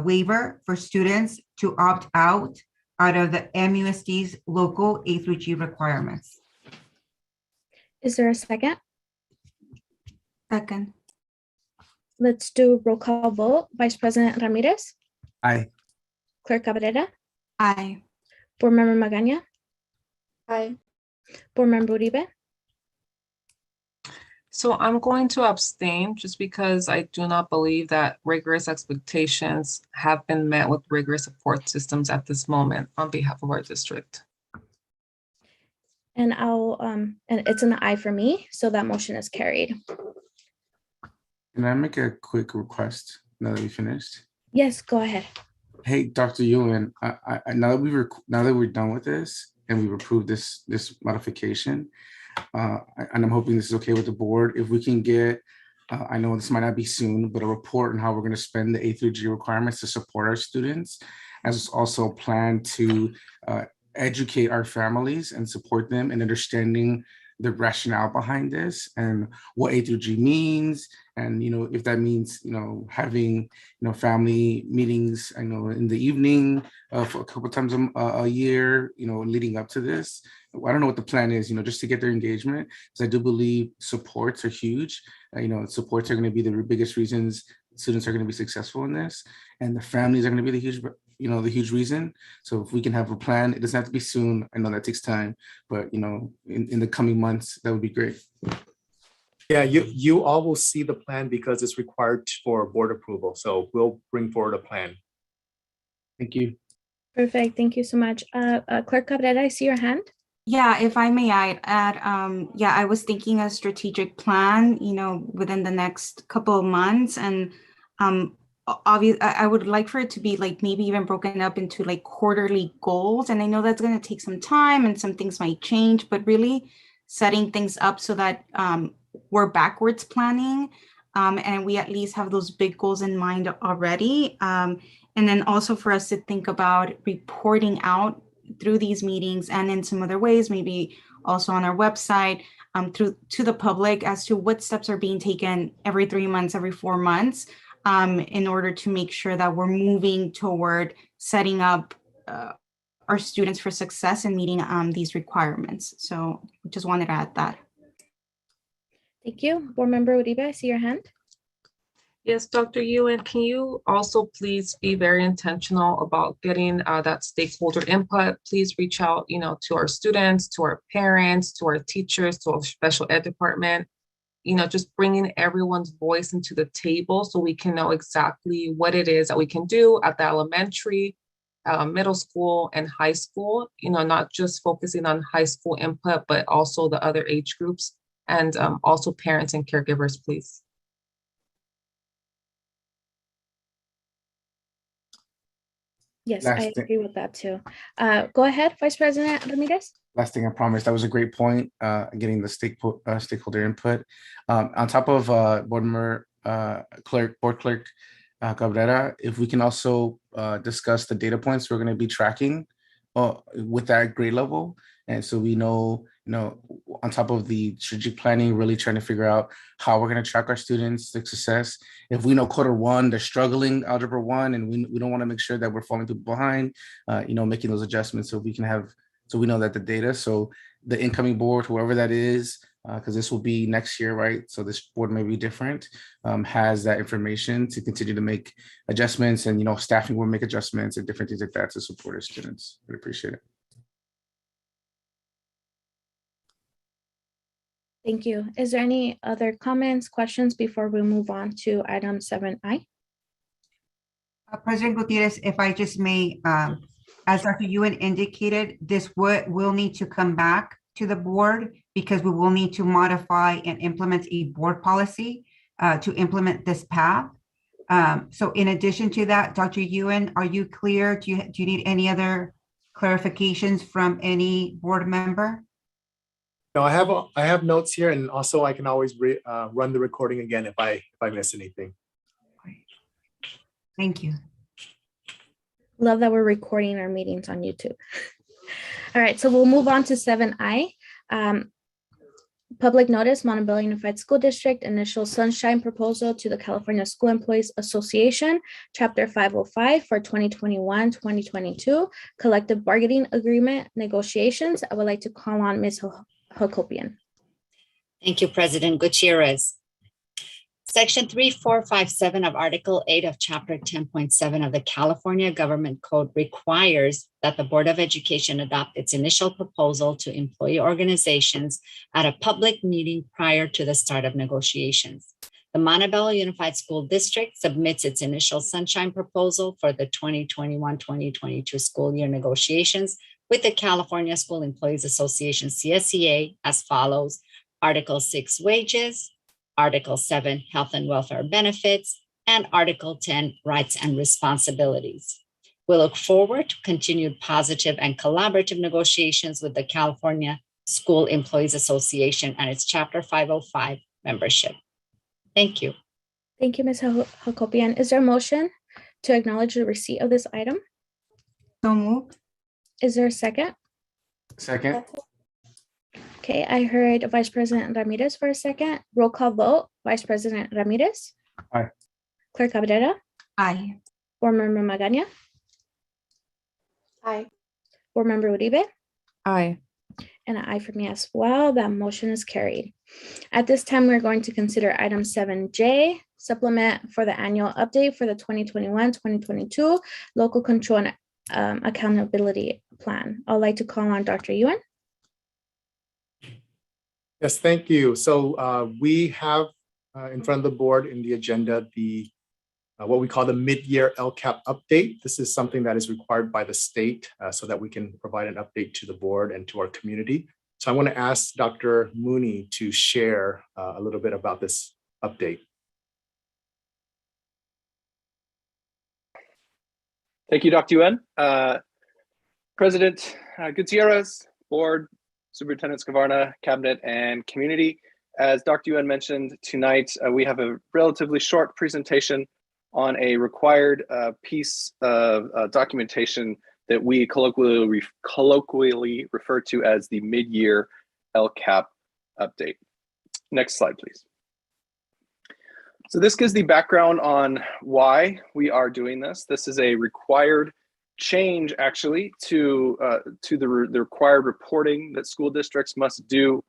waiver for students to opt out of the MUSD's local A through G requirements. Is there a second? Second. Let's do roll call vote. Vice President Ramirez, Aye. Clerk Cabrera, Aye. Board Member Magaña, Aye. Board Member Uribe. So I'm going to abstain just because I do not believe that rigorous expectations have been met with rigorous support systems at this moment on behalf of our district. And and it's an aye for me, so that motion is carried. Can I make a quick request now that we finished? Yes, go ahead. Hey, Dr. Ewan, now that we're done with this and we've approved this modification, and I'm hoping this is okay with the board, if we can get, I know this might not be soon, but a report on how we're going to spend the A through G requirements to support our students, as also plan to educate our families and support them in understanding the rationale behind this and what A through G means. And, if that means, having, family meetings, in the evening for a couple times a year, leading up to this. I don't know what the plan is, just to get their engagement, because I do believe supports are huge. Supports are going to be the biggest reasons students are going to be successful in this, and the families are going to be the huge reason. So if we can have a plan, it doesn't have to be soon. I know that takes time, but in the coming months, that would be great. Yeah, you all will see the plan because it's required for board approval. So we'll bring forward a plan. Thank you. Perfect. Thank you so much. Clerk Cabrera, I see your hand. Yeah, if I may, I'd add, I was thinking a strategic plan, within the next couple of months. And obviously, I would like for it to be like maybe even broken up into like quarterly goals. And I know that's going to take some time and some things might change, but really setting things up so that we're backwards planning and we at least have those big goals in mind already. And then also for us to think about reporting out through these meetings and in some other ways, maybe also on our website, to the public as to what steps are being taken every 3 months, every 4 months, in order to make sure that we're moving toward setting up our students for success and meeting these requirements. So just wanted to add that. Thank you. Board Member Uribe, I see your hand. Yes, Dr. Ewan, can you also please be very intentional about getting that stakeholder input? Please reach out, to our students, to our parents, to our teachers, to our special ed department, just bringing everyone's voice into the table so we can know exactly what it is that we can do at the elementary, middle school, and high school, not just focusing on high school input, but also the other age groups, and also parents and caregivers, please. Yes, I agree with that too. Go ahead, Vice President Ramirez. Last thing I promised, that was a great point, getting the stakeholder input. On top of board clerk Cabrera, if we can also discuss the data points we're going to be tracking with that grade level. And so we know, on top of the strategic planning, really trying to figure out how we're going to track our students' success. If we know quarter one, they're struggling Algebra 1, and we don't want to make sure that we're falling behind, making those adjustments so we know that the data, so the incoming board, whoever that is, because this will be next year, right? So this board may be different, has that information to continue to make adjustments, and, staffing will make adjustments and different things like that to support our students. I appreciate it. Thank you. Is there any other comments, questions before we move on to item 7I? President Gutierrez, if I just may, as Dr. Ewan indicated, this will need to come back to the board because we will need to modify and implement a board policy to implement this path. So in addition to that, Dr. Ewan, are you clear? Do you need any other clarifications from any board member? No, I have notes here, and also I can always run the recording again if I miss anything. Thank you. Love that we're recording our meetings on YouTube. All right, so we'll move on to 7I. Public notice, Montebello Unified School District initial sunshine proposal to the California School Employees Association, Chapter 505 for 2021-2022 collective bargaining agreement negotiations. I would like to call on Ms. Hacopian. Thank you, President Gutierrez. Section 3457 of Article 8 of Chapter 10.7 of the California Government Code requires that the Board of Education adopt its initial proposal to employee organizations at a public meeting prior to the start of negotiations. The Montebello Unified School District submits its initial sunshine proposal for the 2021-2022 school year negotiations with the California School Employees Association, CSEA, as follows: Article 6, wages; Article 7, health and welfare benefits; and Article 10, rights and responsibilities. We look forward to continued positive and collaborative negotiations with the California School Employees Association and its Chapter 505 membership. Thank you. Thank you, Ms. Hacopian. Is there a motion to acknowledge the receipt of this item? So moved. Is there a second? Second. Okay, I heard Vice President Ramirez for a second. Roll call vote. Vice President Ramirez. Aye. Clerk Cabrera. Aye. Board Member Magaña. Aye. Board Member Uribe. Aye. And an aye for me as well. That motion is carried. At this time, we're going to consider item 7J, supplement for the annual update for the 2021-2022 local control and accountability plan. I'd like to call on Dr. Yuan. Yes, thank you. So we have in front of the board in the agenda the what we call the mid-year LCAP update. This is something that is required by the state so that we can provide an update to the board and to our community. So I want to ask Dr. Mooney to share a little bit about this update. Thank you, Dr. Yuan. President Gutierrez, Board, Superintendent Skvarna, Cabinet, and Community. As Dr. Yuan mentioned tonight, we have a relatively short presentation on a required piece of documentation that we colloquially refer to as the mid-year LCAP update. Next slide, please. So this gives the background on why we are doing this. This is a required change, actually, to the required reporting that school districts must do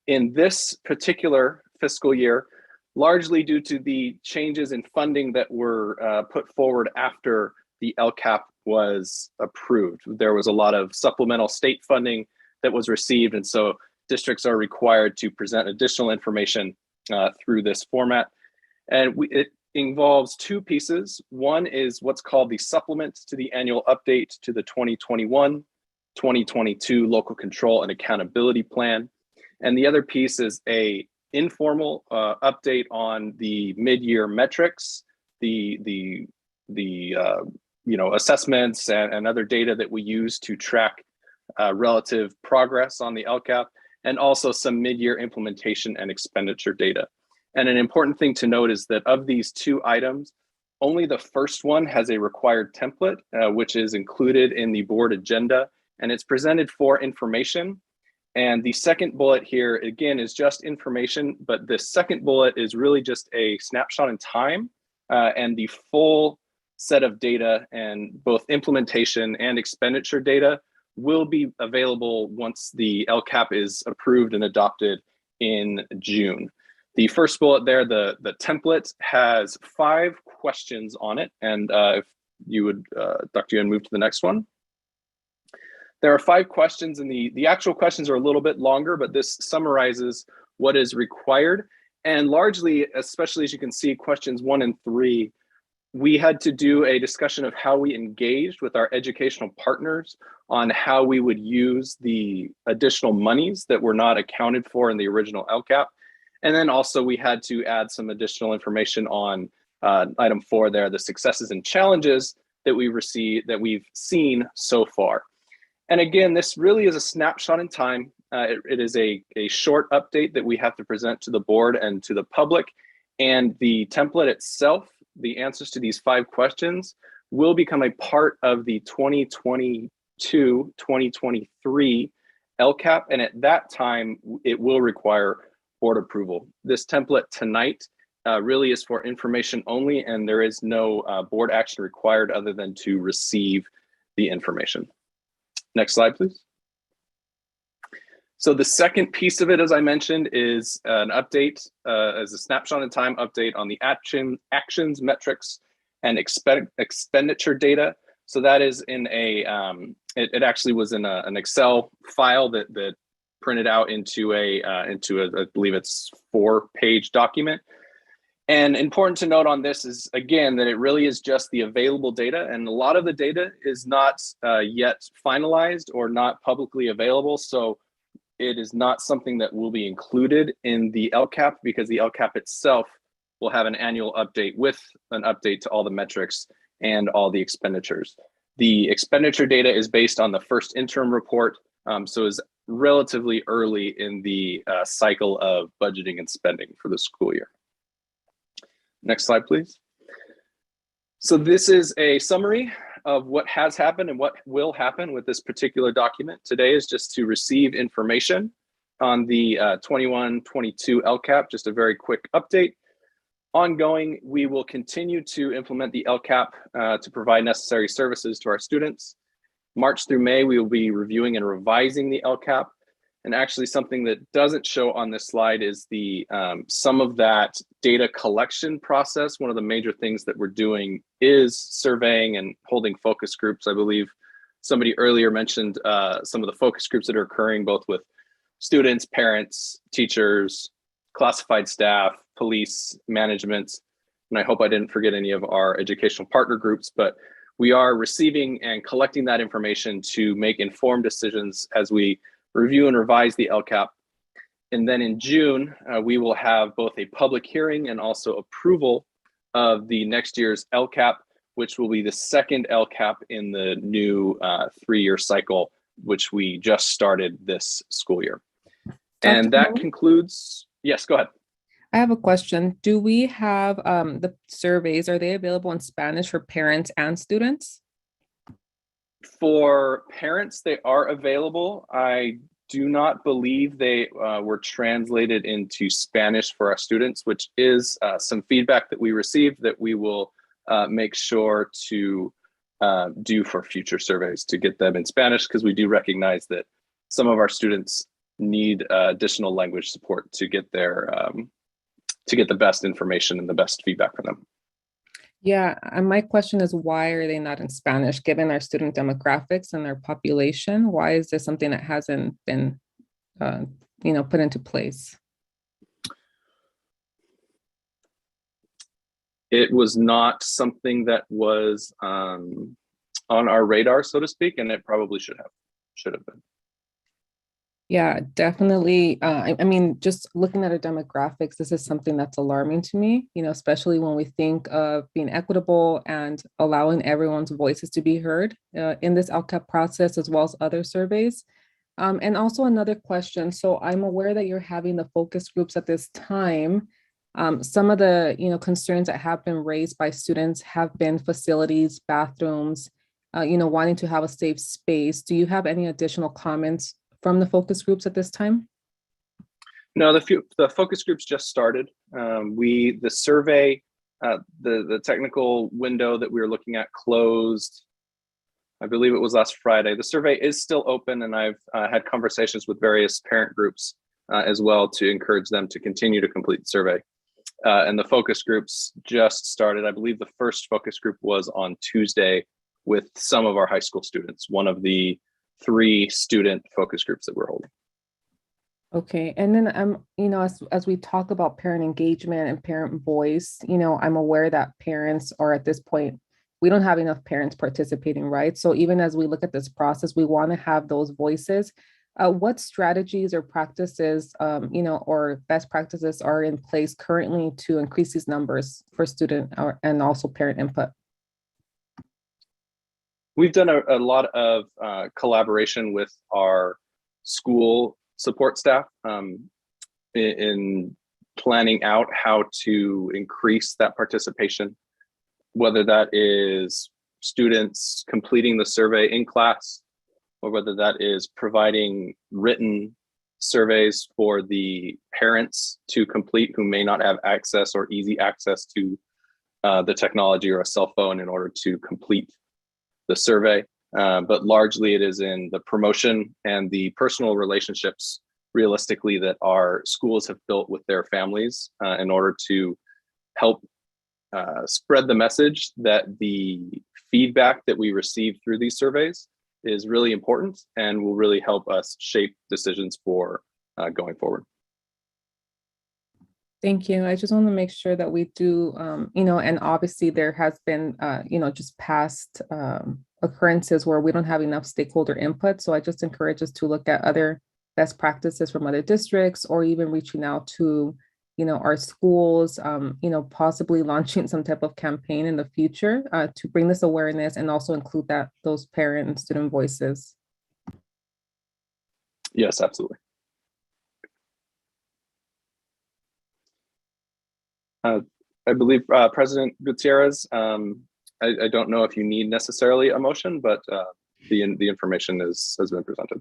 in this particular fiscal year, largely due to the changes in funding that were put forward after the LCAP was approved. There was a lot of supplemental state funding that was received, and so districts are required to present additional information through this format. And it involves two pieces. One is what's called the supplement to the annual update to the 2021-2022 local control and accountability plan. And the other piece is a informal update on the mid-year metrics, the assessments and other data that we use to track relative progress on the LCAP, and also some mid-year implementation and expenditure data. And an important thing to note is that of these two items, only the first one has a required template, which is included in the board agenda, and it's presented for information. And the second bullet here, again, is just information, but the second bullet is really just a snapshot in time, and the full set of data and both implementation and expenditure data will be available once the LCAP is approved and adopted in June. The first bullet there, the template, has 5 questions on it. And if you would, Dr. Yuan, move to the next one. There are 5 questions, and the actual questions are a little bit longer, but this summarizes what is required. And largely, especially as you can see, questions 1 and 3, we had to do a discussion of how we engaged with our educational partners on how we would use the additional monies that were not accounted for in the original LCAP. And then also we had to add some additional information on item 4 there, the successes and challenges that we've seen so far. And again, this really is a snapshot in time. It is a short update that we have to present to the board and to the public. And the template itself, the answers to these 5 questions, will become a part of the 2022-2023 LCAP. And at that time, it will require board approval. This template tonight really is for information only, and there is no board action required other than to receive the information. Next slide, please. So the second piece of it, as I mentioned, is an update, as a snapshot in time update on the actions, metrics, and expenditure data. So that is in a, it actually was in an Excel file that printed out into a, I believe it's 4-page document. And important to note on this is, again, that it really is just the available data, and a lot of the data is not yet finalized or not publicly available. So it is not something that will be included in the LCAP, because the LCAP itself will have an annual update with an update to all the metrics and all the expenditures. The expenditure data is based on the first interim report, so is relatively early in the cycle of budgeting and spending for the school year. Next slide, please. So this is a summary of what has happened and what will happen with this particular document today is just to receive information on the 21-22 LCAP, just a very quick update. Ongoing, we will continue to implement the LCAP to provide necessary services to our students. March through May, we will be reviewing and revising the LCAP. And actually something that doesn't show on this slide is the some of that data collection process. One of the major things that we're doing is surveying and holding focus groups. I believe somebody earlier mentioned some of the focus groups that are occurring both with students, parents, teachers, classified staff, police, management, and I hope I didn't forget any of our educational partner groups, but we are receiving and collecting that information to make informed decisions as we review and revise the LCAP. And then in June, we will have both a public hearing and also approval of the next year's LCAP, which will be the second LCAP in the new 3-year cycle, which we just started this school year. And that concludes, yes, go ahead. I have a question. Do we have the surveys, are they available in Spanish for parents and students? For parents, they are available. I do not believe they were translated into Spanish for our students, which is some feedback that we received that we will make sure to do for future surveys to get them in Spanish, because we do recognize that some of our students need additional language support to get their to get the best information and the best feedback from them. Yeah, and my question is, why are they not in Spanish, given our student demographics and their population? Why is this something that hasn't been, put into place? It was not something that was on our radar, so to speak, and it probably should have been. Yeah, definitely. I mean, just looking at our demographics, this is something that's alarming to me, especially when we think of being equitable and allowing everyone's voices to be heard in this LCAP process, as well as other surveys. And also another question. So I'm aware that you're having the focus groups at this time. Some of the, concerns that have been raised by students have been facilities, bathrooms, wanting to have a safe space. Do you have any additional comments from the focus groups at this time? No, the focus groups just started. The survey, the technical window that we were looking at closed, I believe it was last Friday. The survey is still open, and I've had conversations with various parent groups as well to encourage them to continue to complete the survey. And the focus groups just started. I believe the first focus group was on Tuesday with some of our high school students, one of the 3 student focus groups that we're holding. Okay, and then as we talk about parent engagement and parent voice, I'm aware that parents are at this point, we don't have enough parents participating, right? So even as we look at this process, we want to have those voices. What strategies or practices, or best practices are in place currently to increase these numbers for student and also parent input? We've done a lot of collaboration with our school support staff in planning out how to increase that participation, whether that is students completing the survey in class, or whether that is providing written surveys for the parents to complete who may not have access or easy access to the technology or a cell phone in order to complete the survey, but largely it is in the promotion and the personal relationships, realistically, that our schools have built with their families in order to help spread the message that the feedback that we receive through these surveys is really important and will really help us shape decisions for going forward. Thank you. I just want to make sure that we do, and obviously there has been, just past occurrences where we don't have enough stakeholder input. So I just encourage us to look at other best practices from other districts, or even reaching out to, our schools, possibly launching some type of campaign in the future to bring this awareness and also include those parent and student voices. Yes, absolutely. I believe President Gutierrez I don't know if you need necessarily a motion, but the information has been presented.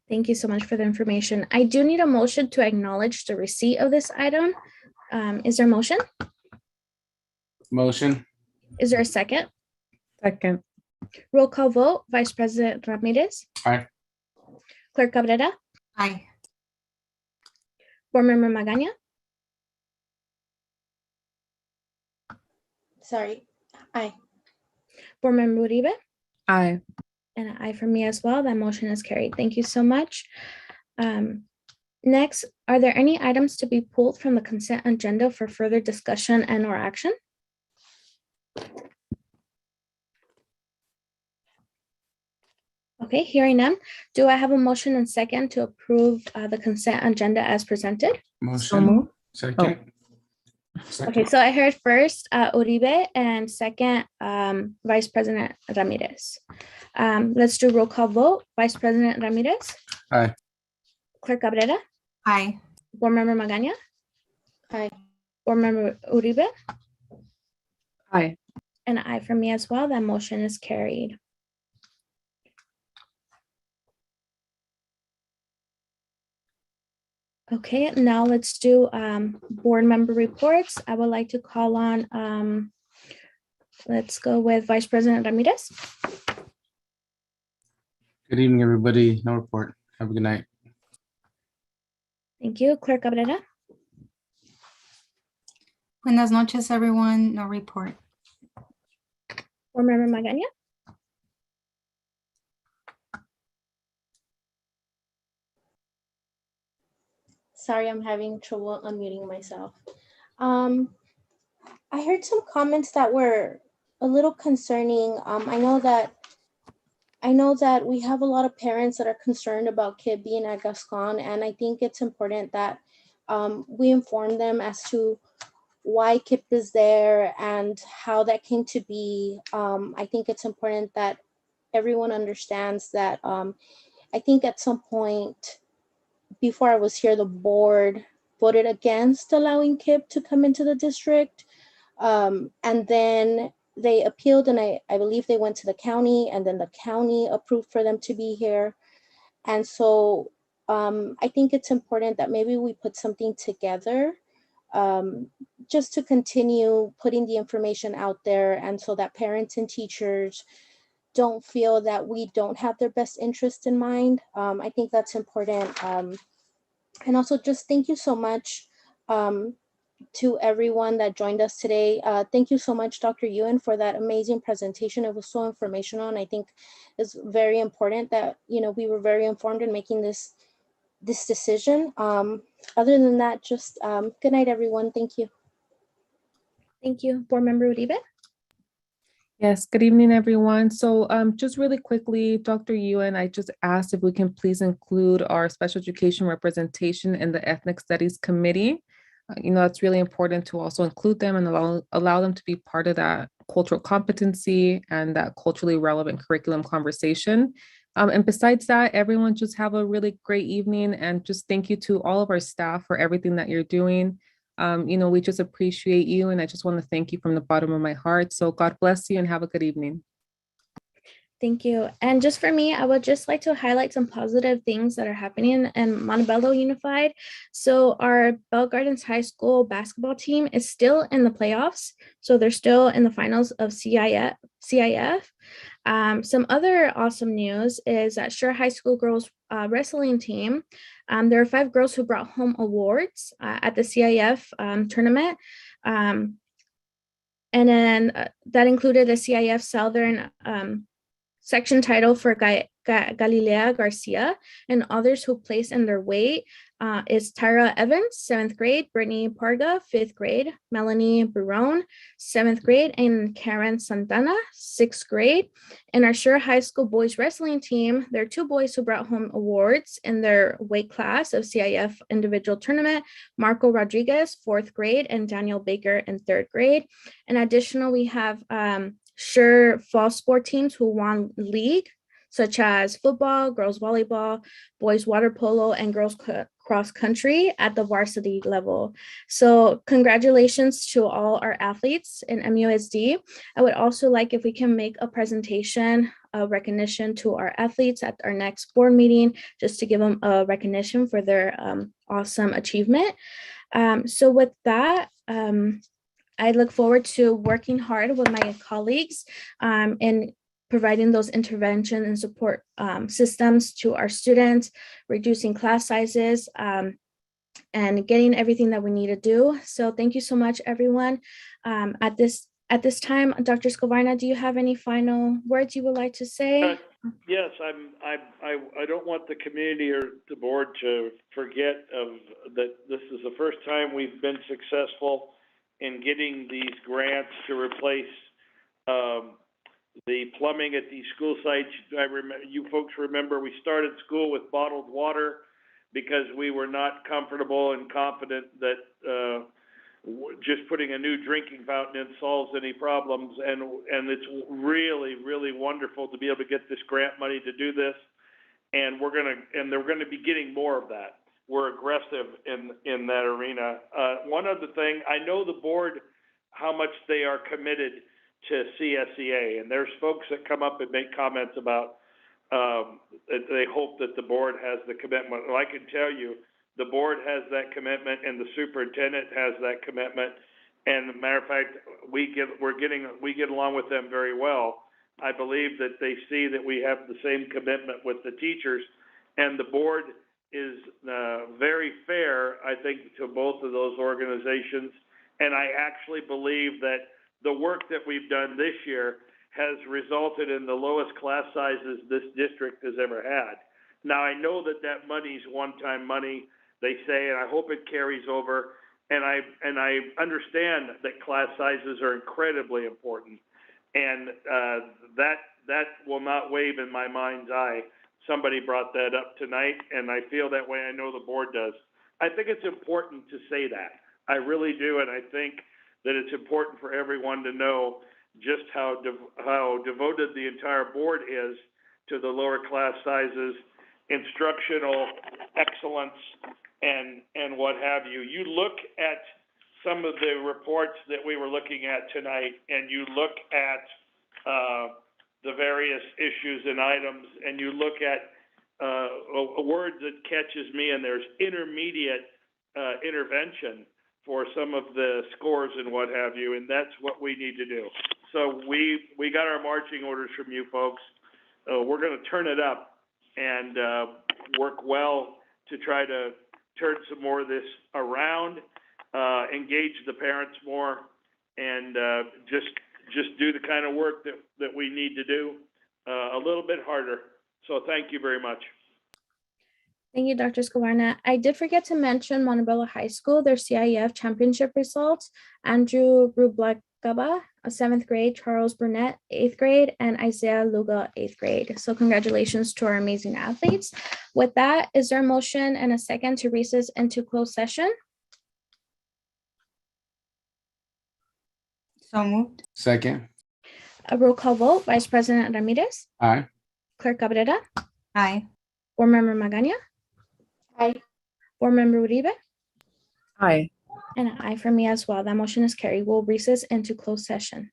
Thank you so much for the information. I do need a motion to acknowledge the receipt of this item. Is there a motion? Motion. Is there a second? Second. Roll call vote. Vice President Ramirez, Aye. Clerk Cabrera, Aye. Board Member Magaña, Sorry. Aye. Board Member Uribe, Aye. and an aye for me as well. That motion is carried. Thank you so much. Next, are there any items to be pulled from the consent agenda for further discussion and or action? Okay, hearing none. Do I have a motion and second to approve the consent agenda as presented? Motion. Second. Okay, so I heard first Uribe and second Vice President Ramirez. Let's do roll call vote. Vice President Ramirez, Aye. Clerk Cabrera, Aye. Board Member Magaña, Aye. Board Member Uribe, Aye. and an aye for me as well. That motion is carried. Okay, now let's do board member reports. I would like to call on, let's go with Vice President Ramirez. Good evening, everybody. No report. Have a good night. Thank you. Clerk Cabrera, Buenas noches, everyone. No report. Board Member Magaña, Sorry, I'm having trouble unmuting myself. I heard some comments that were a little concerning. I know that we have a lot of parents that are concerned about KIPP being at Gascon, and I think it's important that we inform them as to why KIPP is there and how that came to be. I think it's important that everyone understands that. I think at some point before I was here, the board voted against allowing KIPP to come into the district. And then they appealed, and I believe they went to the county, and then the county approved for them to be here. And so I think it's important that maybe we put something together just to continue putting the information out there, and so that parents and teachers don't feel that we don't have their best interest in mind. I think that's important. And also just thank you so much to everyone that joined us today. Thank you so much, Dr. Ewan, for that amazing presentation. It was so informational, and I think it's very important that, you know, we were very informed in making this decision. Other than that, just good night, everyone. Thank you. Thank you. Board Member Uribe. Yes, good evening, everyone. So just really quickly, Dr. Ewan, I just asked if we can please include our special education representation in the Ethnic Studies Committee. You know, it's really important to also include them and allow them to be part of that cultural competency and that culturally relevant curriculum conversation. And besides that, everyone just have a really great evening, and just thank you to all of our staff for everything that you're doing. You know, we just appreciate you, and I just want to thank you from the bottom of my heart. So God bless you and have a good evening. Thank you. And just for me, I would just like to highlight some positive things that are happening in Montebello Unified. So our Bell Gardens High School basketball team is still in the playoffs. So they're still in the finals of CIF. Some other awesome news is that Sure High School girls wrestling team. There are 5 girls who brought home awards at the CIF tournament. And then that included the CIF Southern section title for Galilea Garcia, and others who placed in their weight is Tyra Evans, 7th grade, Brittany Parga, 5th grade, Melanie Barone, 7th grade, and Karen Santana, 6th grade. In our Sure High School boys wrestling team, there are 2 boys who brought home awards in their weight class of CIF individual tournament, Marco Rodriguez, 4th grade, and Daniel Baker in 3rd grade. And additional, we have Sure fall sport teams who won league, such as football, girls volleyball, boys water polo, and girls cross country at the varsity level. So congratulations to all our athletes in MUSD. I would also like if we can make a presentation of recognition to our athletes at our next board meeting, just to give them a recognition for their awesome achievement. So with that, I look forward to working hard with my colleagues in providing those intervention and support systems to our students, reducing class sizes, and getting everything that we need to do. So thank you so much, everyone. At this time, Dr. Scovarna, do you have any final words you would like to say? Yes, I don't want the community or the board to forget that this is the first time we've been successful in getting these grants to replace the plumbing at these school sites. You folks remember we started school with bottled water because we were not comfortable and confident that just putting a new drinking fountain in solves any problems. And it's really, really wonderful to be able to get this grant money to do this. And they're gonna be getting more of that. We're aggressive in that arena. One other thing, I know the board, how much they are committed to CSEA, and there's folks that come up and make comments about they hope that the board has the commitment. Well, I can tell you, the board has that commitment, and the superintendent has that commitment. And matter of fact, we get along with them very well. I believe that they see that we have the same commitment with the teachers, and the board is very fair, I think, to both of those organizations. And I actually believe that the work that we've done this year has resulted in the lowest class sizes this district has ever had. Now, I know that that money's one-time money, they say, and I hope it carries over. And I understand that class sizes are incredibly important. And that will not wave in my mind's eye. Somebody brought that up tonight, and I feel that way. I know the board does. I think it's important to say that. I really do, and I think that it's important for everyone to know just how devoted the entire board is to the lower class sizes, instructional excellence, and what have you. You look at some of the reports that we were looking at tonight, and you look at the various issues and items, and you look at a word that catches me, and there's intermediate intervention for some of the scores and what have you, and that's what we need to do. So we got our marching orders from you folks. We're going to turn it up and work well to try to turn some more of this around, engage the parents more, and just do the kind of work that we need to do a little bit harder. So thank you very much. Thank you, Dr. Scovarna. I did forget to mention Montebello High School, their CIF championship results. Andrew Rublakaba, 7th grade, Charles Burnett, 8th grade, and Isaiah Luga, 8th grade. So congratulations to our amazing athletes. With that, is there a motion and a second to recess into closed session? So moved. Second. A roll call vote, Vice President Ramirez, Aye. Clerk Cabrera, Aye. Board Member Magaña. Aye. Board Member Uribe. Aye. And an aye for me as well. That motion is carried. We'll recess into closed session.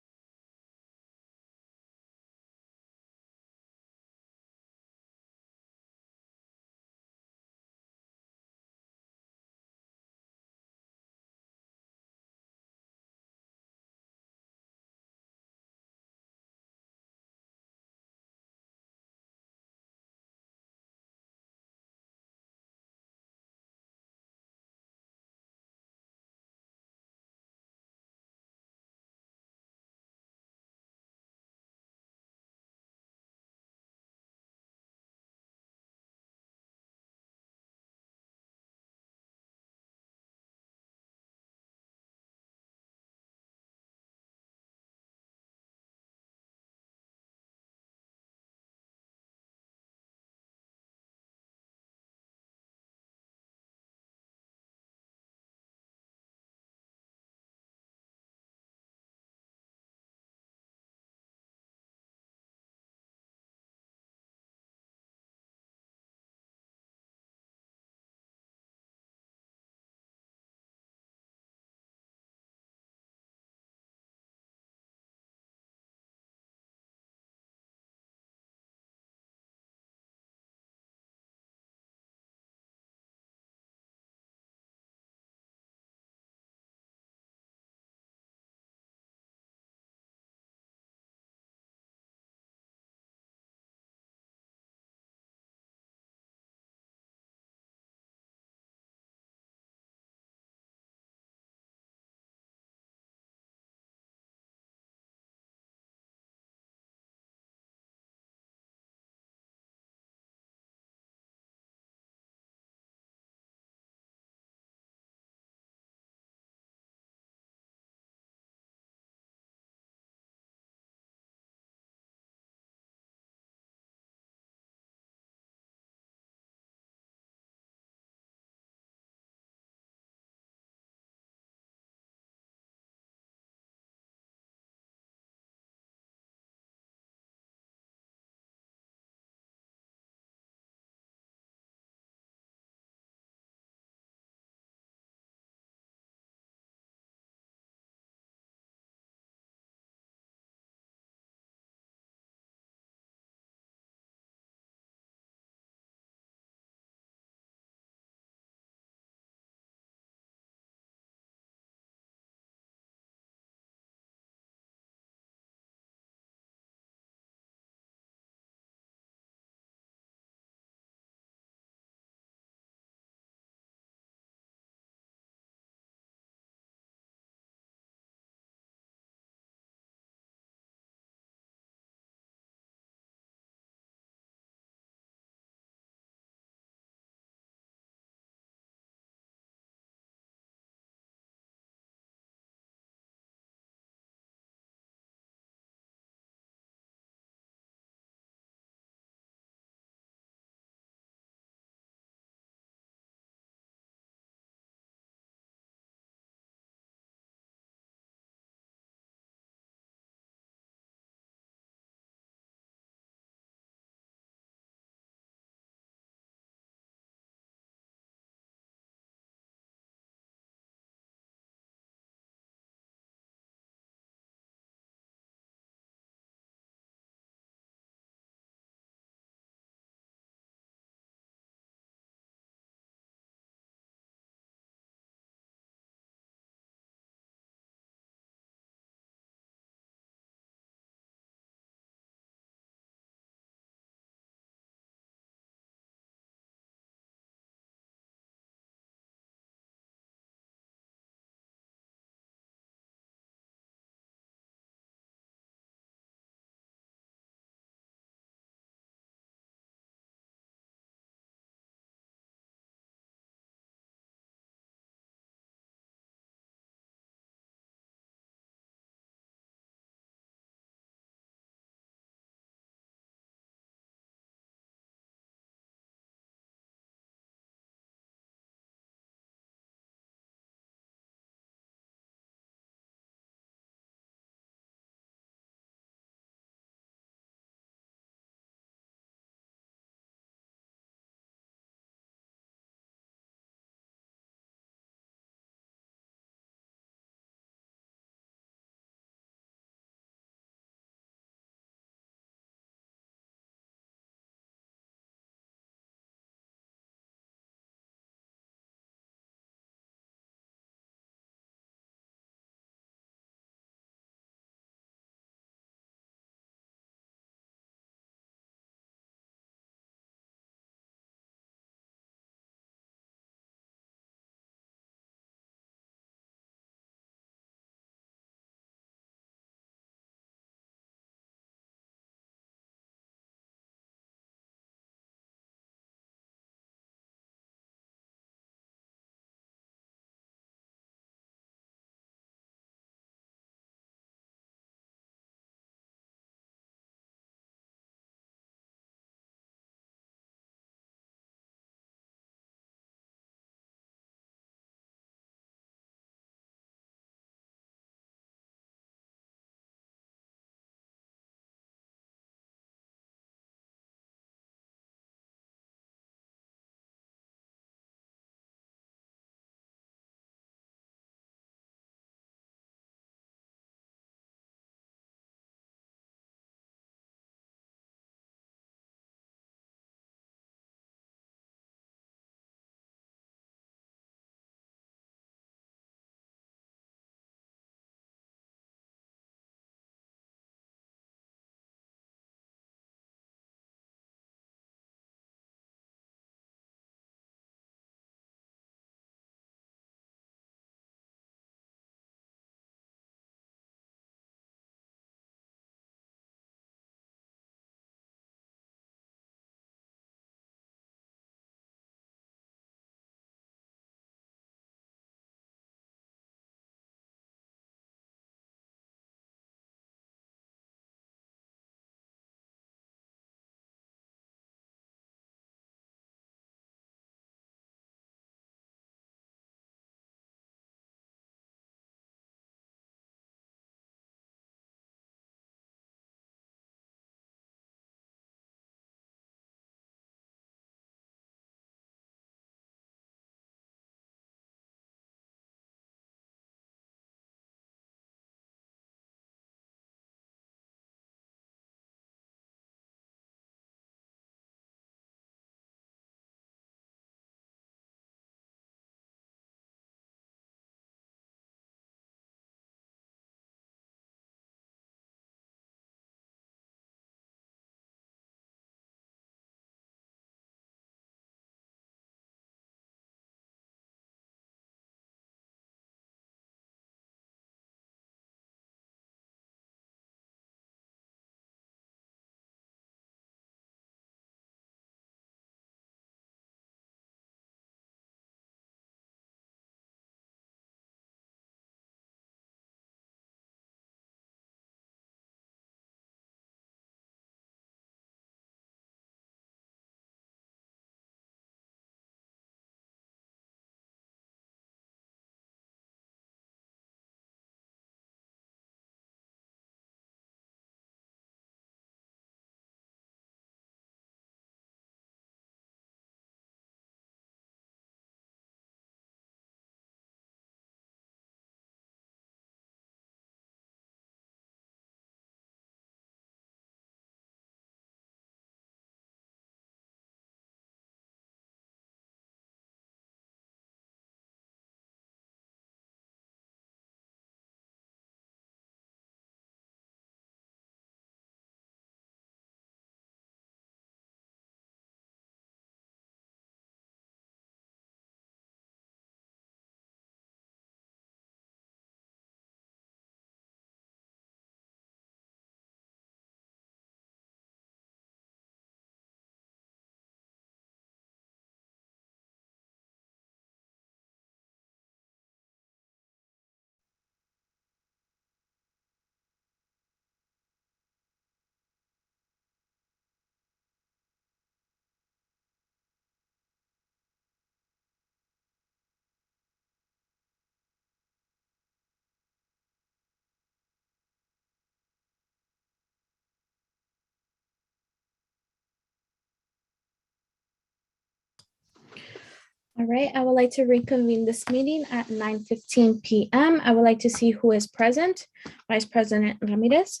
All right, I would like to reconvene this meeting at 9:15 p.m. I would like to see who is present. Vice President Ramirez,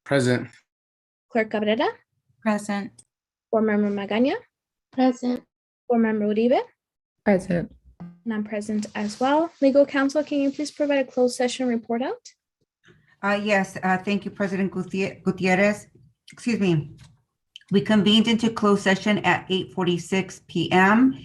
Present. Clerk Cabrera, Present. Board Member Magaña, Present. Board Member Uribe, Present. and I'm present as well. Legal counsel, can you please provide a closed session report out? Yes, thank you, President Gutierrez. Excuse me. We convened into closed session at 8:46 p.m.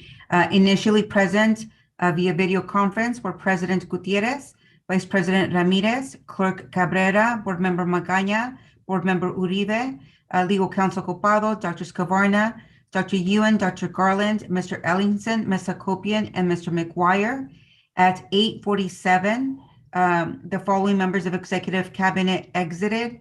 Initially present via video conference were President Gutierrez, Vice President Ramirez, Clerk Cabrera, Board Member Magaña, Board Member Uribe, Legal Counsel Copado, Dr. Scavarna, Dr. Ewan, Dr. Garland, Mr. Ellingson, Ms. Hakopian, and Mr. McGuire. At 8:47, the following members of Executive Cabinet exited.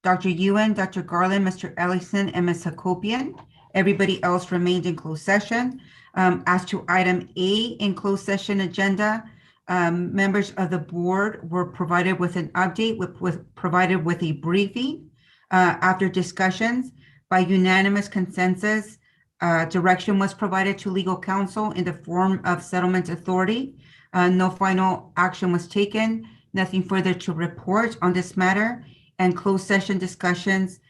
Dr. Ewan, Dr. Garland, Mr. Ellison, and Ms. Hakopian. Everybody else remained in closed session. As to item A in closed session agenda, members of the board were provided with an update, provided with a briefing. After discussions, by unanimous consensus, direction was provided to legal counsel in the form of settlement authority. No final action was taken, nothing further to report on this matter, and closed session discussions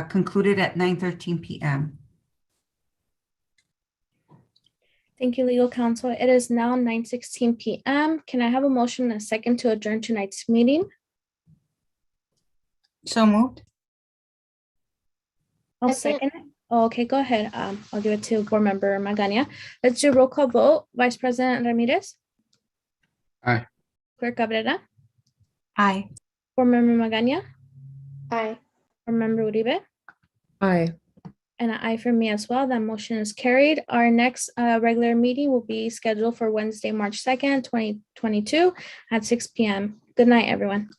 concluded at 9:13 p.m. Thank you, legal counsel. It is now 9:16 p.m. Can I have a motion and a second to adjourn tonight's meeting? So moved. I'll second it. Oh, okay, go ahead. I'll give it to Board Member Magaña. Let's do roll call vote. Vice President Ramirez. Aye. Clerk Cabrera. Aye. Board Member Magaña. Aye. Board Member Uribe. Aye. And an aye for me as well. That motion is carried. Our next regular meeting will be scheduled for Wednesday, March 2nd, 2022 at 6 p.m. Good night, everyone.